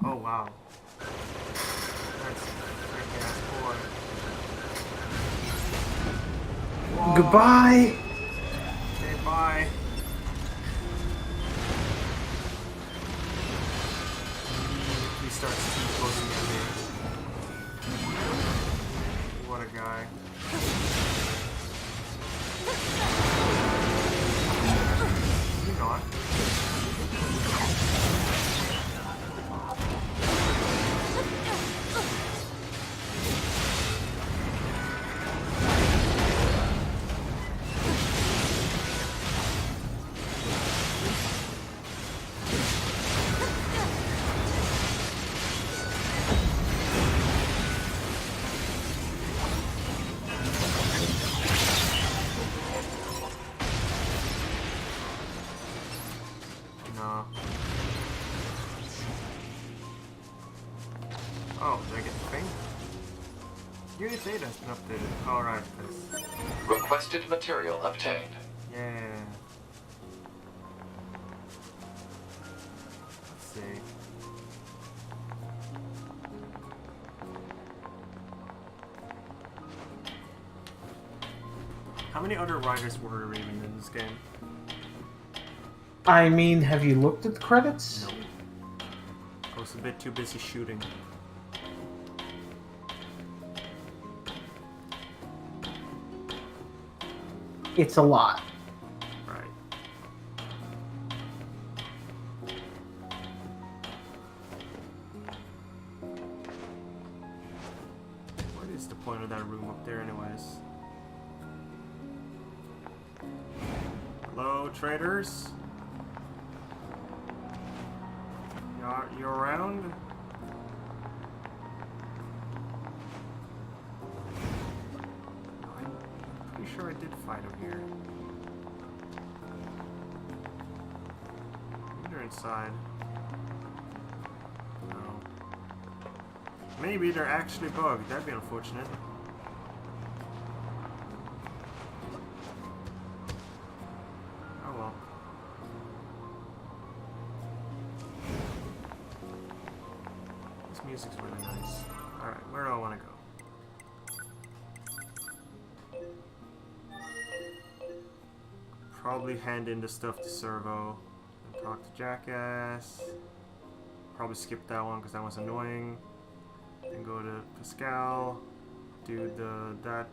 Oh wow. That's a freaking ass boy. Whoa. Goodbye! Okay, bye. He starts T-posing at me. What a guy. You not. No. Oh, did I get the thing? Unit data has been updated. Alright, this. Requested material obtained. Yeah. Let's see. How many other writers were there even in this game? I mean, have you looked at the credits? No. I was a bit too busy shooting. It's a lot. Right. What is the point of that room up there anyways? Hello, traders? You around? I'm pretty sure I did fight over here. Maybe they're inside. No. Maybe they're actually bugged. That'd be unfortunate. Oh well. This music's really nice. Alright, where do I want to go? Probably hand in the stuff to Servo and talk to Jackass. Probably skip that one because that was annoying. Then go to Pascal. Do that.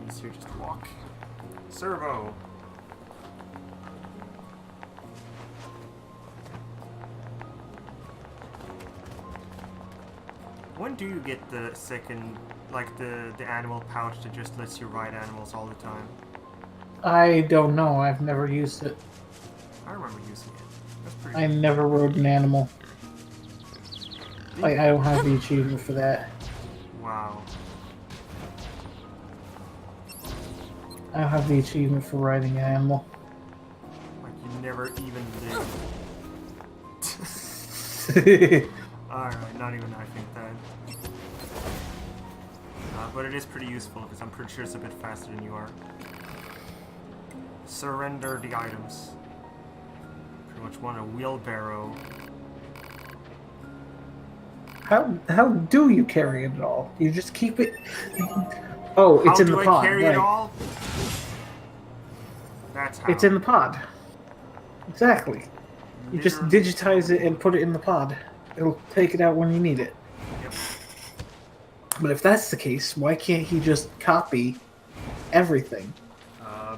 Easier just walk. Servo. When do you get the second, like the animal pouch that just lets you ride animals all the time? I don't know. I've never used it. I remember using it. That's pretty I good. never rode an animal. I don't have the achievement for that. Wow. I don't have the achievement for riding an animal. Like you never even did. Alright, not even I think that. But it is pretty useful because I'm pretty sure it's a bit faster than you are. Surrender the items. Pretty much want a wheelbarrow. How do you carry it at all? You just keep it. Oh, it's How in the do pod. I carry right. it all? That's how. It's in the pod. Exactly. You just Literally. digitize it and put it in the pod. It'll take it out when you need it. Yep. But if that's the case, why can't he just copy everything?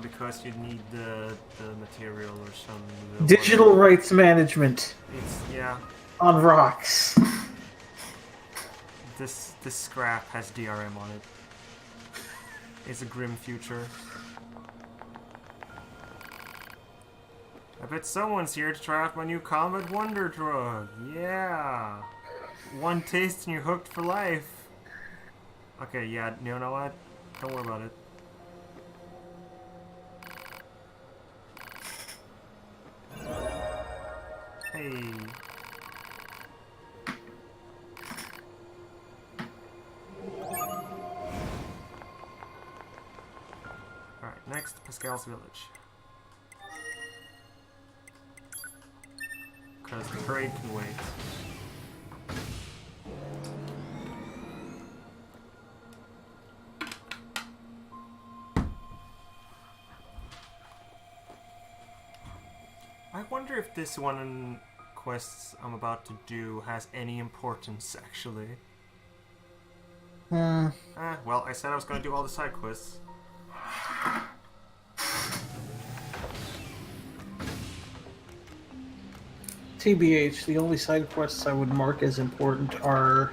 Because you need the material or some. Digital rights management. It's yeah. on rocks. This scrap has DRM on it. It's a grim future. I bet someone's here to try out my new Combat Wonder drug. Yeah. One taste and you're hooked for life. Okay, yeah, you know what? Don't worry about it. Hey. Alright, next, Pascal's village. Because the parade can wait. I wonder if this one quests I'm about to do has any importance, actually. Well, I said I was going to do all the side quests. TBH, the only side quests I would mark as important are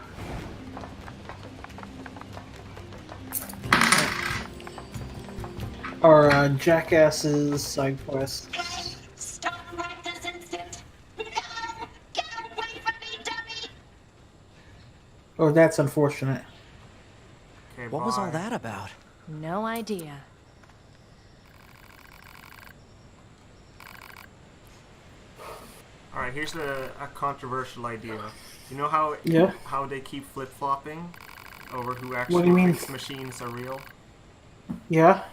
Jackass's side quests. Stop right this instant! No! Get away from me, dummy! Oh, that's unfortunate. Okay, What was all that about? No idea. Alright, here's a controversial idea. You know how Yeah. how they keep flip-flopping over who What do actually you mean? thinks machines are real? Yeah?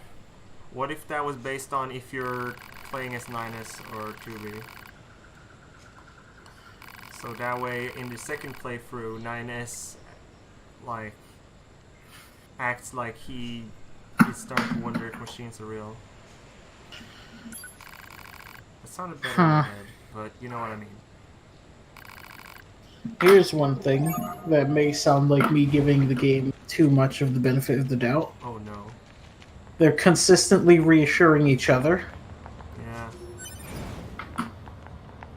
What if that was based on if you're playing as 9S or 2B? So that way, in the second playthrough, 9S, like, acts like he is starting to wonder if machines are real. That sounded better in my head, but you know what I mean. Here's one thing that may sound like me giving the game too much of the benefit of the doubt. Oh no. They're consistently reassuring each other, Yeah.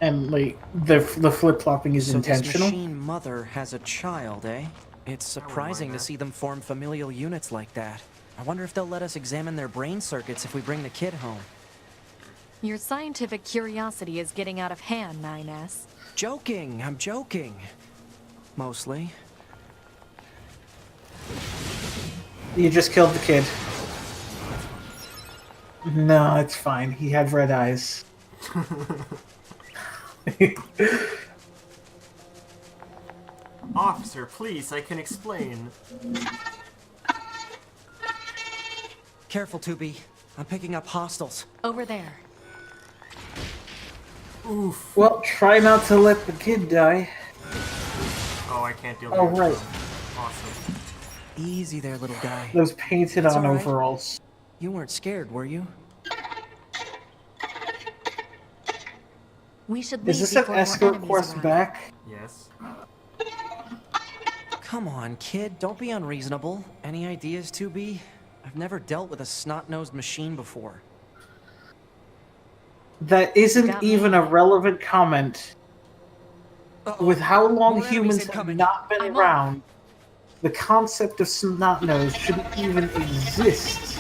and like the flip-flopping is So intentional. this machine mother has a child, eh? It's surprising to see them form familial units like that. I wonder if they'll let us examine their brain circuits if we bring the kid home. Your scientific curiosity is getting out of hand, 9S. Joking, I'm joking. Mostly. You just killed the kid. No, it's fine. He had red eyes. Officer, please, I can explain. Careful, 2B. I'm picking up hostiles. Over there. Oof. Well, try not to let the kid die. Oh, I can't deal with Oh, it. right. Awesome. Easy there, little guy. Those painted It's on all right. overalls. You weren't scared, were you? We should leave Is this an before more escort enemies quest arrive. back? Yes. Come on, kid. Don't be unreasonable. Any ideas, 2B? I've never dealt with a snot-nosed machine before. That isn't Got me. even a relevant comment. Uh-oh. With how long More enemies humans have incoming. not been I'm around, the concept of snot-nose shouldn't even exist.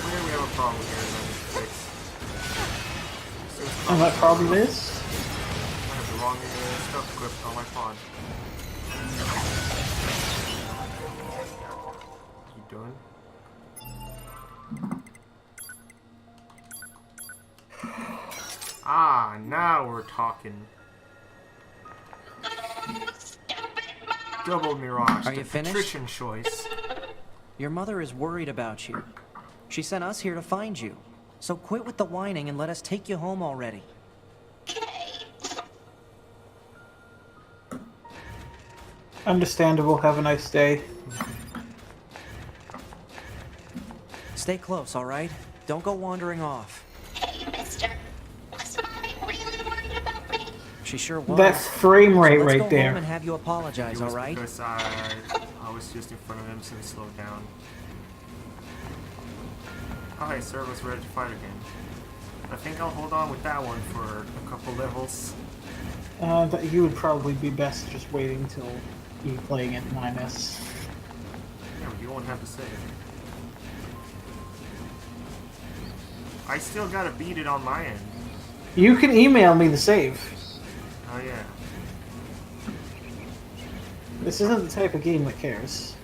We have a problem here, then fix. And that problem is? I have the wrong stuff equipped on my pod. You doing? Ah, now we're talking. Double Mirage, Are the you finished? patrician choice. Your mother is worried about you. She sent us here to find you. So quit with the whining and let us take you home already. Understandable. Have a nice day. Stay close, all right? Don't go wandering off. Hey, mister. She sure was. That's frame rate so let's right go there. home and have you It apologize, was alright? because I was just in front of him, so he slowed down. Oh, hey, servo's ready to fight again. I think I'll hold on with that one for a couple levels. You would probably be best just waiting till you playing at minus. Yeah, but you won't have to save. I still gotta beat it on my end. You can email me the save. Oh yeah. This isn't the type of game that cares.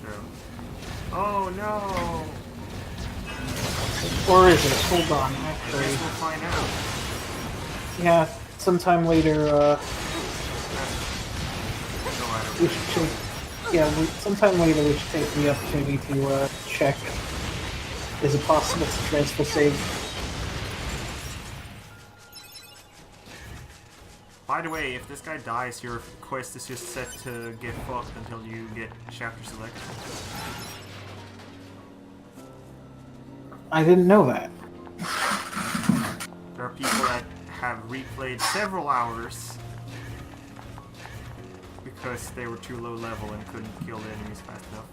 True. Oh no! Or is it? Hold on, I actually. guess we'll find out. Yeah, sometime later, No, I we don't. should take... Yeah, sometime later we should take the opportunity to, check. Is it possible to transfer save? By the way, if this guy dies, your quest is just set to get fucked until you get chapter select. I didn't know that. There are people that have replayed several hours because they were too low level and couldn't kill the enemies fast enough.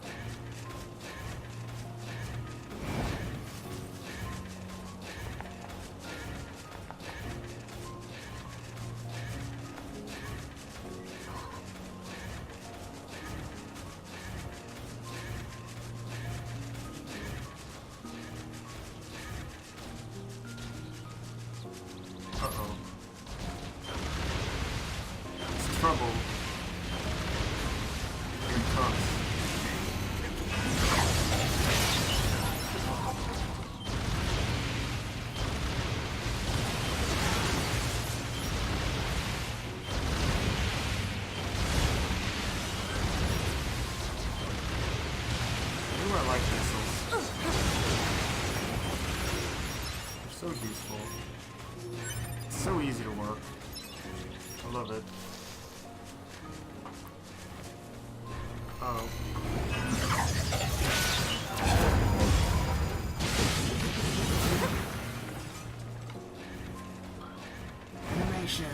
Uh-oh. It's trouble. Here it comes. Ooh, I like missiles. They're so useful. It's so easy to work. I love it. Uh-oh. Animation!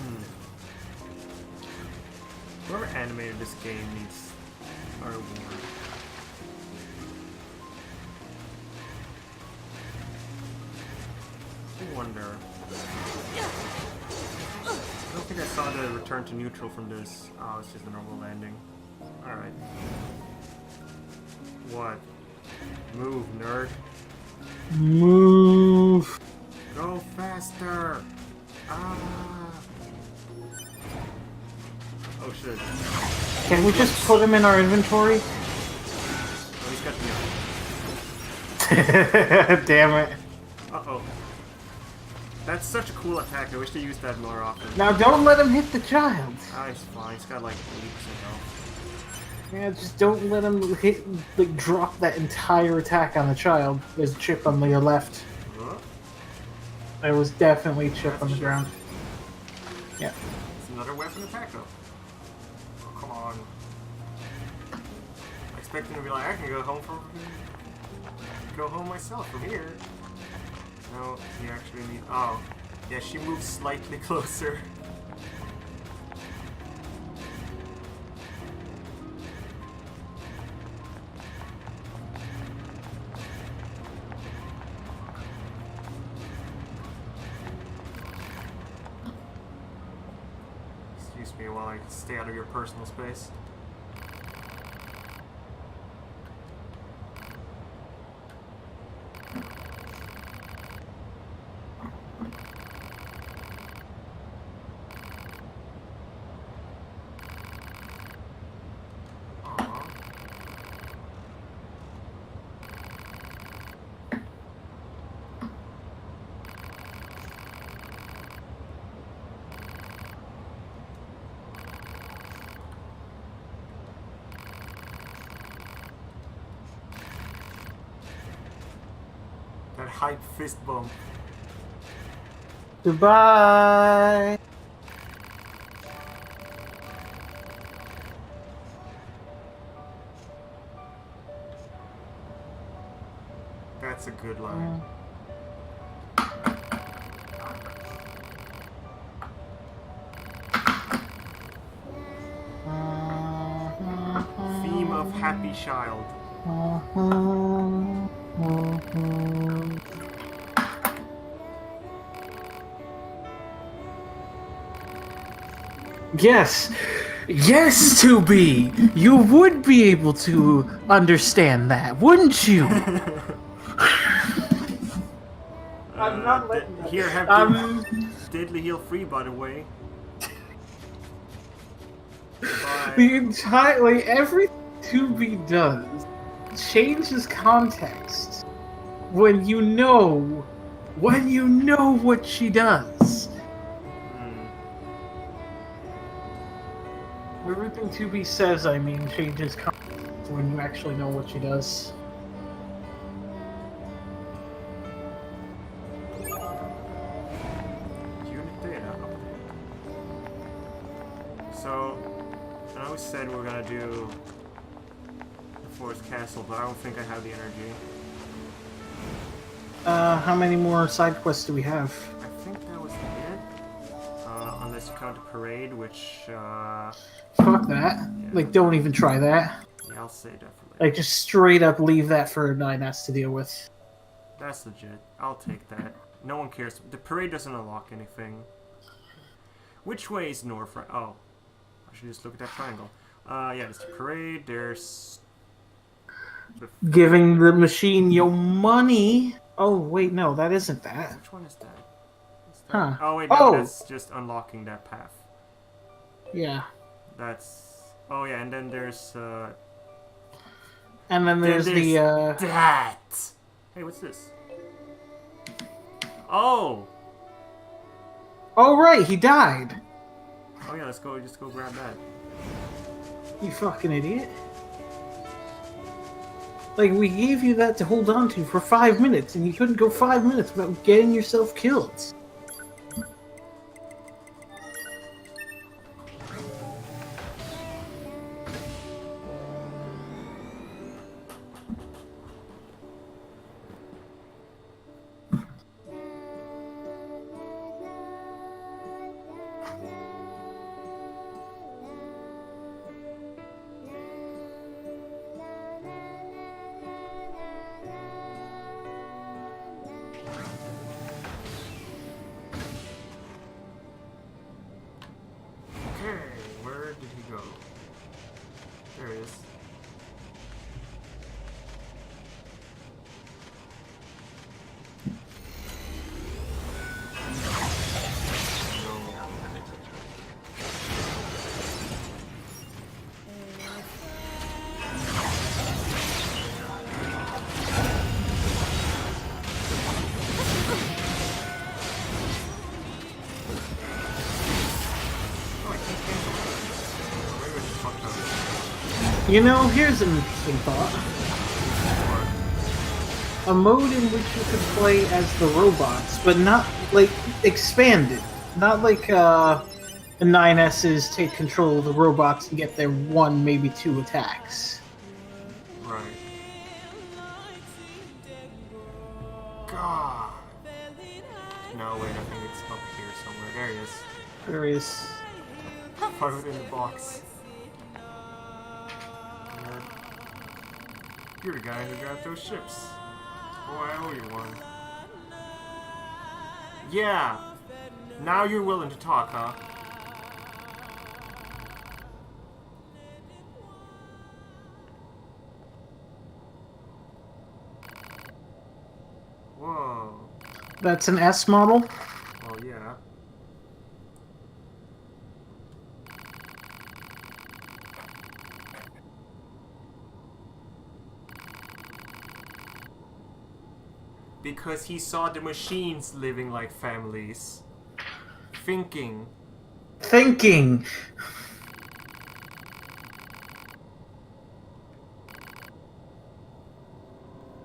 Whoever animated this game needs a reward. I wonder. I don't think I saw the return to neutral from this. Oh, it's just a normal landing. Alright. What? Move, nerd. Move. Go faster! Ah! Oh shit. Can we just put him in our inventory? Oh, he's got me. Damn it. Uh-oh. That's such a cool attack. I wish they used that more often. Now don't let him hit the child. Ah, he's fine. He's got like 80% health. Yeah, just don't let him hit, like, drop that entire attack on the child. There's a chip on the left. Huh? There was definitely a chip on the ground. Yeah. It's another weapon attack though. Oh, come on. I expect him to be like, I can go home myself from here. No, you actually need. Oh, yeah, she moves slightly closer. Excuse me while I stay out of your personal space. That hype fist bump. Goodbye. That's a good line. happy child. Yes, yes, 2B. You would be able to understand that, wouldn't you? I'm not letting that. Here, have Deadly Heal free, by the way. Bye. The entire, like, everything 2B does changes context when you know what she does. Everything 2B says, I mean, changes context when you actually know what she does. Unit data update. So, I know we said we're gonna do the Forest Castle, but I don't think I have the energy. How many more side quests do we have? I think that was it. Unless you count the parade, which, Fuck that. yeah. Like, don't even try that. Yeah, I'll say definitely. Like, just straight up leave that for 9S to deal with. That's legit. I'll take that. No one cares. The parade doesn't unlock anything. Which way is north? Right? Oh. I should just look at that triangle. Yeah, there's the parade. There's... Giving the machine your money. Oh, wait, no, that isn't that. Which one is that? Huh. Oh, wait, no, Oh! that's just unlocking that path. Yeah. That's... Oh, yeah, and then there's, And then there's that! Hey, what's this? Oh! Oh, right, he died. Oh, yeah, let's go, just go grab that. You fucking idiot. Like, we gave you that to hold on to for 5 minutes, and you couldn't go 5 minutes without getting yourself killed. Okay, where did he go? There he is. You know, here's an interesting thought. A mode in which you could play as the robots, but not, like, expanded. Not like, the 9S's take control of the robots and get their 1, maybe 2 attacks. Right. God. No, wait, I think it's up here somewhere. There he is. There is... Right within the box. You're the guy who got those ships. Oh, I owe you one. Yeah! Now you're willing to talk, huh? Whoa. That's an S model? Well, yeah. Because he saw the machines living like families. Thinking. Thinking!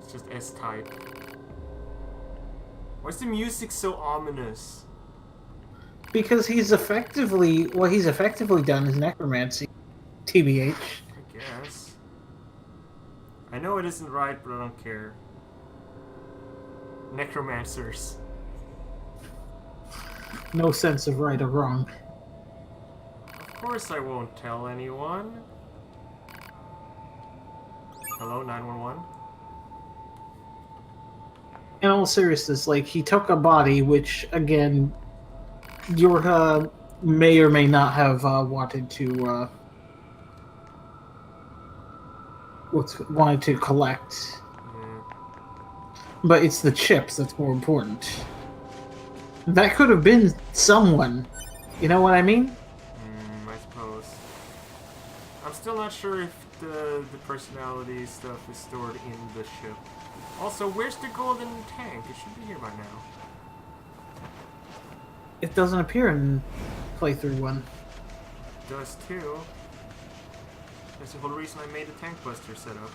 It's just S-type. Why's the music so ominous? Because he's effectively... What he's effectively done is necromancy. TBH. I guess. I know it isn't right, but I don't care. Necromancers. No sense of right or wrong. Of course I won't tell anyone. Hello, 911? In all seriousness, like, he took a body, which, again, Yorha may or may not have wanted to wanted to collect, Yeah. but it's the chips that's more important. That could have been someone. You know what I mean? I suppose. I'm still not sure if the personality stuff is stored in the ship. Also, where's the golden tank? It should be here by now. It doesn't appear in playthrough 1. It does too. That's the whole reason I made the tank buster setup.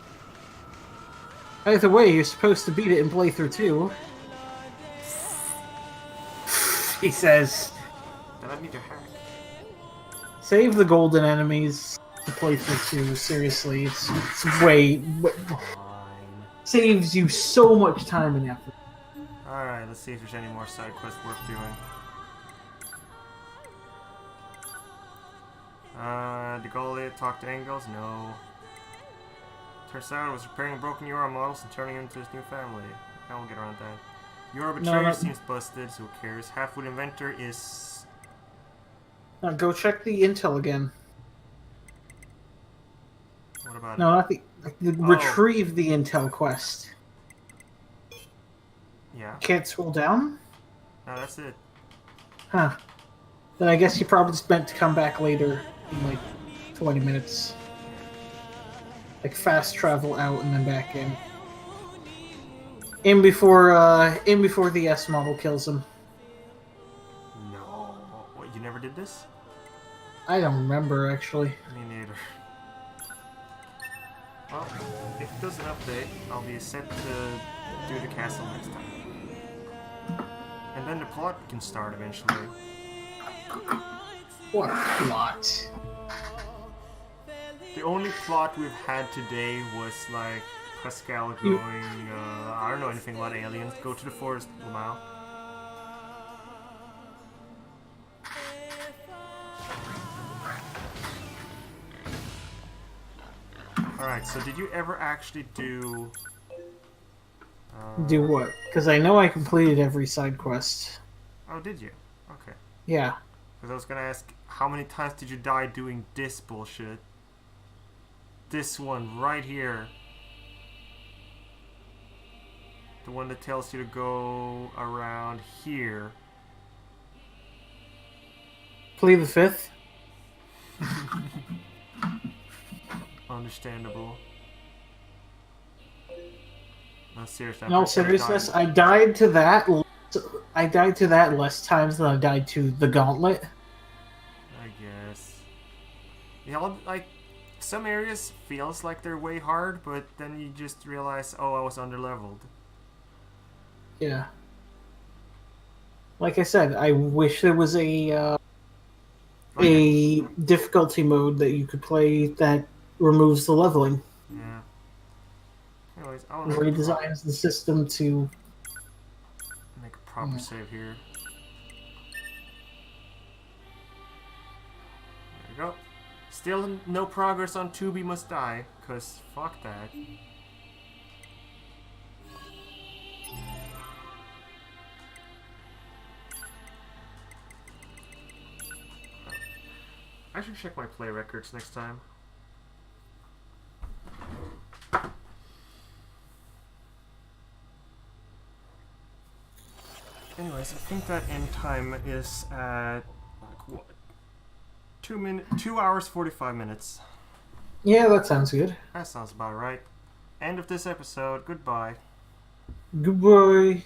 Either way, you're supposed to beat it in playthrough 2. He says, Then I need to hack. save the golden enemies to playthrough 2. Seriously, it's way... Fine. saves you so much time and effort. Alright, let's see if there's any more side quests worth doing. Did Goliath talk to Engels? No. Turns out I was repairing broken Euro models and turning them into his new family. I will get around that. Euro Betrayer seems busted, so who cares? Halfwood Inventor is... Now go check the intel again. What about No, it? not the... Retrieve the intel quest. Yeah. Can't scroll down? No, that's it. Huh. Then I guess you probably just meant to come back later in like 20 minutes. Like fast travel out and then back in. In before the S model kills him. No. What, you never did this? I don't remember actually. Me neither. Well, if it doesn't update, I'll be set to do the castle next time. And then the plot can start eventually. What a plot. The only plot we've had today was like Pascal going, I don't know anything about aliens, go to the forest, Lamau. Alright, so did you ever actually do... Do what? Because I know I completed every side quest. Oh, did you? Okay. Yeah. Because I was gonna ask, how many times did you die doing this bullshit? This one, right here. The one that tells you to go around here. Play the 5th? Understandable. No, seriously. In all seriousness, I died to that. I died to that less times than I died to the Gauntlet. I guess. Yeah, like some areas feels like they're way hard, but then you just realize, oh, I was underleveled. Yeah. Like I said, I wish there was a difficulty mode that you could play that removes the leveling. Yeah. Anyways, I Redesigns the system to make a proper save here. There we go. Still no progress on To Be Must Die, cause fuck that. I should check my play records next time. Anyways, I think that end time is at like what? 2 hours 45 minutes. Yeah, that sounds good. That sounds about right. End of this episode. Goodbye. Goodbye.